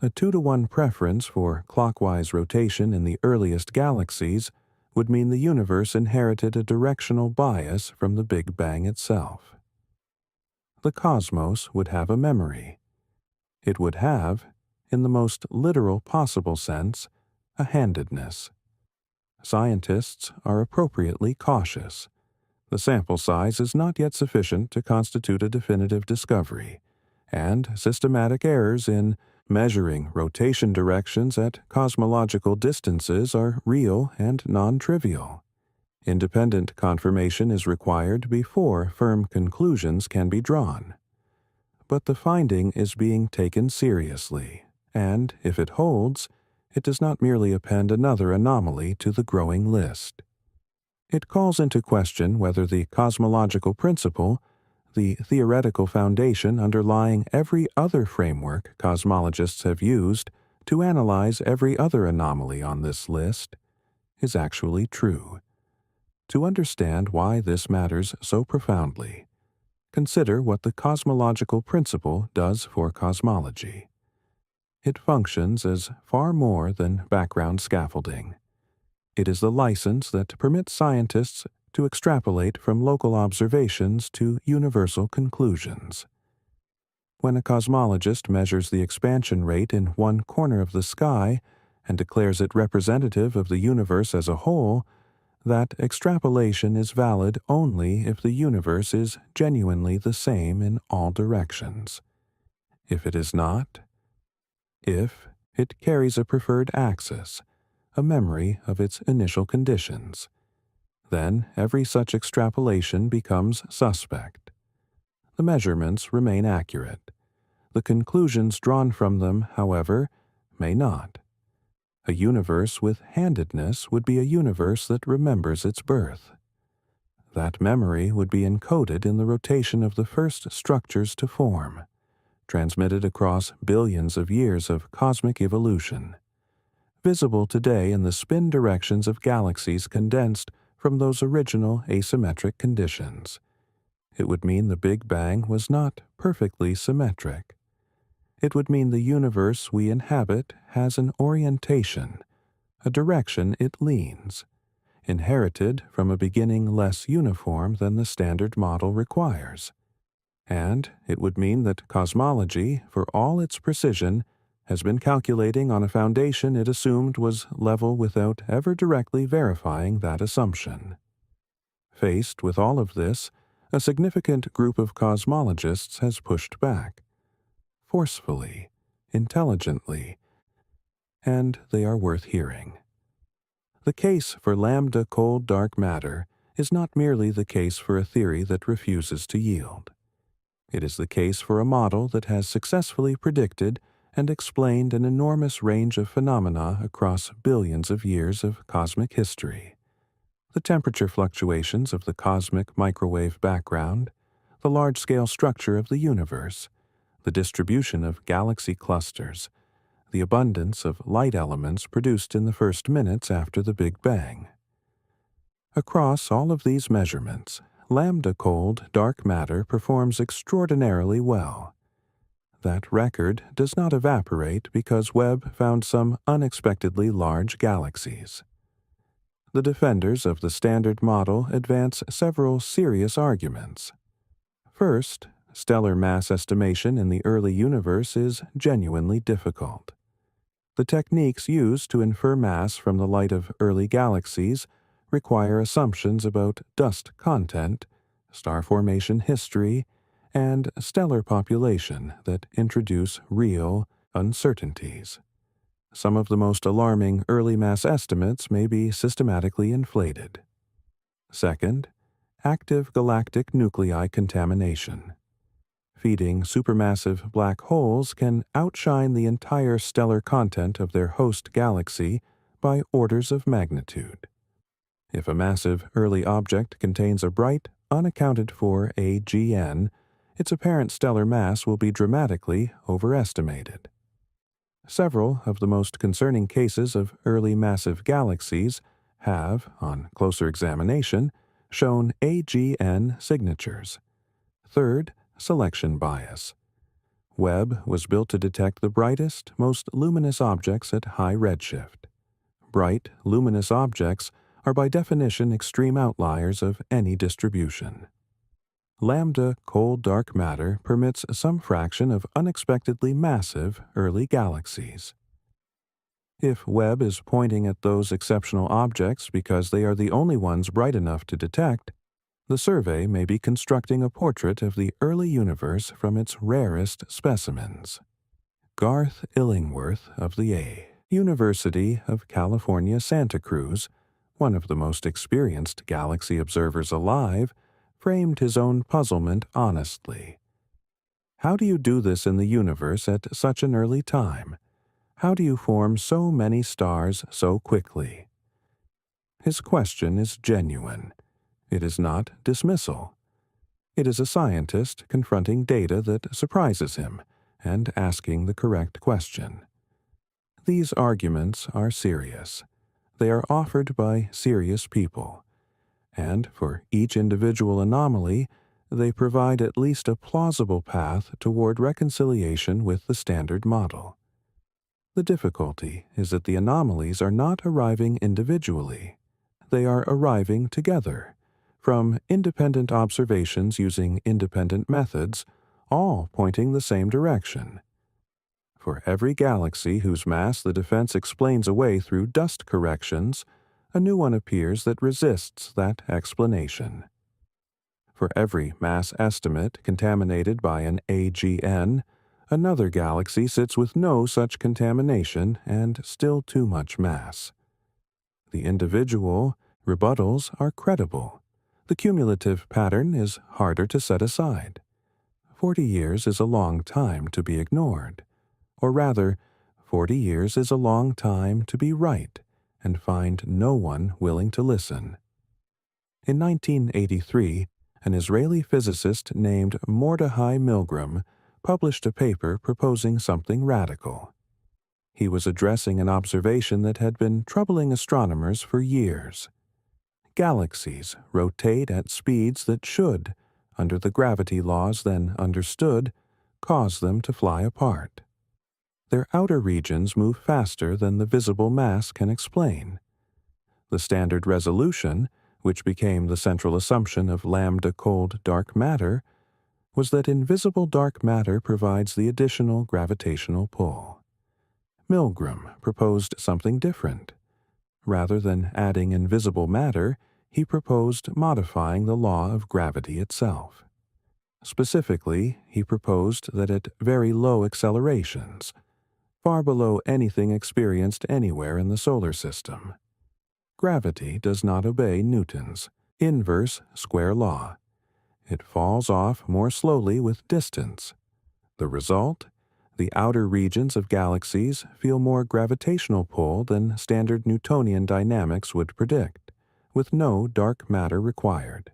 [SPEAKER 1] A 2:1 preference for clockwise rotation in the earliest galaxies would mean the universe inherited a directional bias from the Big Bang itself. The cosmos would have a memory. It would have, in the most literal possible sense, a handedness. Scientists are appropriately cautious. The sample size is not yet sufficient to constitute a definitive discovery, and systematic errors in measuring rotation directions at cosmological distances are real and non-trivial. Independent confirmation is required before firm conclusions can be drawn. But the finding is being taken seriously, and, if it holds, it does not merely append another anomaly to the growing list. It calls into question whether the cosmological principle, the theoretical foundation underlying every other framework cosmologists have used to analyze every other anomaly on this list, is actually true. To understand why this matters so profoundly, consider what the cosmological principle does for cosmology. It functions as far more than background scaffolding. It is the license that permits scientists to extrapolate from local observations to universal conclusions. When a cosmologist measures the expansion rate in one corner of the sky and declares it representative of the universe as a whole, that extrapolation is valid only if the universe is genuinely the same in all directions. If it is not, if it carries a preferred axis, a memory of its initial conditions, then every such extrapolation becomes suspect. The measurements remain accurate. The conclusions drawn from them, however, may not. A universe with handedness would be a universe that remembers its birth. That memory would be encoded in the rotation of the first structures to form, transmitted across billions of years of cosmic evolution, visible today in the spin directions of galaxies condensed from those original asymmetric conditions. It would mean the Big Bang was not perfectly symmetric. It would mean the universe we inhabit has an orientation, a direction it leans, inherited from a beginning less uniform than the standard model requires. And it would mean that cosmology, for all its precision, has been calculating on a foundation it assumed was level without ever directly verifying that assumption. Faced with all of this, a significant group of cosmologists has pushed back, forcefully, intelligently, and they are worth hearing. The case for lambda cold dark matter is not merely the case for a theory that refuses to yield. It is the case for a model that has successfully predicted and explained an enormous range of phenomena across billions of years of cosmic history. The temperature fluctuations of the cosmic microwave background, the large-scale structure of the universe, the distribution of galaxy clusters, the abundance of light elements produced in the first minutes after the Big Bang. Across all of these measurements, lambda cold dark matter performs extraordinarily well. That record does not evaporate because Webb found some unexpectedly large galaxies. The defenders of the standard model advance several serious arguments. First, stellar mass estimation in the early universe is genuinely difficult. The techniques used to infer mass from the light of early galaxies require assumptions about dust content, star formation history, and stellar population that introduce real uncertainties. Some of the most alarming early mass estimates may be systematically inflated. Second, active galactic nuclei contamination. Feeding supermassive black holes can outshine the entire stellar content of their host galaxy by orders of magnitude. If a massive early object contains a bright, unaccounted-for AGN, its apparent stellar mass will be dramatically overestimated. Several of the most concerning cases of early massive galaxies have, on closer examination, shown AGN signatures. Third, selection bias. Webb was built to detect the brightest, most luminous objects at high redshift. Bright, luminous objects are by definition extreme outliers of any distribution. Lambda cold dark matter permits some fraction of unexpectedly massive early galaxies. If Webb is pointing at those exceptional objects because they are the only ones bright enough to detect, the survey may be constructing a portrait of the early universe from its rarest specimens. Garth Illingworth of the University of California, Santa Cruz, one of the most experienced galaxy observers alive, framed his own puzzlement honestly. How do you do this in the universe at such an early time? How do you form so many stars so quickly? His question is genuine. It is not dismissal. It is a scientist confronting data that surprises him and asking the correct question. These arguments are serious. They are offered by serious people, and for each individual anomaly, they provide at least a plausible path toward reconciliation with the standard model. The difficulty is that the anomalies are not arriving individually. They are arriving together, from independent observations using independent methods, all pointing the same direction. For every galaxy whose mass the defense explains away through dust corrections, a new one appears that resists that explanation. For every mass estimate contaminated by an AGN, another galaxy sits with no such contamination and still too much mass. The individual rebuttals are credible. The cumulative pattern is harder to set aside. 40 years is a long time to be ignored. Or rather, 40 years is a long time to be right and find no one willing to listen. In 1983, an Israeli physicist named Mordechai Milgram published a paper proposing something radical. He was addressing an observation that had been troubling astronomers for years. Galaxies rotate at speeds that should, under the gravity laws then understood, cause them to fly apart. Their outer regions move faster than the visible mass can explain. The standard resolution, which became the central assumption of lambda cold dark matter, was that invisible dark matter provides the additional gravitational pull. Milgram proposed something different. Rather than adding invisible matter, he proposed modifying the law of gravity itself. Specifically, he proposed that at very low accelerations, far below anything experienced anywhere in the solar system, gravity does not obey Newton's inverse square law. It falls off more slowly with distance. The result? The outer regions of galaxies feel more gravitational pull than standard Newtonian dynamics would predict, with no dark matter required.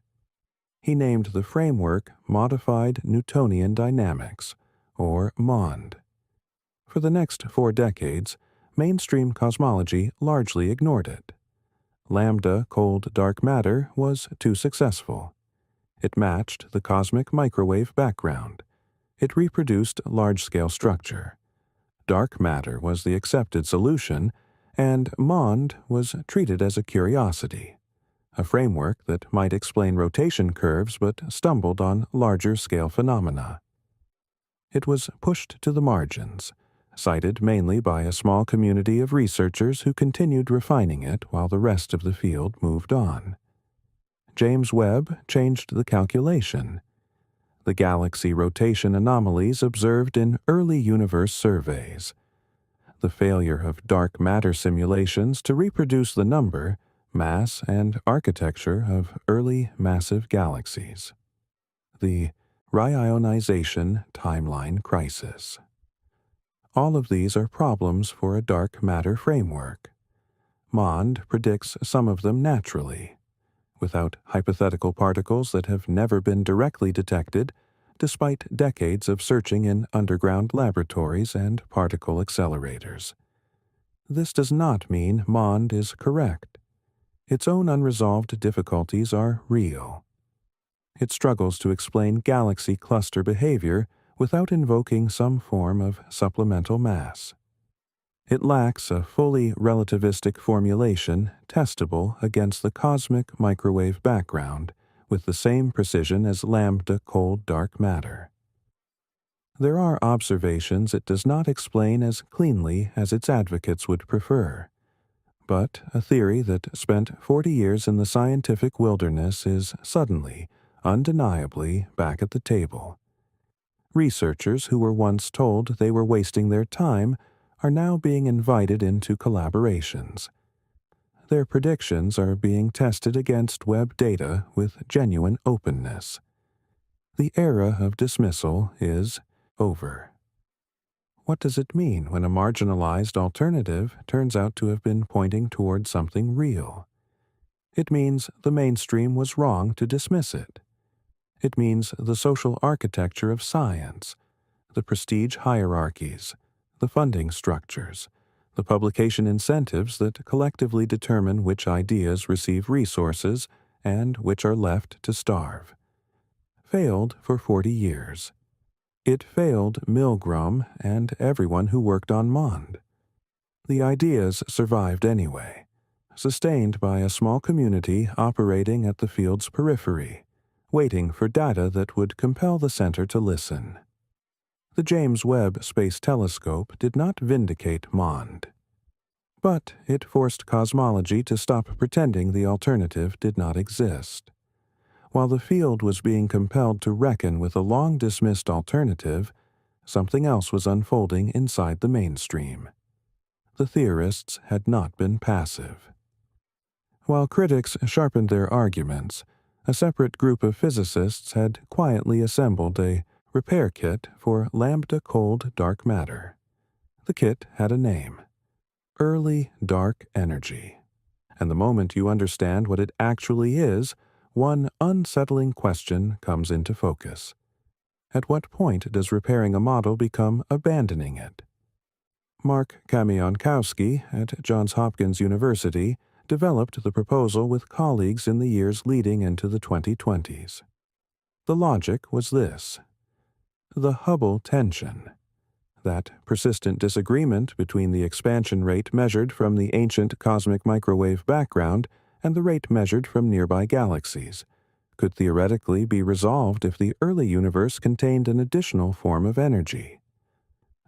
[SPEAKER 1] He named the framework Modified Newtonian Dynamics, or MOND. For the next 4 decades, mainstream cosmology largely ignored it. Lambda cold dark matter was too successful. It matched the cosmic microwave background. It reproduced large-scale structure. Dark matter was the accepted solution, and MOND was treated as a curiosity, a framework that might explain rotation curves but stumbled on larger-scale phenomena. It was pushed to the margins, cited mainly by a small community of researchers who continued refining it while the rest of the field moved on. James Webb changed the calculation. The galaxy rotation anomalies observed in early universe surveys, the failure of dark matter simulations to reproduce the number, mass, and architecture of early massive galaxies, the reionization timeline crisis. All of these are problems for a dark matter framework. MOND predicts some of them naturally, without hypothetical particles that have never been directly detected, despite decades of searching in underground laboratories and particle accelerators. This does not mean MOND is correct. Its own unresolved difficulties are real. It struggles to explain galaxy cluster behavior without invoking some form of supplemental mass. It lacks a fully relativistic formulation testable against the cosmic microwave background with the same precision as lambda cold dark matter. There are observations it does not explain as cleanly as its advocates would prefer, but a theory that spent 40 years in the scientific wilderness is suddenly, undeniably back at the table. Researchers who were once told they were wasting their time are now being invited into collaborations. Their predictions are being tested against Webb data with genuine openness. The era of dismissal is over. What does it mean when a marginalized alternative turns out to have been pointing toward something real? It means the mainstream was wrong to dismiss it. It means the social architecture of science, the prestige hierarchies, the funding structures, the publication incentives that collectively determine which ideas receive resources and which are left to starve, failed for 40 years. It failed Milgram and everyone who worked on MOND. The ideas survived anyway, sustained by a small community operating at the field's periphery, waiting for data that would compel the center to listen. The James Webb Space Telescope did not vindicate MOND, but it forced cosmology to stop pretending the alternative did not exist. While the field was being compelled to reckon with a long-dismissed alternative, something else was unfolding inside the mainstream. The theorists had not been passive. While critics sharpened their arguments, a separate group of physicists had quietly assembled a repair kit for lambda cold dark matter. The kit had a name: early dark energy. And the moment you understand what it actually is, one unsettling question comes into focus. At what point does repairing a model become abandoning it? Mark Kamionkowski at Johns Hopkins University developed the proposal with colleagues in the years leading into the 2020s. The logic was this: the Hubble tension, that persistent disagreement between the expansion rate measured from the ancient cosmic microwave background and the rate measured from nearby galaxies, could theoretically be resolved if the early universe contained an additional form of energy,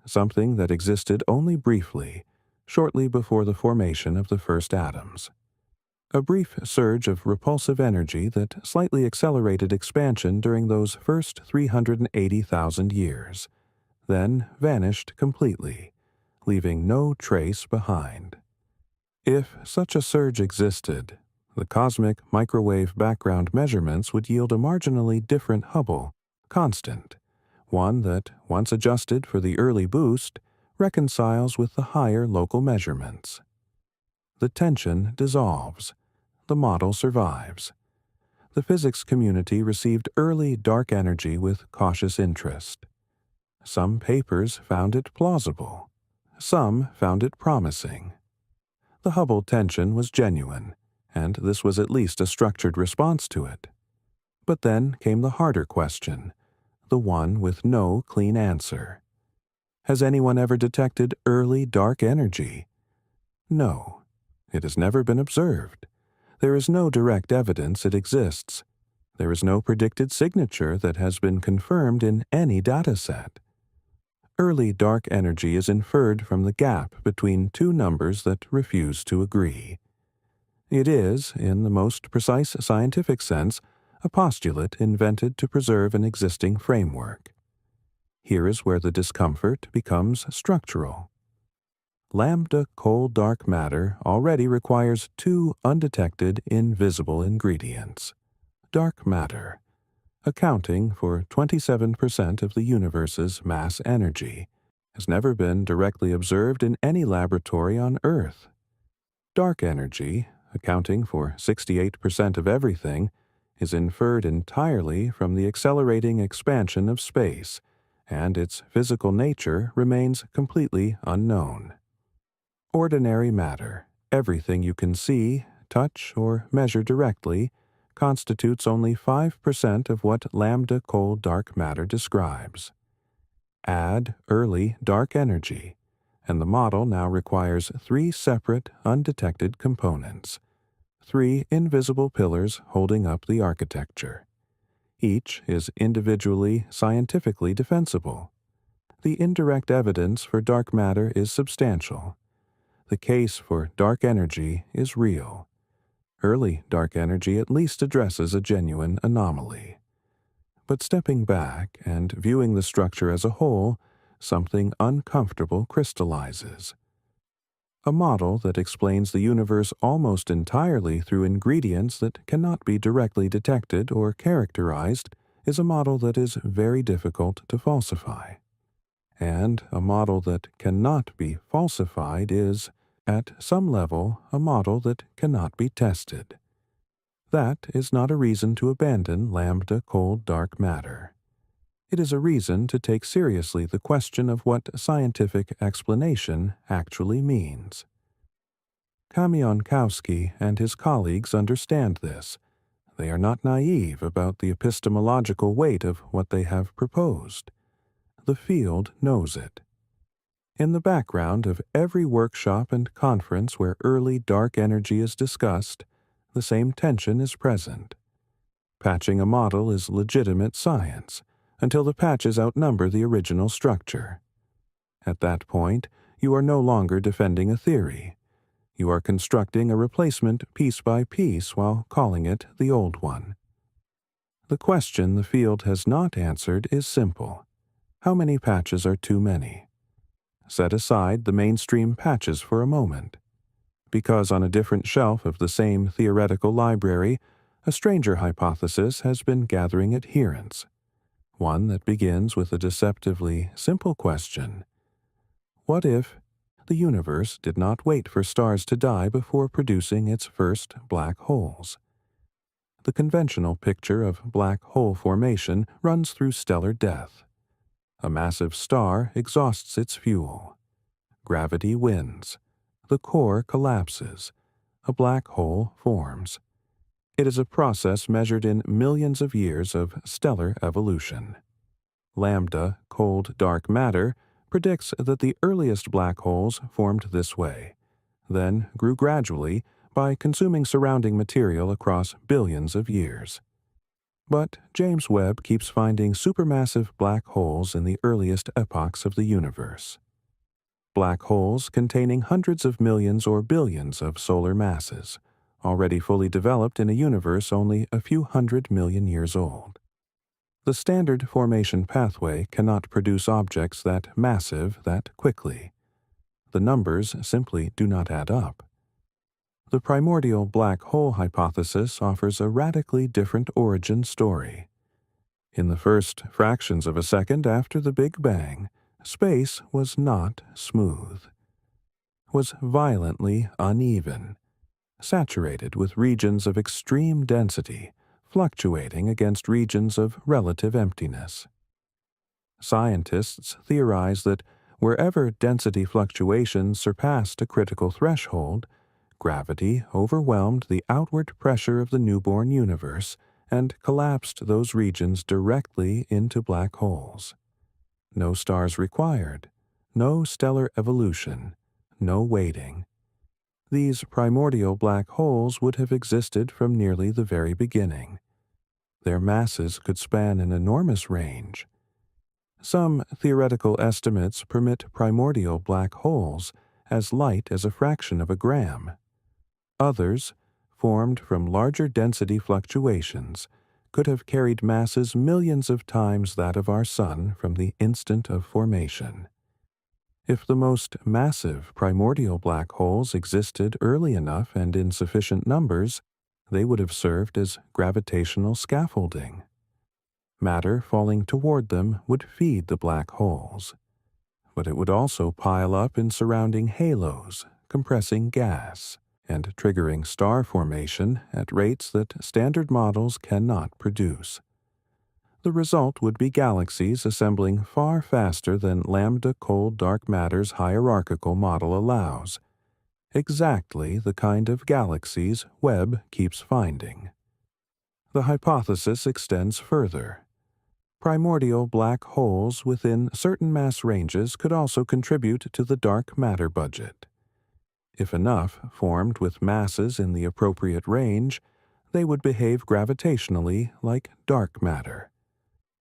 [SPEAKER 1] something that existed only briefly, shortly before the formation of the first atoms. A brief surge of repulsive energy that slightly accelerated expansion during those first 380,000 years, then vanished completely, leaving no trace behind. If such a surge existed, the cosmic microwave background measurements would yield a marginally different Hubble constant, one that, once adjusted for the early boost, reconciles with the higher local measurements. The tension dissolves. The model survives. The physics community received early dark energy with cautious interest. Some papers found it plausible. Some found it promising. The Hubble tension was genuine, and this was at least a structured response to it. But then came the harder question, the one with no clean answer. Has anyone ever detected early dark energy? No, it has never been observed. There is no direct evidence it exists. There is no predicted signature that has been confirmed in any dataset. Early dark energy is inferred from the gap between two numbers that refuse to agree. It is, in the most precise scientific sense, a postulate invented to preserve an existing framework. Here is where the discomfort becomes structural. Lambda cold dark matter already requires two undetected invisible ingredients: dark matter, accounting for 27% of the universe's mass energy, has never been directly observed in any laboratory on Earth. Dark energy, accounting for 68% of everything, is inferred entirely from the accelerating expansion of space, and its physical nature remains completely unknown. Ordinary matter, everything you can see, touch, or measure directly, constitutes only 5% of what lambda cold dark matter describes. Add early dark energy, and the model now requires three separate, undetected components, three invisible pillars holding up the architecture. Each is individually scientifically defensible. The indirect evidence for dark matter is substantial. The case for dark energy is real. Early dark energy at least addresses a genuine anomaly. But stepping back and viewing the structure as a whole, something uncomfortable crystallizes. A model that explains the universe almost entirely through ingredients that cannot be directly detected or characterized is a model that is very difficult to falsify. And a model that cannot be falsified is, at some level, a model that cannot be tested. That is not a reason to abandon lambda cold dark matter. It is a reason to take seriously the question of what scientific explanation actually means. Kamionkowski and his colleagues understand this. They are not naive about the epistemological weight of what they have proposed. The field knows it. In the background of every workshop and conference where early dark energy is discussed, the same tension is present. Patching a model is legitimate science until the patches outnumber the original structure. At that point, you are no longer defending a theory. You are constructing a replacement piece by piece while calling it the old one. The question the field has not answered is simple. How many patches are too many? Set aside the mainstream patches for a moment. Because on a different shelf of the same theoretical library, a stranger hypothesis has been gathering adherents. one that begins with a deceptively simple question. What if the universe did not wait for stars to die before producing its first black holes? The conventional picture of black hole formation runs through stellar death. A massive star exhausts its fuel. Gravity wins. The core collapses. A black hole forms. It is a process measured in millions of years of stellar evolution. Lambda, cold dark matter, predicts that the earliest black holes formed this way, then grew gradually by consuming surrounding material across billions of years. But James Webb keeps finding supermassive black holes in the earliest epochs of the universe. Black holes containing hundreds of millions or billions of solar masses, already fully developed in a universe only a few 100 million years old. The standard formation pathway cannot produce objects that massive that quickly. The numbers simply do not add up. The primordial black hole hypothesis offers a radically different origin story. In the first fractions of a second after the Big Bang, space was not smooth, was violently uneven, saturated with regions of extreme density, fluctuating against regions of relative emptiness. Scientists theorize that wherever density fluctuations surpassed a critical threshold, gravity overwhelmed the outward pressure of the newborn universe and collapsed those regions directly into black holes. No stars required, no stellar evolution, no waiting. These primordial black holes would have existed from nearly the very beginning. Their masses could span an enormous range. Some theoretical estimates permit primordial black holes as light as a fraction of a gram. Others, formed from larger density fluctuations, could have carried masses millions of times that of our Sun from the instant of formation. If the most massive primordial black holes existed early enough and in sufficient numbers, they would have served as gravitational scaffolding. Matter falling toward them would feed the black holes, but it would also pile up in surrounding halos, compressing gas, and triggering star formation at rates that standard models cannot produce. The result would be galaxies assembling far faster than lambda cold dark matter's hierarchical model allows. Exactly the kind of galaxies Webb keeps finding. The hypothesis extends further. Primordial black holes within certain mass ranges could also contribute to the dark matter budget. If enough formed with masses in the appropriate range, they would behave gravitationally like dark matter.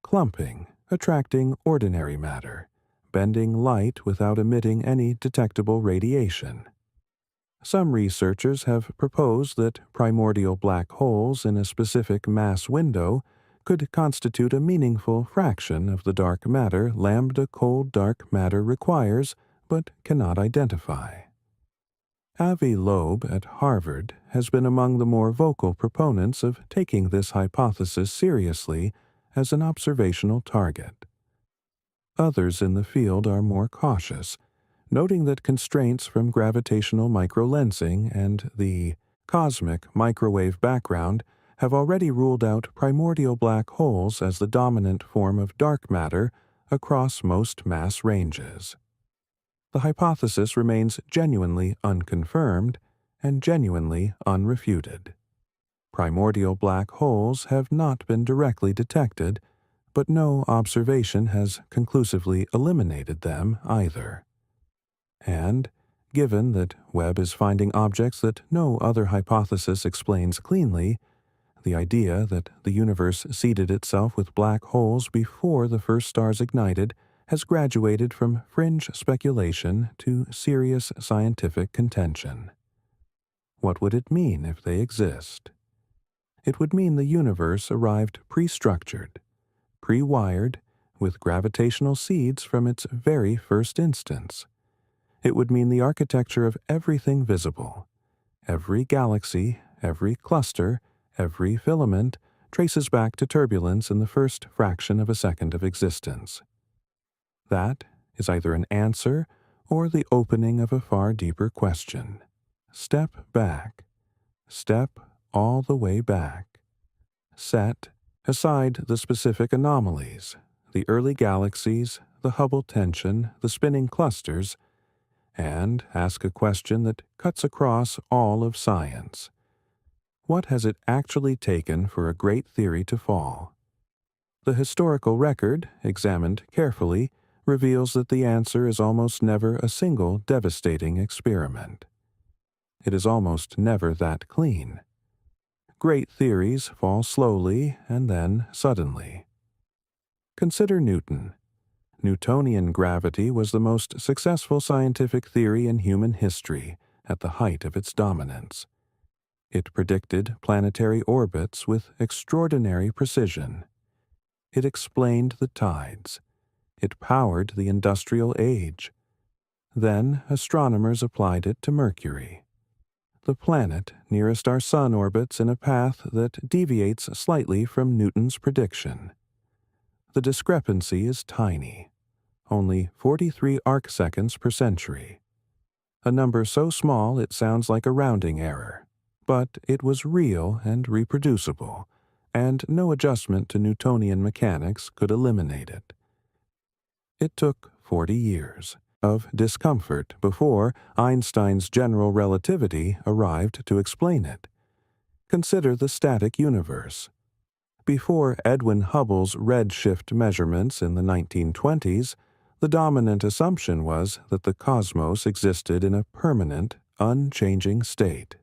[SPEAKER 1] Clumping, attracting ordinary matter, bending light without emitting any detectable radiation. Some researchers have proposed that primordial black holes in a specific mass window could constitute a meaningful fraction of the dark matter lambda cold dark matter requires but cannot identify. Avi Loeb at Harvard has been among the more vocal proponents of taking this hypothesis seriously as an observational target. Others in the field are more cautious, noting that constraints from gravitational microlensing and the cosmic microwave background have already ruled out primordial black holes as the dominant form of dark matter across most mass ranges. The hypothesis remains genuinely unconfirmed and genuinely unrefuted. Primordial black holes have not been directly detected, but no observation has conclusively eliminated them either. And, given that Webb is finding objects that no other hypothesis explains cleanly, the idea that the universe seeded itself with black holes before the first stars ignited has graduated from fringe speculation to serious scientific contention. What would it mean if they exist? It would mean the universe arrived pre-structured, pre-wired, with gravitational seeds from its very first instance. It would mean the architecture of everything visible, every galaxy, every cluster, every filament, traces back to turbulence in the first fraction of a second of existence. That is either an answer or the opening of a far deeper question. Step back. Step all the way back. Set aside the specific anomalies, the early galaxies, the Hubble tension, the spinning clusters, and ask a question that cuts across all of science. What has it actually taken for a great theory to fall? The historical record, examined carefully, reveals that the answer is almost never a single devastating experiment. It is almost never that clean. Great theories fall slowly and then suddenly. Consider Newton. Newtonian gravity was the most successful scientific theory in human history at the height of its dominance. It predicted planetary orbits with extraordinary precision. It explained the tides. It powered the industrial age. Then astronomers applied it to Mercury. The planet nearest our sun orbits in a path that deviates slightly from Newton's prediction. The discrepancy is tiny, only 43 arcseconds per century. A number so small it sounds like a rounding error, but it was real and reproducible, and no adjustment to Newtonian mechanics could eliminate it. It took 40 years of discomfort before Einstein's general relativity arrived to explain it. Consider the static universe. Before Edwin Hubble's redshift measurements in the 1920s, the dominant assumption was that the cosmos existed in a permanent, unchanging state.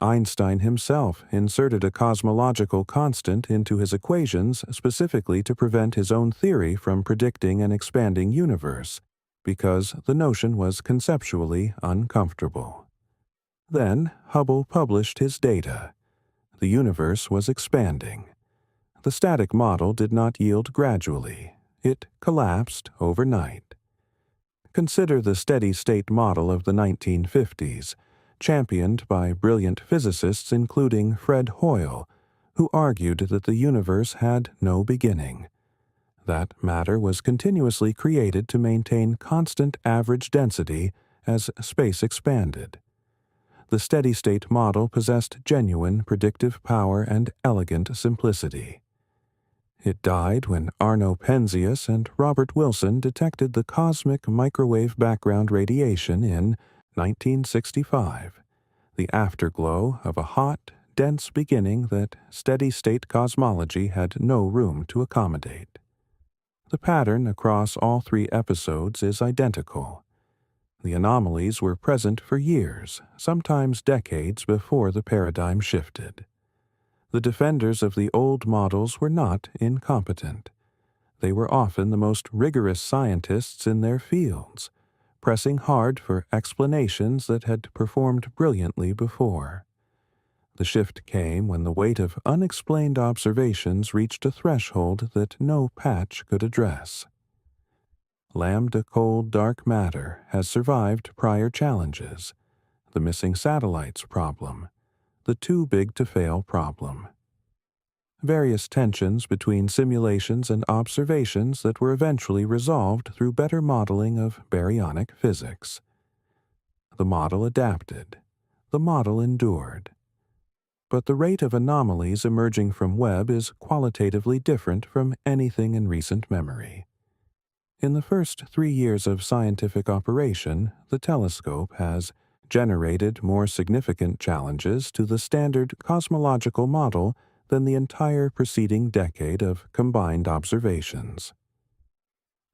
[SPEAKER 1] Einstein himself inserted a cosmological constant into his equations specifically to prevent his own theory from predicting an expanding universe, because the notion was conceptually uncomfortable. Then Hubble published his data. The universe was expanding. The static model did not yield gradually. It collapsed overnight. Consider the steady-state model of the 1950s, championed by brilliant physicists including Fred Hoyle, who argued that the universe had no beginning. That matter was continuously created to maintain constant average density as space expanded. The steady-state model possessed genuine predictive power and elegant simplicity. It died when Arno Penzias and Robert Wilson detected the cosmic microwave background radiation in 1965, the afterglow of a hot, dense beginning that steady-state cosmology had no room to accommodate. The pattern across all three episodes is identical. The anomalies were present for years, sometimes decades before the paradigm shifted. The defenders of the old models were not incompetent. They were often the most rigorous scientists in their fields, pressing hard for explanations that had performed brilliantly before. The shift came when the weight of unexplained observations reached a threshold that no patch could address. Lambda cold dark matter has survived prior challenges: the missing satellites problem, the too big to fail problem. Various tensions between simulations and observations that were eventually resolved through better modeling of baryonic physics. The model adapted. The model endured. But the rate of anomalies emerging from Webb is qualitatively different from anything in recent memory. In the first 3 years of scientific operation, the telescope has generated more significant challenges to the standard cosmological model than the entire preceding decade of combined observations.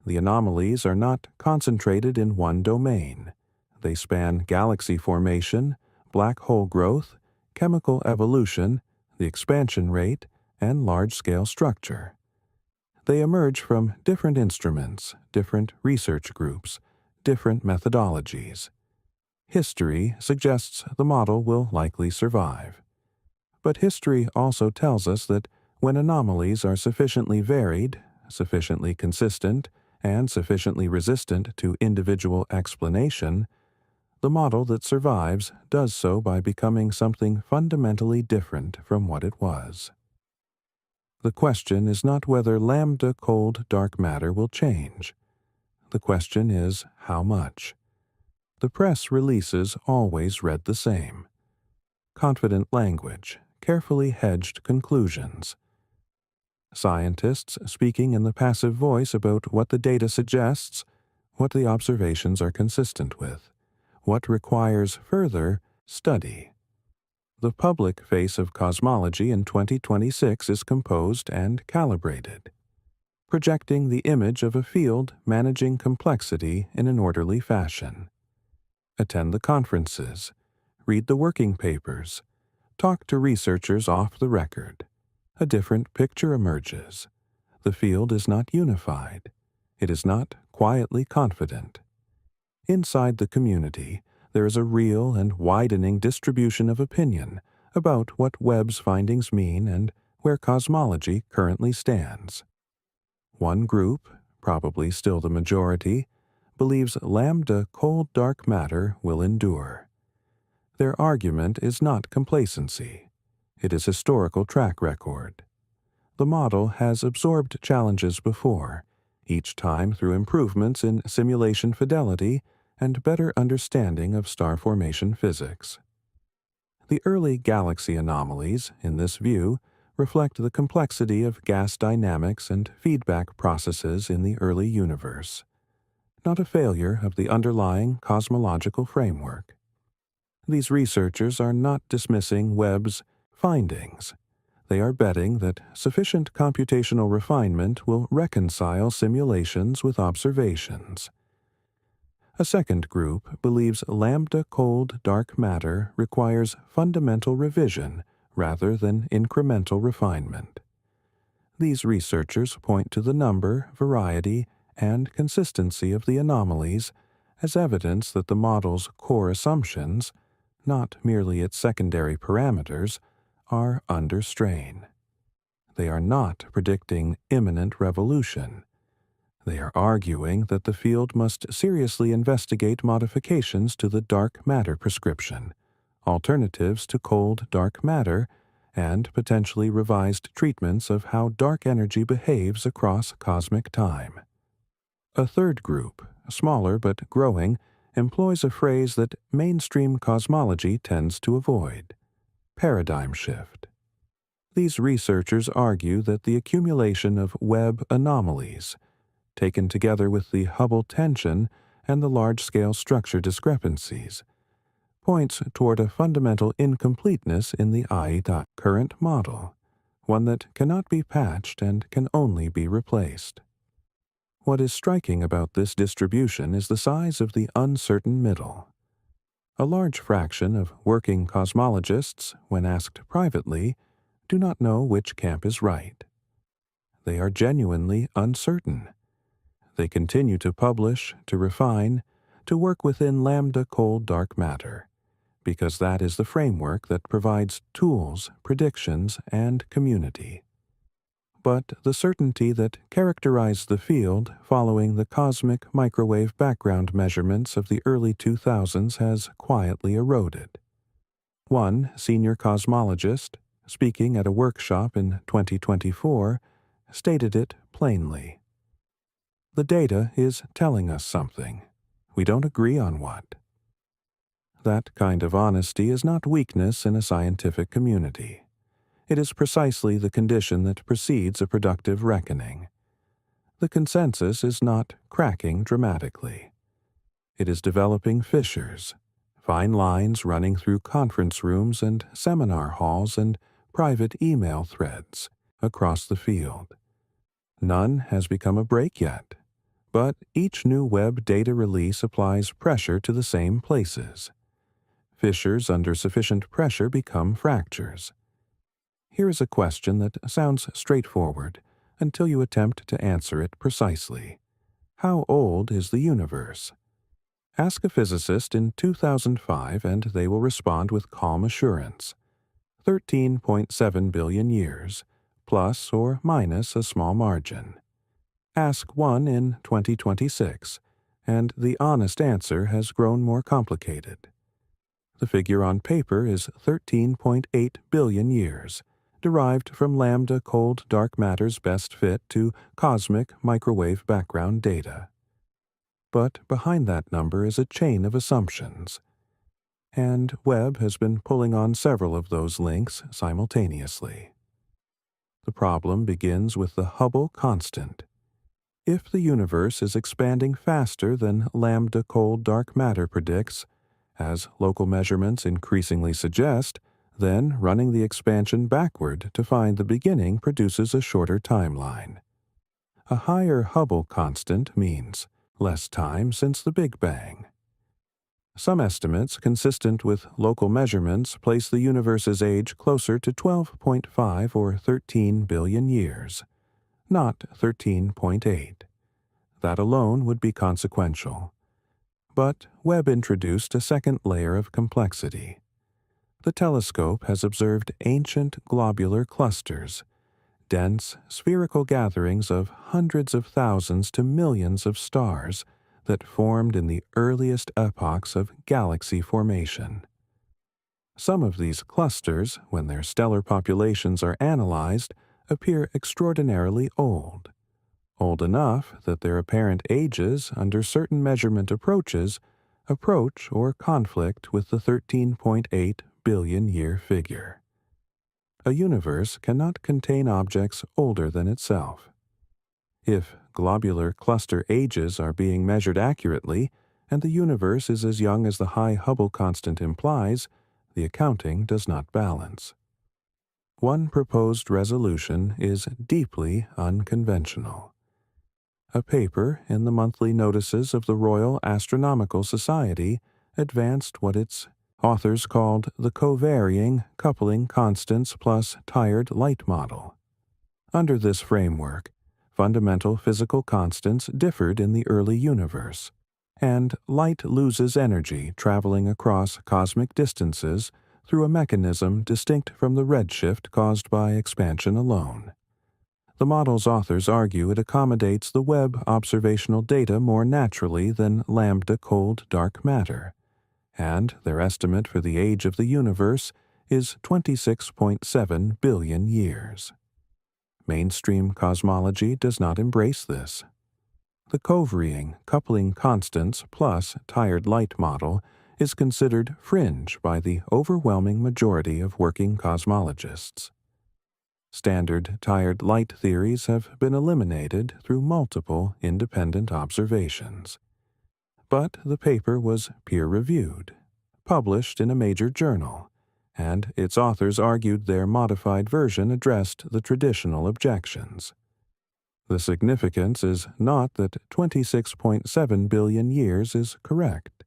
[SPEAKER 1] The anomalies are not concentrated in one domain. They span galaxy formation, black hole growth, chemical evolution, the expansion rate, and large-scale structure. They emerge from different instruments, different research groups, different methodologies. History suggests the model will likely survive. But history also tells us that when anomalies are sufficiently varied, sufficiently consistent, and sufficiently resistant to individual explanation, the model that survives does so by becoming something fundamentally different from what it was. The question is not whether lambda cold dark matter will change. The question is how much. The press releases always read the same. Confident language, carefully hedged conclusions. Scientists speaking in the passive voice about what the data suggests, what the observations are consistent with, what requires further study. The public face of cosmology in 2026 is composed and calibrated, projecting the image of a field managing complexity in an orderly fashion. Attend the conferences, read the working papers, talk to researchers off the record. A different picture emerges. The field is not unified. It is not quietly confident. Inside the community, there is a real and widening distribution of opinion about what Webb's findings mean and where cosmology currently stands. One group, probably still the majority, believes lambda cold dark matter will endure. Their argument is not complacency. It is historical track record. The model has absorbed challenges before, each time through improvements in simulation fidelity and better understanding of star formation physics. The early galaxy anomalies, in this view, reflect the complexity of gas dynamics and feedback processes in the early universe, not a failure of the underlying cosmological framework. These researchers are not dismissing Webb's findings. They are betting that sufficient computational refinement will reconcile simulations with observations. A second group believes lambda cold dark matter requires fundamental revision rather than incremental refinement. These researchers point to the number, variety, and consistency of the anomalies as evidence that the model's core assumptions, not merely its secondary parameters, are under strain. They are not predicting imminent revolution. They are arguing that the field must seriously investigate modifications to the dark matter prescription, alternatives to cold dark matter, and potentially revised treatments of how dark energy behaves across cosmic time. A third group, smaller but growing, employs a phrase that mainstream cosmology tends to avoid: paradigm shift. These researchers argue that the accumulation of Webb anomalies, taken together with the Hubble tension and the large-scale structure discrepancies, points toward a fundamental incompleteness in the current model, one that cannot be patched and can only be replaced. What is striking about this distribution is the size of the uncertain middle. A large fraction of working cosmologists, when asked privately, do not know which camp is right. They are genuinely uncertain. They continue to publish, to refine, to work within lambda cold dark matter, because that is the framework that provides tools, predictions, and community. But the certainty that characterized the field following the cosmic microwave background measurements of the early 2000s has quietly eroded. One senior cosmologist, speaking at a workshop in 2024, stated it plainly. The data is telling us something. We don't agree on what. That kind of honesty is not weakness in a scientific community. It is precisely the condition that precedes a productive reckoning. The consensus is not cracking dramatically. It is developing fissures, fine lines running through conference rooms and seminar halls and private email threads across the field. None has become a break yet, but each new Webb data release applies pressure to the same places. Fissures under sufficient pressure become fractures. Here is a question that sounds straightforward until you attempt to answer it precisely. How old is the universe? Ask a physicist in 2005 and they will respond with calm assurance. 13.7 billion years, plus or minus a small margin. Ask one in 2026, and the honest answer has grown more complicated. The figure on paper is 13.8 billion years, derived from lambda cold dark matter's best fit to cosmic microwave background data. But behind that number is a chain of assumptions, and Webb has been pulling on several of those links simultaneously. The problem begins with the Hubble constant. If the universe is expanding faster than lambda cold dark matter predicts, as local measurements increasingly suggest, then running the expansion backward to find the beginning produces a shorter timeline. A higher Hubble constant means less time since the Big Bang. Some estimates consistent with local measurements place the universe's age closer to 12.5 or 13 billion years, not 13.8. That alone would be consequential. But Webb introduced a second layer of complexity. The telescope has observed ancient globular clusters, dense spherical gatherings of hundreds of thousands to millions of stars that formed in the earliest epochs of galaxy formation. Some of these clusters, when their stellar populations are analyzed, appear extraordinarily old enough that their apparent ages under certain measurement approach or conflict with the 13.8 billion year figure. A universe cannot contain objects older than itself. If globular cluster ages are being measured accurately, and the universe is as young as the high Hubble constant implies, the accounting does not balance. One proposed resolution is deeply unconventional. A paper in the monthly notices of the Royal Astronomical Society advanced what its authors called the covarying coupling constants plus tired light model. Under this framework, fundamental physical constants differed in the early universe, and light loses energy traveling across cosmic distances through a mechanism distinct from the redshift caused by expansion alone. The model's authors argue it accommodates the Webb observational data more naturally than lambda cold dark matter, and their estimate for the age of the universe is 26.7 billion years. Mainstream cosmology does not embrace this. The covarying coupling constants plus tired light model is considered fringe by the overwhelming majority of working cosmologists. Standard tired light theories have been eliminated through multiple independent observations. But the paper was peer-reviewed, published in a major journal, and its authors argued their modified version addressed the traditional objections. The significance is not that 26.7 billion years is correct.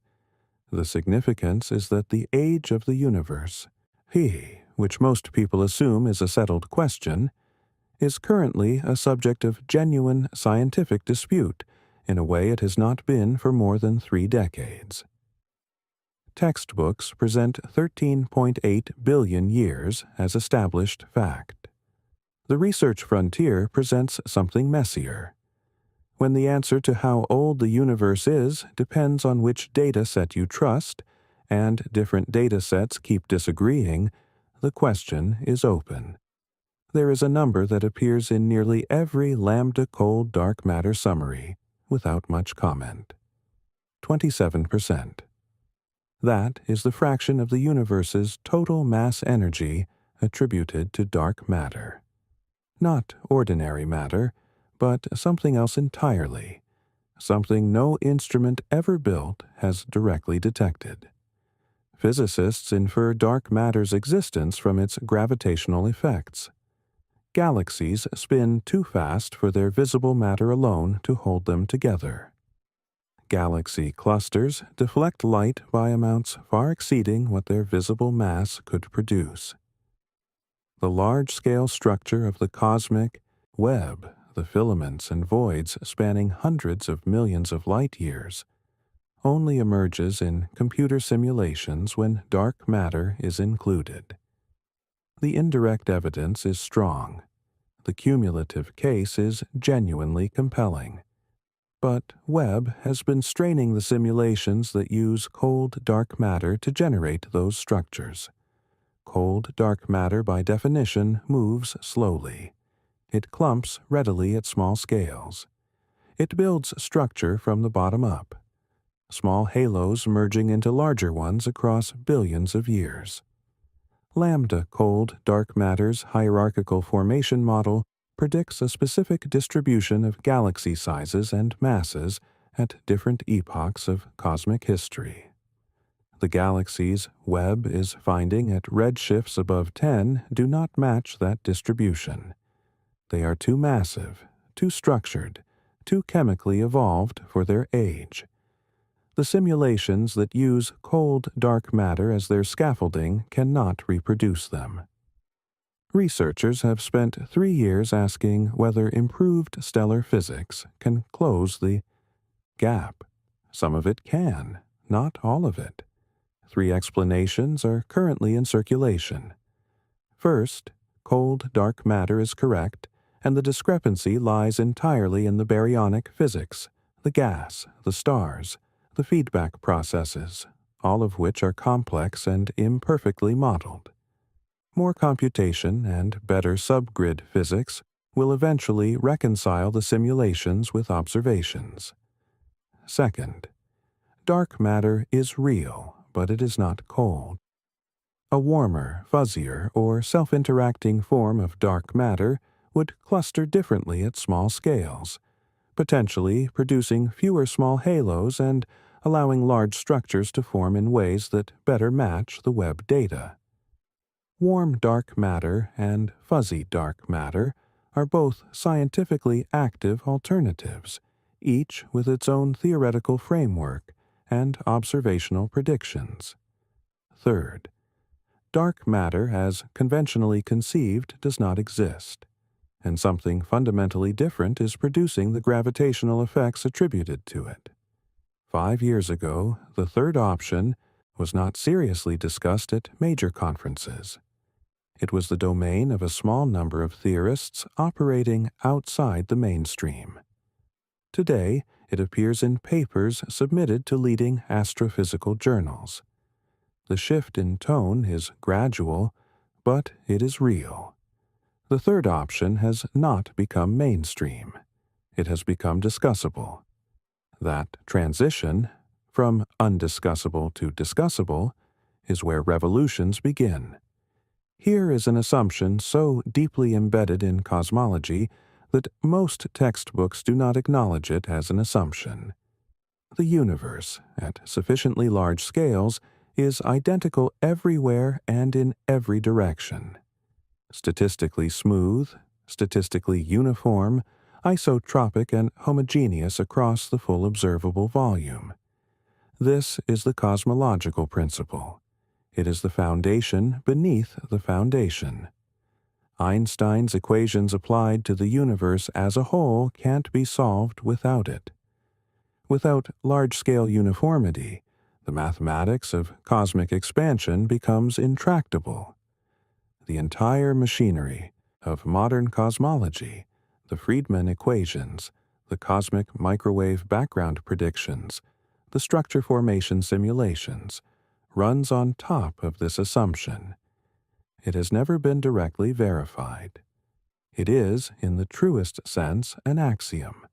[SPEAKER 1] The significance is that the age of the universe, which most people assume is a settled question, is currently a subject of genuine scientific dispute in a way it has not been for more than 3 decades. Textbooks present 13.8 billion years as established fact. The research frontier presents something messier. When the answer to how old the universe is depends on which data set you trust, and different data sets keep disagreeing, the question is open. There is a number that appears in nearly every lambda cold dark matter summary, without much comment. 27%. That is the fraction of the universe's total mass energy attributed to dark matter. Not ordinary matter, but something else entirely, something no instrument ever built has directly detected. Physicists infer dark matter's existence from its gravitational effects. Galaxies spin too fast for their visible matter alone to hold them together. Galaxy clusters deflect light by amounts far exceeding what their visible mass could produce. The large-scale structure of the cosmic web, the filaments and voids spanning hundreds of millions of light-years, only emerges in computer simulations when dark matter is included. The indirect evidence is strong. The cumulative case is genuinely compelling. But Webb has been straining the simulations that use cold dark matter to generate those structures. cold, dark matter by definition moves slowly. It clumps readily at small scales. It builds structure from the bottom up, small halos merging into larger ones across billions of years. Lambda cold, dark matter's hierarchical formation model predicts a specific distribution of galaxy sizes and masses at different epochs of cosmic history. The galaxies Webb is finding at redshifts above 10 do not match that distribution. They are too massive, too structured, too chemically evolved for their age. The simulations that use cold, dark matter as their scaffolding cannot reproduce them. Researchers have spent 3 years asking whether improved stellar physics can close the gap. Some of it can, not all of it. 3 explanations are currently in circulation. First, cold, dark matter is correct, and the discrepancy lies entirely in the baryonic physics, the gas, the stars, the feedback processes, all of which are complex and imperfectly modeled. More computation and better subgrid physics will eventually reconcile the simulations with observations. Second, dark matter is real, but it is not cold. A warmer, fuzzier, or self-interacting form of dark matter would cluster differently at small scales, potentially producing fewer small halos and allowing large structures to form in ways that better match the Webb data. Warm dark matter and fuzzy dark matter are both scientifically active alternatives, each with its own theoretical framework and observational predictions. Third, dark matter as conventionally conceived does not exist, and something fundamentally different is producing the gravitational effects attributed to it. 5 years ago, the third option was not seriously discussed at major conferences. It was the domain of a small number of theorists operating outside the mainstream. Today, it appears in papers submitted to leading astrophysical journals. The shift in tone is gradual, but it is real. The third option has not become mainstream. It has become discussable. That transition, from undiscussable to discussable, is where revolutions begin. Here is an assumption so deeply embedded in cosmology that most textbooks do not acknowledge it as an assumption. The universe, at sufficiently large scales, is identical everywhere and in every direction. Statistically smooth, statistically uniform, isotropic and homogeneous across the full observable volume. This is the cosmological principle. It is the foundation beneath the foundation. Einstein's equations applied to the universe as a whole can't be solved without it. Without large-scale uniformity, the mathematics of cosmic expansion becomes intractable. The entire machinery of modern cosmology, the Friedmann equations, the cosmic microwave background predictions, the structure formation simulations, runs on top of this assumption. It has never been directly verified. It is, in the truest sense, an axiom,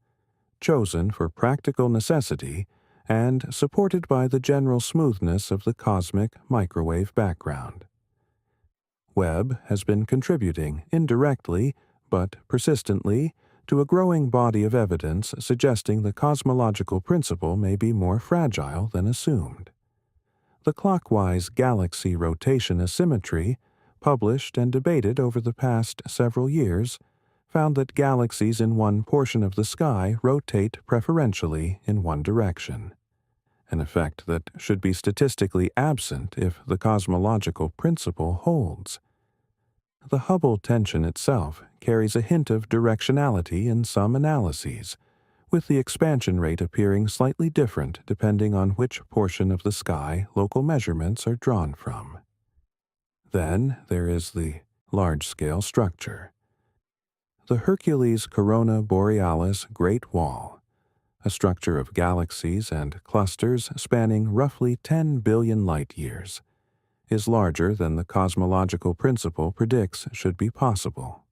[SPEAKER 1] chosen for practical necessity and supported by the general smoothness of the cosmic microwave background. Webb has been contributing indirectly, but persistently, to a growing body of evidence suggesting the cosmological principle may be more fragile than assumed. The clockwise galaxy rotation asymmetry, published and debated over the past several years, found that galaxies in one portion of the sky rotate preferentially in one direction, an effect that should be statistically absent if the cosmological principle holds. The Hubble tension itself carries a hint of directionality in some analyses, with the expansion rate appearing slightly different depending on which portion of the sky local measurements are drawn from. Then there is the large-scale structure. The Hercules Corona Borealis Great Wall, a structure of galaxies and clusters spanning roughly 10 billion light-years, is larger than the cosmological principle predicts should be possible.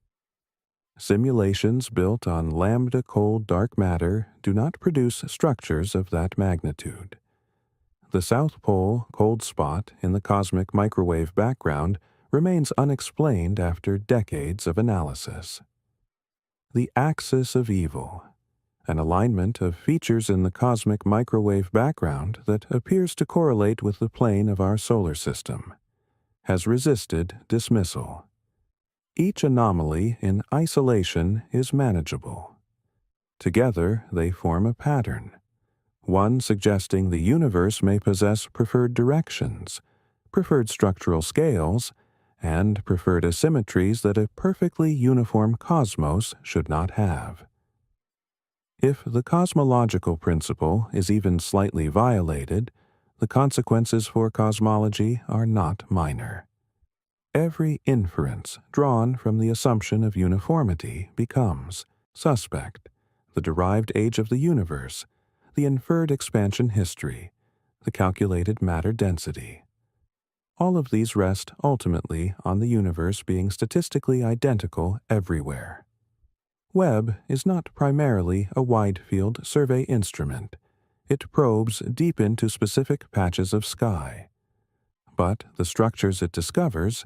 [SPEAKER 1] Simulations built on lambda cold dark matter do not produce structures of that magnitude. The South Pole cold spot in the cosmic microwave background remains unexplained after decades of analysis. The axis of evil, an alignment of features in the cosmic microwave background that appears to correlate with the plane of our solar system, has resisted dismissal. Each anomaly in isolation is manageable. Together they form a pattern, one suggesting the universe may possess preferred directions, preferred structural scales, and preferred asymmetries that a perfectly uniform cosmos should not have. If the cosmological principle is even slightly violated, the consequences for cosmology are not minor. Every inference drawn from the assumption of uniformity becomes suspect: the derived age of the universe, the inferred expansion history, the calculated matter density. All of these rest ultimately on the universe being statistically identical everywhere. Webb is not primarily a wide-field survey instrument. It probes deep into specific patches of sky. But the structures it discovers,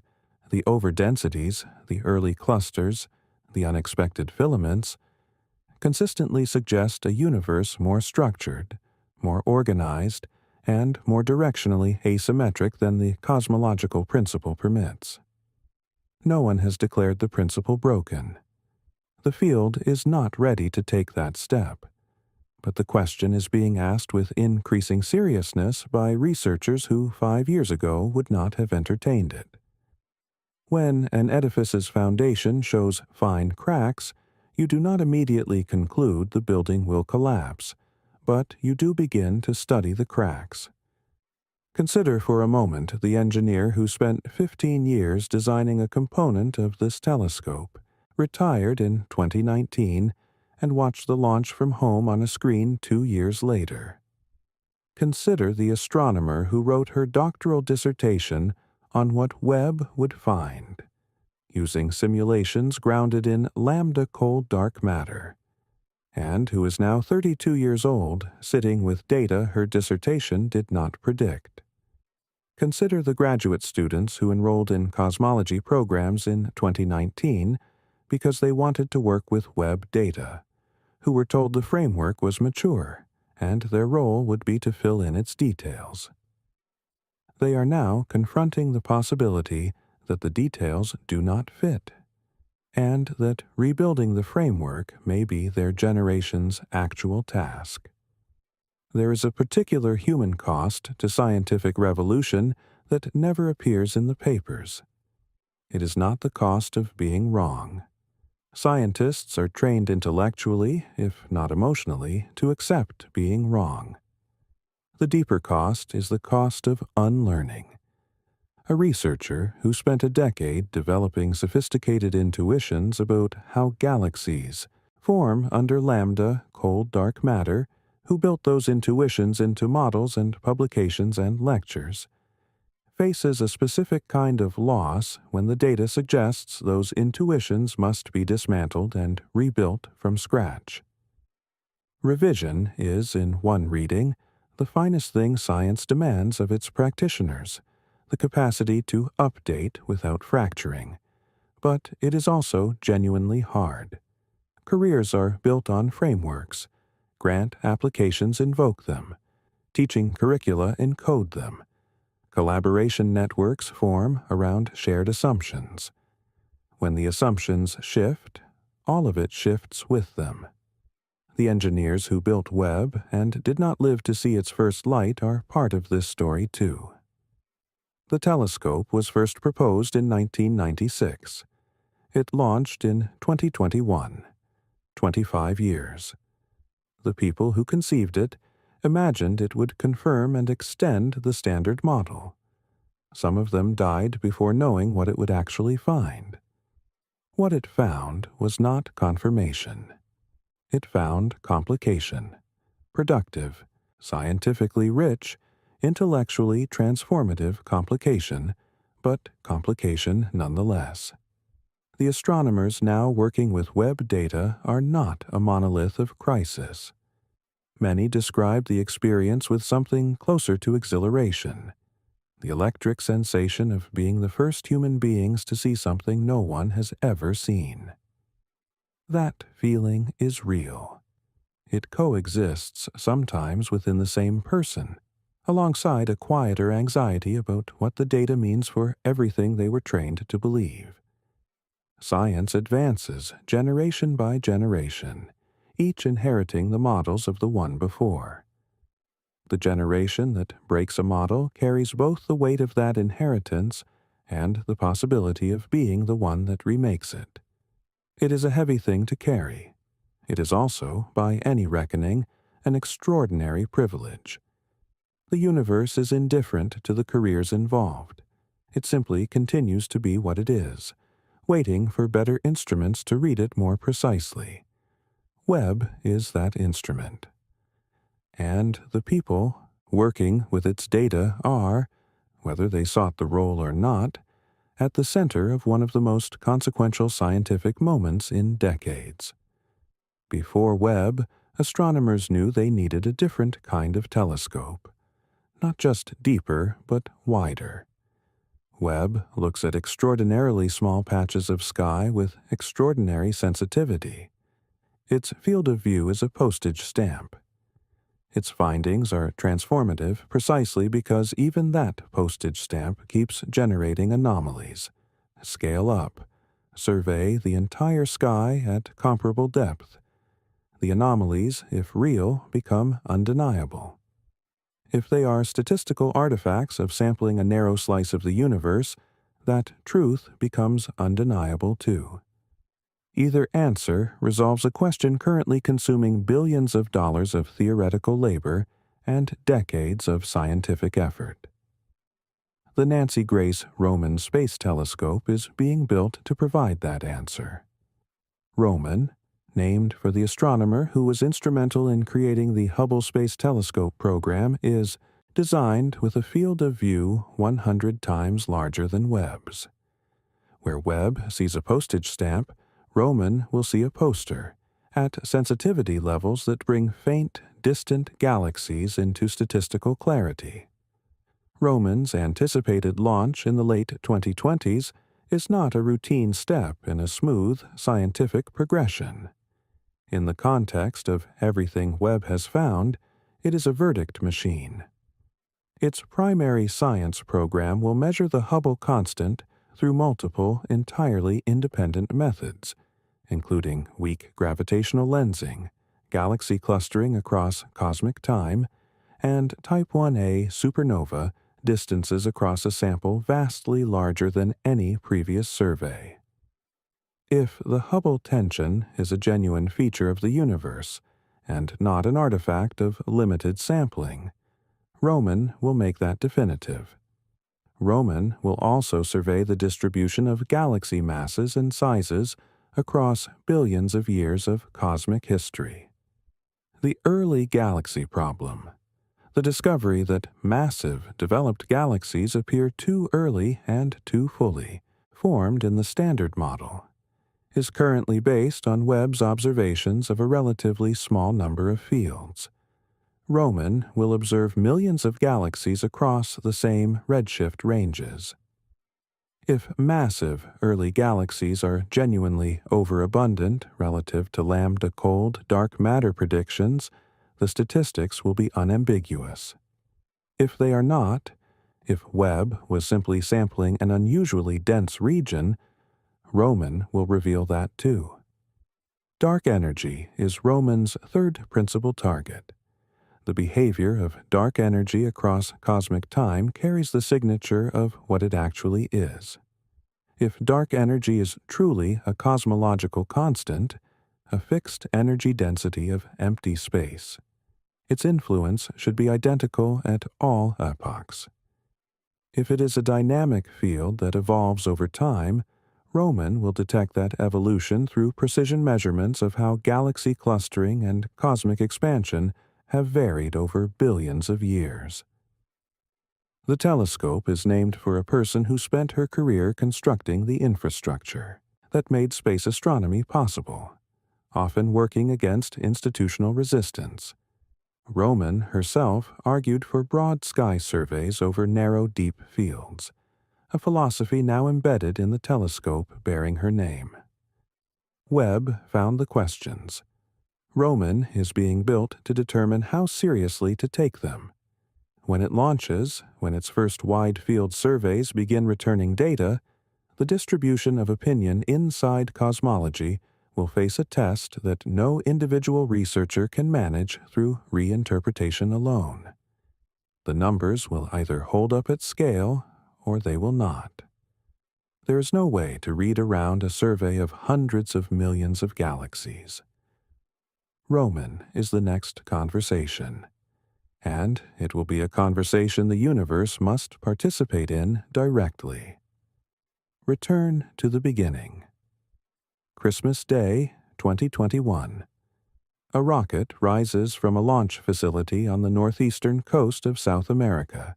[SPEAKER 1] the overdensities, the early clusters, the unexpected filaments, consistently suggest a universe more structured, more organized, and more directionally asymmetric than the cosmological principle permits. No one has declared the principle broken. The field is not ready to take that step, but the question is being asked with increasing seriousness by researchers who 5 years ago would not have entertained it. When an edifice's foundation shows fine cracks, you do not immediately conclude the building will collapse, but you do begin to study the cracks. Consider for a moment the engineer who spent 15 years designing a component of this telescope, retired in 2019, and watched the launch from home on a screen 2 years later. Consider the astronomer who wrote her doctoral dissertation on what Webb would find, using simulations grounded in lambda cold dark matter, and who is now 32 years old, sitting with data her dissertation did not predict. Consider the graduate students who enrolled in cosmology programs in 2019 because they wanted to work with Webb data, who were told the framework was mature, and their role would be to fill in its details. They are now confronting the possibility that the details do not fit, and that rebuilding the framework may be their generation's actual task. There is a particular human cost to scientific revolution that never appears in the papers. It is not the cost of being wrong. Scientists are trained intellectually, if not emotionally, to accept being wrong. The deeper cost is the cost of unlearning. A researcher who spent a decade developing sophisticated intuitions about how galaxies form under lambda cold dark matter, who built those intuitions into models and publications and lectures, faces a specific kind of loss when the data suggests those intuitions must be dismantled and rebuilt from scratch. Revision is, in one reading, the finest thing science demands of its practitioners, the capacity to update without fracturing. But it is also genuinely hard. Careers are built on frameworks. Grant applications invoke them. Teaching curricula encode them. Collaboration networks form around shared assumptions. When the assumptions shift, all of it shifts with them. The engineers who built Webb and did not live to see its first light are part of this story too. The telescope was first proposed in 1996. It launched in 2021. 25 years. The people who conceived it imagined it would confirm and extend the standard model. Some of them died before knowing what it would actually find. What it found was not confirmation. It found complication, productive, scientifically rich, intellectually transformative complication, but complication nonetheless. The astronomers now working with Webb data are not a monolith of crisis. Many describe the experience with something closer to exhilaration, the electric sensation of being the first human beings to see something no one has ever seen. That feeling is real. It coexists sometimes within the same person, alongside a quieter anxiety about what the data means for everything they were trained to believe. Science advances generation by generation, each inheriting the models of the one before. The generation that breaks a model carries both the weight of that inheritance and the possibility of being the one that remakes it. It is a heavy thing to carry. It is also, by any reckoning, an extraordinary privilege. The universe is indifferent to the careers involved. It simply continues to be what it is, waiting for better instruments to read it more precisely. Webb is that instrument. And the people working with its data are, whether they sought the role or not, at the center of one of the most consequential scientific moments in decades. Before Webb, astronomers knew they needed a different kind of telescope. Not just deeper, but wider. Webb looks at extraordinarily small patches of sky with extraordinary sensitivity. Its field of view is a postage stamp. Its findings are transformative precisely because even that postage stamp keeps generating anomalies. Scale up. Survey the entire sky at comparable depth. The anomalies, if real, become undeniable. If they are statistical artifacts of sampling a narrow slice of the universe, that truth becomes undeniable too. Either answer resolves a question currently consuming billions of dollars of theoretical labor and decades of scientific effort. The Nancy Grace Roman Space Telescope is being built to provide that answer. Roman, named for the astronomer who was instrumental in creating the Hubble Space Telescope program, is designed with a field of view 100 times larger than Webb's. Where Webb sees a postage stamp, Roman will see a poster, at sensitivity levels that bring faint, distant galaxies into statistical clarity. Roman's anticipated launch in the late 2020s is not a routine step in a smooth, scientific progression. In the context of everything Webb has found, it is a verdict machine. Its primary science program will measure the Hubble constant through multiple, entirely independent methods, including weak gravitational lensing, galaxy clustering across cosmic time, and Type 1a supernova distances across a sample vastly larger than any previous survey. If the Hubble tension is a genuine feature of the universe, and not an artifact of limited sampling, Roman will make that definitive. Roman will also survey the distribution of galaxy masses and sizes across billions of years of cosmic history. The early galaxy problem, the discovery that massive, developed galaxies appear too early and too fully, formed in the Standard Model, is currently based on Webb's observations of a relatively small number of fields. Roman will observe millions of galaxies across the same redshift ranges. If massive early galaxies are genuinely overabundant relative to lambda-cold dark matter predictions, the statistics will be unambiguous. If they are not, if Webb was simply sampling an unusually dense region, Roman will reveal that too. Dark energy is Roman's third principal target. The behavior of dark energy across cosmic time carries the signature of what it actually is. If dark energy is truly a cosmological constant, a fixed energy density of empty space, its influence should be identical at all epochs. If it is a dynamic field that evolves over time, Roman will detect that evolution through precision measurements of how galaxy clustering and cosmic expansion have varied over billions of years. The telescope is named for a person who spent her career constructing the infrastructure that made space astronomy possible, often working against institutional resistance. Roman herself argued for broad sky surveys over narrow, deep fields, a philosophy now embedded in the telescope bearing her name. Webb found the questions. Roman is being built to determine how seriously to take them. When it launches, when its first wide-field surveys begin returning data, the distribution of opinion inside cosmology will face a test that no individual researcher can manage through reinterpretation alone. The numbers will either hold up at scale or they will not. There is no way to read around a survey of hundreds of millions of galaxies. Roman is the next conversation, and it will be a conversation the universe must participate in directly. Return to the beginning. Christmas Day, 2021. A rocket rises from a launch facility on the northeastern coast of South America,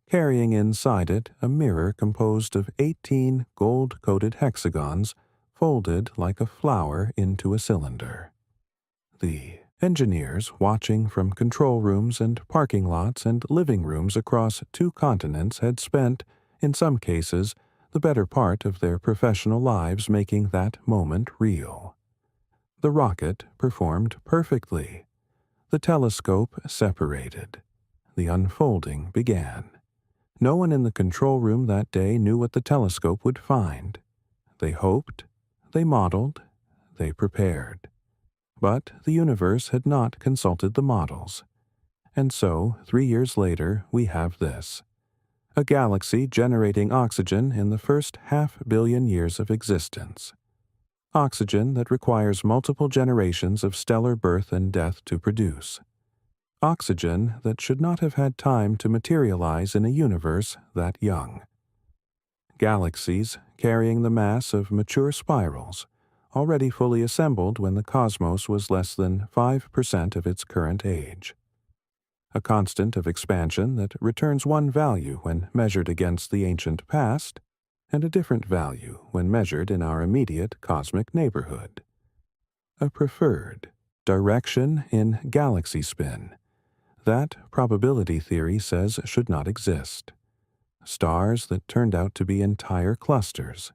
[SPEAKER 1] carrying inside it a mirror composed of 18 gold-coated hexagons folded like a flower into a cylinder. The engineers, watching from control rooms and parking lots and living rooms across 2 continents, had spent, in some cases, the better part of their professional lives making that moment real. The rocket performed perfectly. The telescope separated. The unfolding began. No one in the control room that day knew what the telescope would find. They hoped, they modeled, they prepared. But the universe had not consulted the models. And so, 3 years later, we have this. A galaxy generating oxygen in the first 500 million years of existence. Oxygen that requires multiple generations of stellar birth and death to produce. Oxygen that should not have had time to materialize in a universe that young. Galaxies carrying the mass of mature spirals, already fully assembled when the cosmos was less than 5% of its current age. A constant of expansion that returns one value when measured against the ancient past, and a different value when measured in our immediate cosmic neighborhood. A preferred direction in galaxy spin that probability theory says should not exist. Stars that turned out to be entire clusters.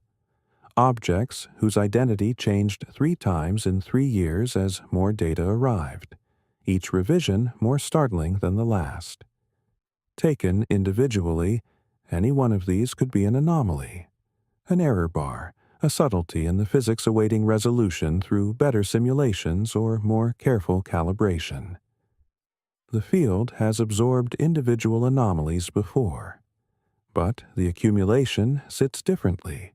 [SPEAKER 1] Objects whose identity changed 3 times in 3 years as more data arrived, each revision more startling than the last. Taken individually, any one of these could be an anomaly, an error bar, a subtlety in the physics awaiting resolution through better simulations or more careful calibration. The field has absorbed individual anomalies before, but the accumulation sits differently.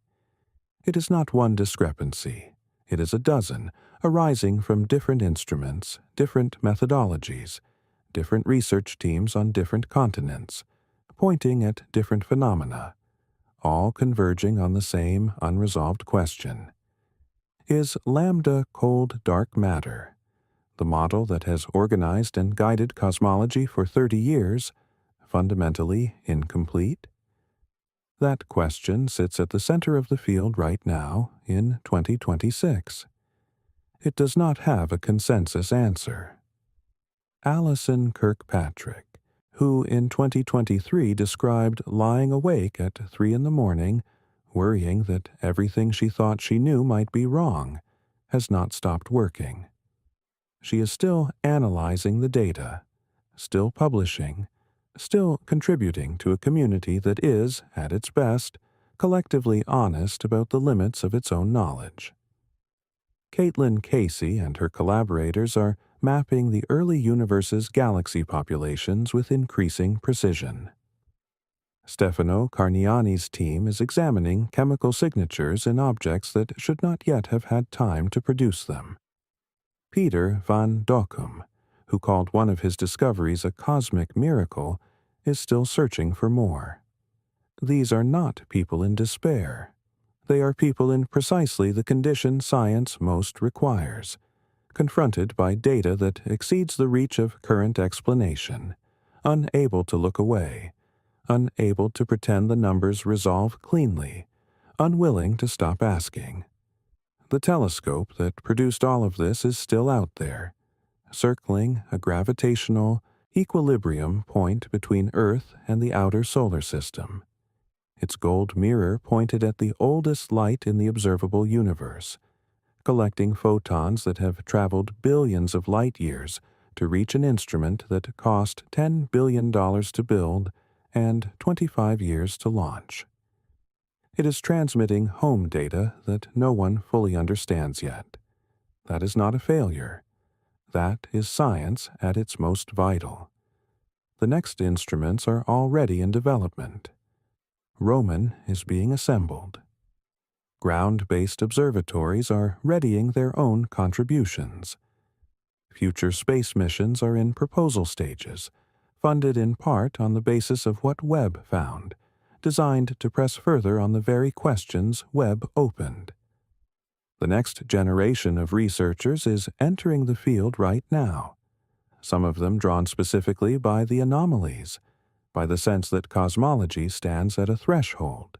[SPEAKER 1] It is not one discrepancy. It is a dozen, arising from different instruments, different methodologies, different research teams on different continents, pointing at different phenomena, all converging on the same unresolved question. Is lambda cold dark matter, the model that has organized and guided cosmology for 30 years, fundamentally incomplete? That question sits at the center of the field right now in 2026. It does not have a consensus answer. Alison Kirkpatrick, who in 2023 described lying awake at 3 a.m, worrying that everything she thought she knew might be wrong, has not stopped working. She is still analyzing the data, still publishing, still contributing to a community that is, at its best, collectively honest about the limits of its own knowledge. Caitlin Casey and her collaborators are mapping the early universe's galaxy populations with increasing precision. Stefano Carniani's team is examining chemical signatures in objects that should not yet have had time to produce them. Peter van Dokkum, who called one of his discoveries a cosmic miracle, is still searching for more. These are not people in despair. They are people in precisely the condition science most requires, confronted by data that exceeds the reach of current explanation, unable to look away, unable to pretend the numbers resolve cleanly, unwilling to stop asking. The telescope that produced all of this is still out there, circling a gravitational equilibrium point between Earth and the outer solar system. Its gold mirror pointed at the oldest light in the observable universe, collecting photons that have traveled billions of light years to reach an instrument that cost $10 billion to build and 25 years to launch. It is transmitting home data that no one fully understands yet. That is not a failure. That is science at its most vital. The next instruments are already in development. Roman is being assembled. Ground-based observatories are readying their own contributions. Future space missions are in proposal stages, funded in part on the basis of what Webb found, designed to press further on the very questions Webb opened. The next generation of researchers is entering the field right now, some of them drawn specifically by the anomalies, by the sense that cosmology stands at a threshold,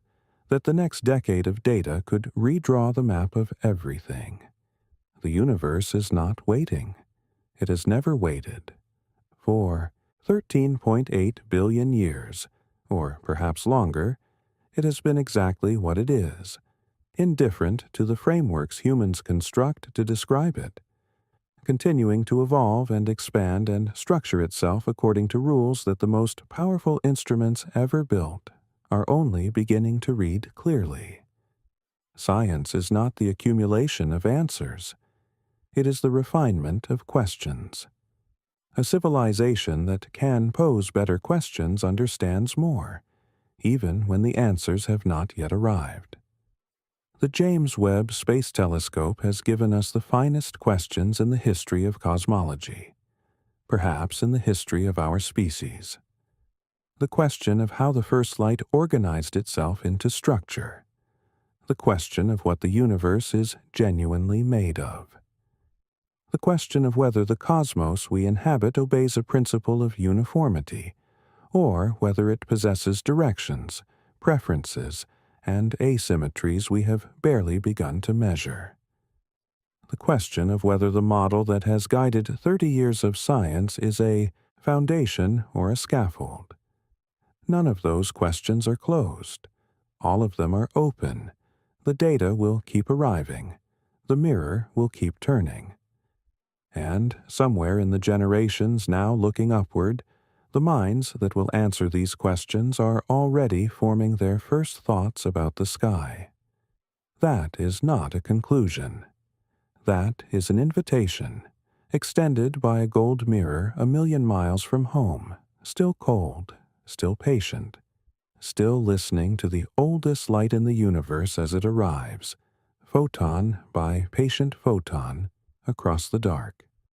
[SPEAKER 1] that the next decade of data could redraw the map of everything. The universe is not waiting. It has never waited. For 13.8 billion years, or perhaps longer, it has been exactly what it is, indifferent to the frameworks humans construct to describe it, continuing to evolve and expand and structure itself according to rules that the most powerful instruments ever built are only beginning to read clearly. Science is not the accumulation of answers. It is the refinement of questions. A civilization that can pose better questions understands more, even when the answers have not yet arrived. The James Webb Space Telescope has given us the finest questions in the history of cosmology, perhaps in the history of our species. The question of how the first light organized itself into structure. The question of what the universe is genuinely made of. The question of whether the cosmos we inhabit obeys a principle of uniformity, or whether it possesses directions, preferences, and asymmetries we have barely begun to measure. The question of whether the model that has guided 30 years of science is a foundation or a scaffold. None of those questions are closed. All of them are open. The data will keep arriving. The mirror will keep turning. And somewhere in the generations now looking upward, the minds that will answer these questions are already forming their first thoughts about the sky. That is not a conclusion. That is an invitation, extended by a gold mirror 1,000,000 miles from home, still cold, still patient, still listening to the oldest light in the universe as it arrives, photon by patient photon, across the dark.